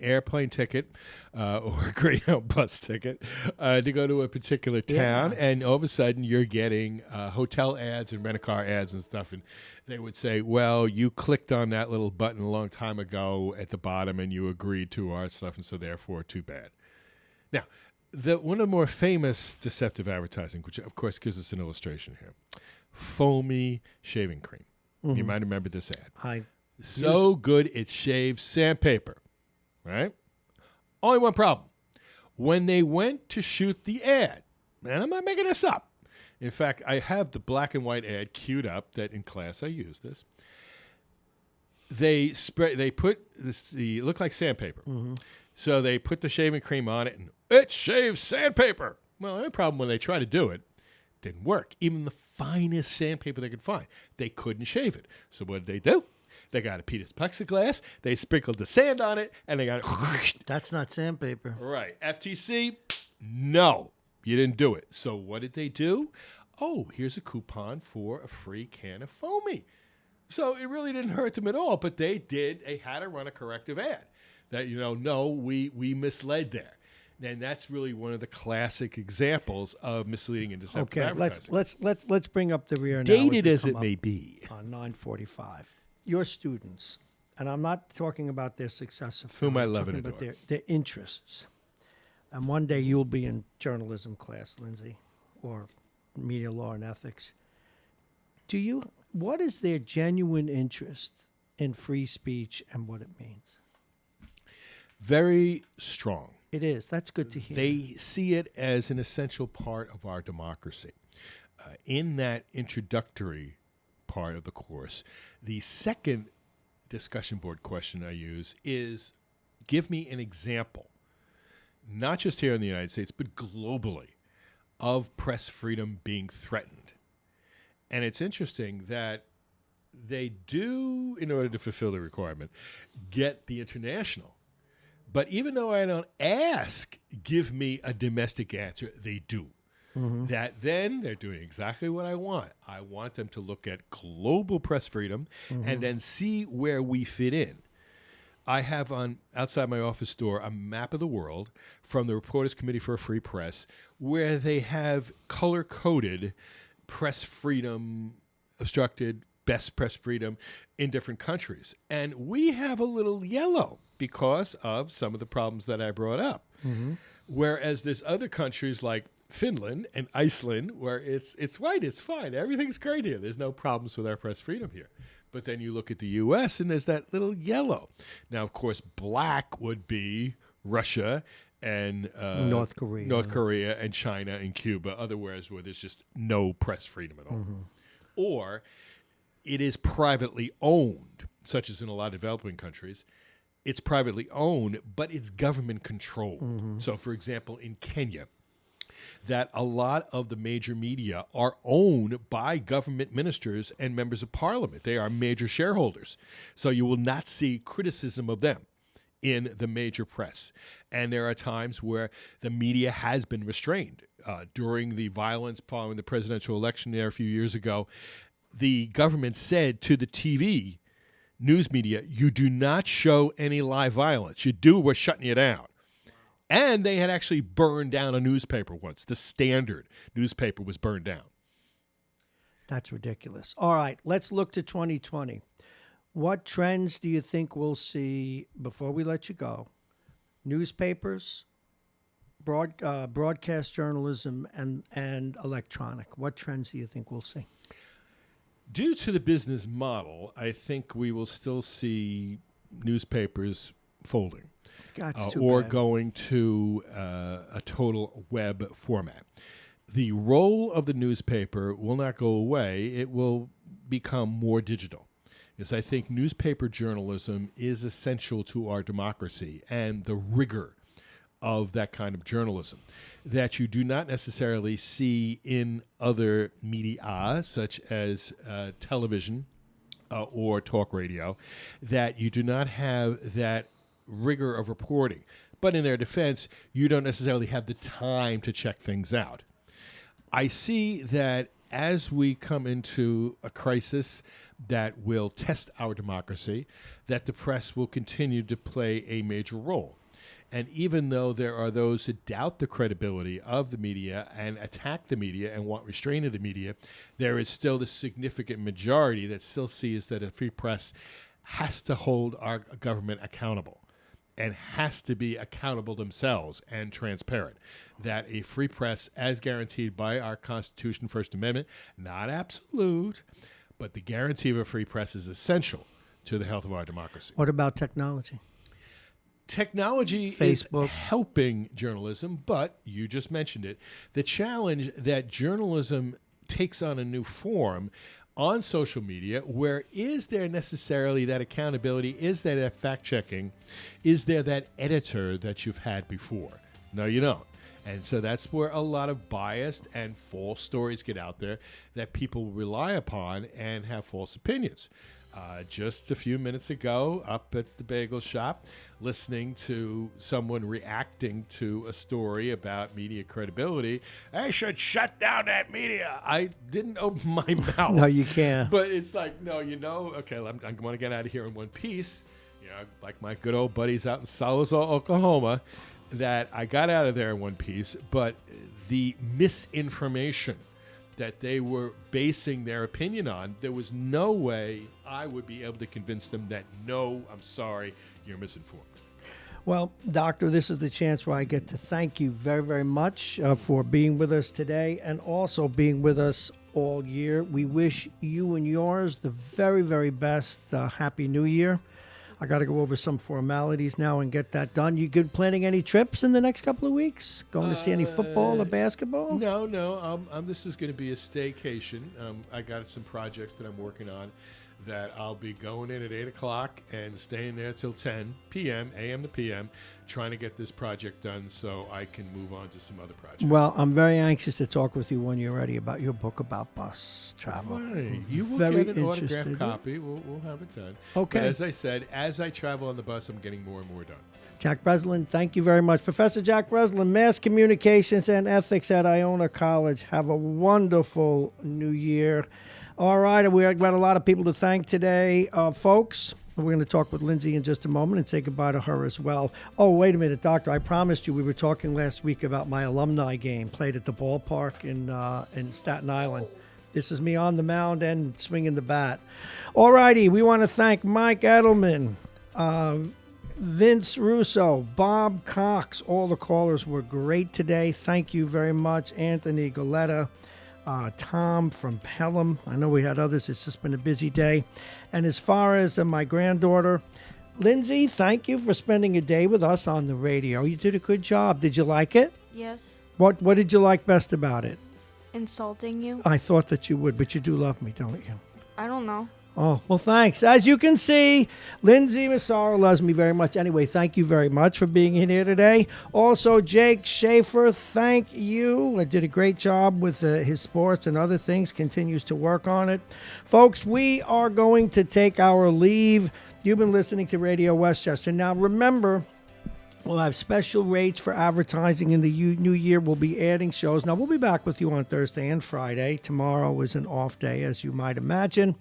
airplane ticket or a Greyhound bus ticket to go to a particular town, and all of a sudden you're getting hotel ads and rent-a-car ads and stuff, and they would say, well, you clicked on that little button a long time ago at the bottom and you agreed to our stuff, and so therefore too bad. Now, one of the more famous deceptive advertising, which of course gives us an illustration here, foamy shaving cream. You might remember this ad. So good it shaves sandpaper, right? Only one problem. When they went to shoot the ad, and I'm not making this up. In fact, I have the black and white ad queued up that in class I use this. They put this, it looked like sandpaper. So they put the shaving cream on it and it shaves sandpaper. Well, the only problem when they try to do it, didn't work. Even the finest sandpaper they could find, they couldn't shave it. So what did they do? They got a piece of plexiglass, they sprinkled the sand on it, and they got it. That's not sandpaper. Right. FTC, no, you didn't do it. So what did they do? Oh, here's a coupon for a free can of foamy. So it really didn't hurt them at all, but they had to run a corrective ad that, no, we misled there. And that's really one of the classic examples of misleading and deceptive advertising. Let's bring up the rear now. Dated as it may be. On 945. Your students, and I'm not talking about their success of whom I love and and adore, adore, but their interests. And one day you'll be in journalism class, Lindsay, or media law and ethics. What is their genuine interest in free speech and what it means? Very strong. It is. That's good to hear. They see it as an essential part of our democracy. In that introductory part of the course, the second discussion board question I use is, give me an example, not just here in the United States, but globally, of press freedom being threatened. And it's interesting that they do, in order to fulfill the requirement, get the international. But even though I don't ask, give me a domestic answer, they do. That then they're doing exactly what I want. I want them to look at global press freedom and then see where we fit in. I have outside my office door a map of the world from the Reporters Committee for a Free Press, where they have color-coded press freedom obstructed, best press freedom in different countries. And we have a little yellow because of some of the problems that I brought up. Whereas there's other countries like Finland and Iceland where it's white, it's fine, everything's great here. There's no problems with our press freedom here. But then you look at the U.S. and there's that little yellow. Now, of course, black would be Russia and North Korea and China and Cuba, otherwise where there's just no press freedom at all. Or it is privately owned, such as in a lot of developing countries. It's privately owned, but it's government controlled. So, for example, in Kenya, that a lot of the major media are owned by government ministers and members of parliament. They are major shareholders. So you will not see criticism of them in the major press. And there are times where the media has been restrained. During the violence following the presidential election there a few years ago, the government said to the TV news media, you do not show any live violence. You do, we're shutting you down. And they had actually burned down a newspaper once. The Standard newspaper was burned down. That's ridiculous. All right, let's look to 2020. What trends do you think we'll see before we let you go? Newspapers, broadcast journalism, and electronic. What trends do you think we'll see? Due to the business model, I think we will still see newspapers folding. Or bad. Going to a total web format. The role of the newspaper will not go away. It will become more digital. Because I think newspaper journalism is essential to our democracy and the rigor of that kind of journalism that you do not necessarily see in other media, such as television or talk radio, that you do not have that rigor of reporting. But in their defense, you don't necessarily have the time to check things out. I see that as we come into a crisis, that will test our democracy, that the press will continue to play a major role. And even though there are those who doubt the credibility of the media and attack the media and want restraint of the media, there is still the significant majority that still sees that a free press has to hold our government accountable and has to be accountable themselves and transparent. That a free press, as guaranteed by our Constitution, First Amendment, not absolute, but the guarantee of a free press is essential to the health of our democracy. What about technology? Technology Facebook is helping journalism, but you just mentioned it. The challenge that journalism takes on a new form on social media, where is there necessarily that accountability? Is there that fact-checking? Is there that editor that you've had before? No, you don't. And so that's where a lot of biased and false stories get out there that people rely upon and have false opinions. Just a few minutes ago, up at the bagel shop, listening to someone reacting to a story about media credibility. I should shut down that media. I didn't open my mouth. No, you can't. But it's like, no, okay, I'm going to get out of here in one piece. Like my good old buddies out in Salazar, Oklahoma, that I got out of there in one piece. But the misinformation that they were basing their opinion on, there was no way I would be able to convince them that, no, I'm sorry, you're misinformed. Well, Doctor, this is the chance where I get to thank you very, very much for being with us today and also being with us all year. We wish you and yours the very, very best. Happy New Year. I got to go over some formalities now and get that done. You good planning any trips in the next couple of weeks? Going to see any football or basketball? No. This is going to be a staycation. I got some projects that I'm working on that I'll be going in at 8 o'clock and staying there till 10 p.m., a.m. to p.m., trying to get this project done so I can move on to some other projects. Well, I'm very anxious to talk with you when you're ready about your book about bus travel. Right. You will Very get an interested. autographed copy. We'll have it done. Okay. But as I said, as I travel on the bus, I'm getting more and more done. Jack Breslin, thank you very much. Professor Jack Breslin, Mass Communications and Ethics at Iona College. Have a wonderful new year. All right, we've got a lot of people to thank today. Folks, we're going to talk with Lindsay in just a moment and say goodbye to her as well. Oh, wait a minute, Doctor. I promised you we were talking last week about my alumni game played at the ballpark in Staten Island. This is me on the mound and swinging the bat. All righty, we want to thank Mike Edelman, Vince Russo, Bob Cox. All the callers were great today. Thank you very much. Anthony Goletta, Tom from Pelham. I know we had others. It's just been a busy day. And as far as my granddaughter, Lindsay, thank you for spending a day with us on the radio. You did a good job. Did you like it? Yes. What did you like best about it? Insulting you? I thought that you would, but you do love me, don't you? I don't know. Oh, well, thanks. As you can see, Lindsay Massaro loves me very much. Anyway, thank you very much for being in here today. Also, Jake Schaefer, thank you. I did a great job with his sports and other things, continues to work on it. Folks, we are going to take our leave. You've been listening to Radio Westchester. Now, remember, we'll have special rates for advertising in the new year. We'll be adding shows. Now, we'll be back with you on Thursday and Friday. Tomorrow is an off day, as you might imagine.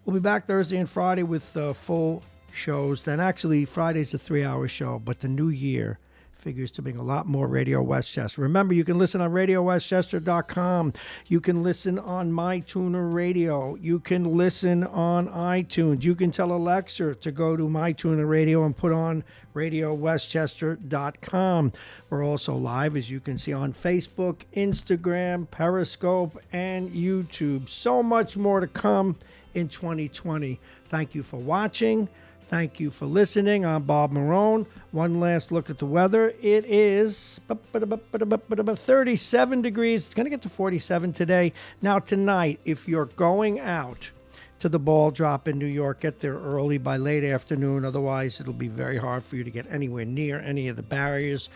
We'll be back Thursday and Friday with full shows. Then actually, Friday's a 3-hour show, but the new year figures to bring a lot more Radio Westchester. Remember, you can listen on RadioWestchester.com. You can listen on MyTuner Radio. You can listen on iTunes. You can tell Alexa to go to MyTuner Radio and put on RadioWestchester.com. We're also live, as you can see, on Facebook, Instagram, Periscope, and YouTube. So much more to come in 2020. Thank you for watching. Thank you for listening. I'm Bob Marrone. One last look at the weather. It is 37 degrees. It's going to get to 47 today. Now, tonight, if you're going out to the ball drop in New York, get there early by late afternoon. Otherwise, it'll be very hard for you to get anywhere near any of the barriers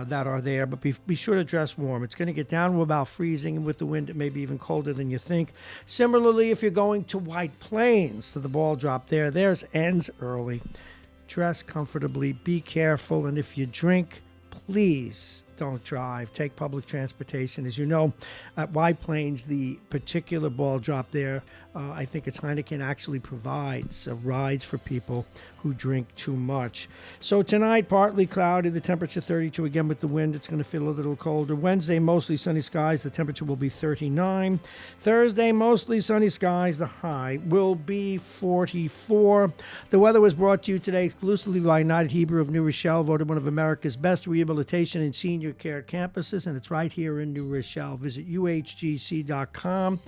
that are there. But be sure to dress warm. It's going to get down to about freezing, and with the wind, it may be even colder than you think. Similarly, if you're going to White Plains, to the ball drop theirs ends early. Dress comfortably. Be careful. And if you drink, please don't drive. Take public transportation. As you know, at White Plains, the particular ball drop there, I think it's Heineken, actually provides rides for people who drink too much. So tonight, partly cloudy, the temperature 32. Again, with the wind, it's going to feel a little colder. Wednesday, mostly sunny skies. The temperature will be 39. Thursday, mostly sunny skies. The high will be 44. The weather was brought to you today exclusively by United Hebrew of New Rochelle, voted one of America's best rehabilitation and senior care campuses, and it's right here in New Rochelle. Visit uhgc.com.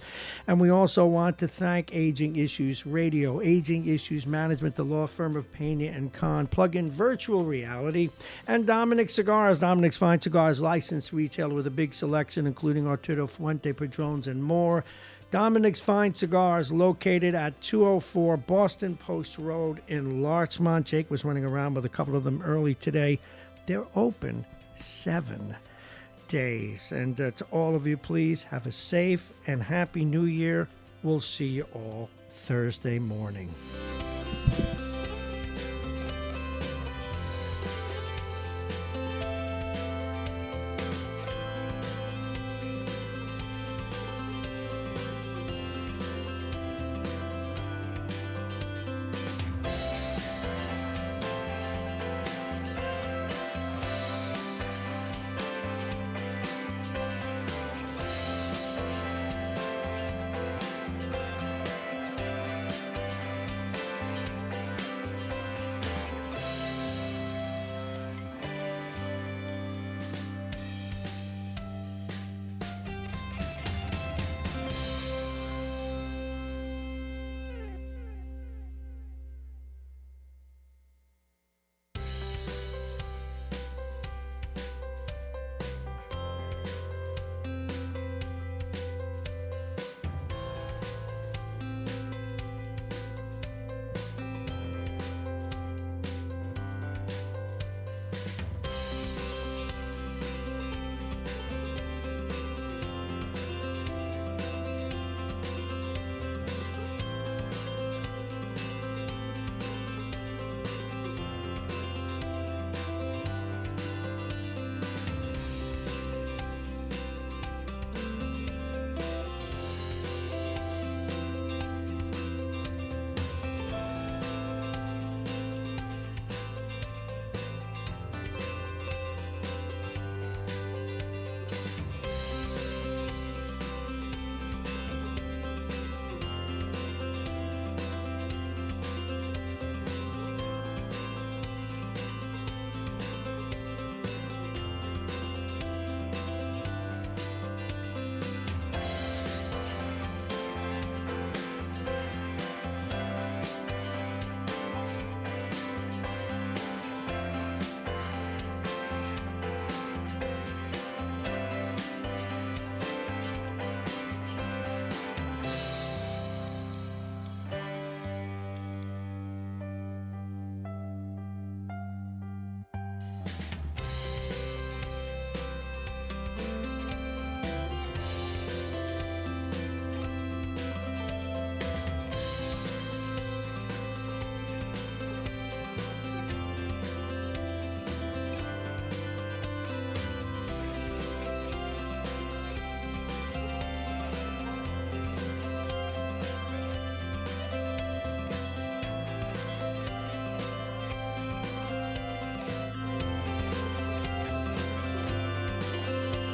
And we also want to thank Aging Issues Radio, Aging Issues Management, the law firm of Pena and Kahn, Plug-in Virtual Reality, and Dominic Cigars. Dominic's Fine Cigars, licensed retailer with a big selection, including Arturo Fuente, Padrones, and more. Dominic's Fine Cigars, located at 204 Boston Post Road in Larchmont. Jake was running around with a couple of them early today. They're open 7 days. And to all of you, please have a safe and happy New Year. We'll see you all Thursday morning.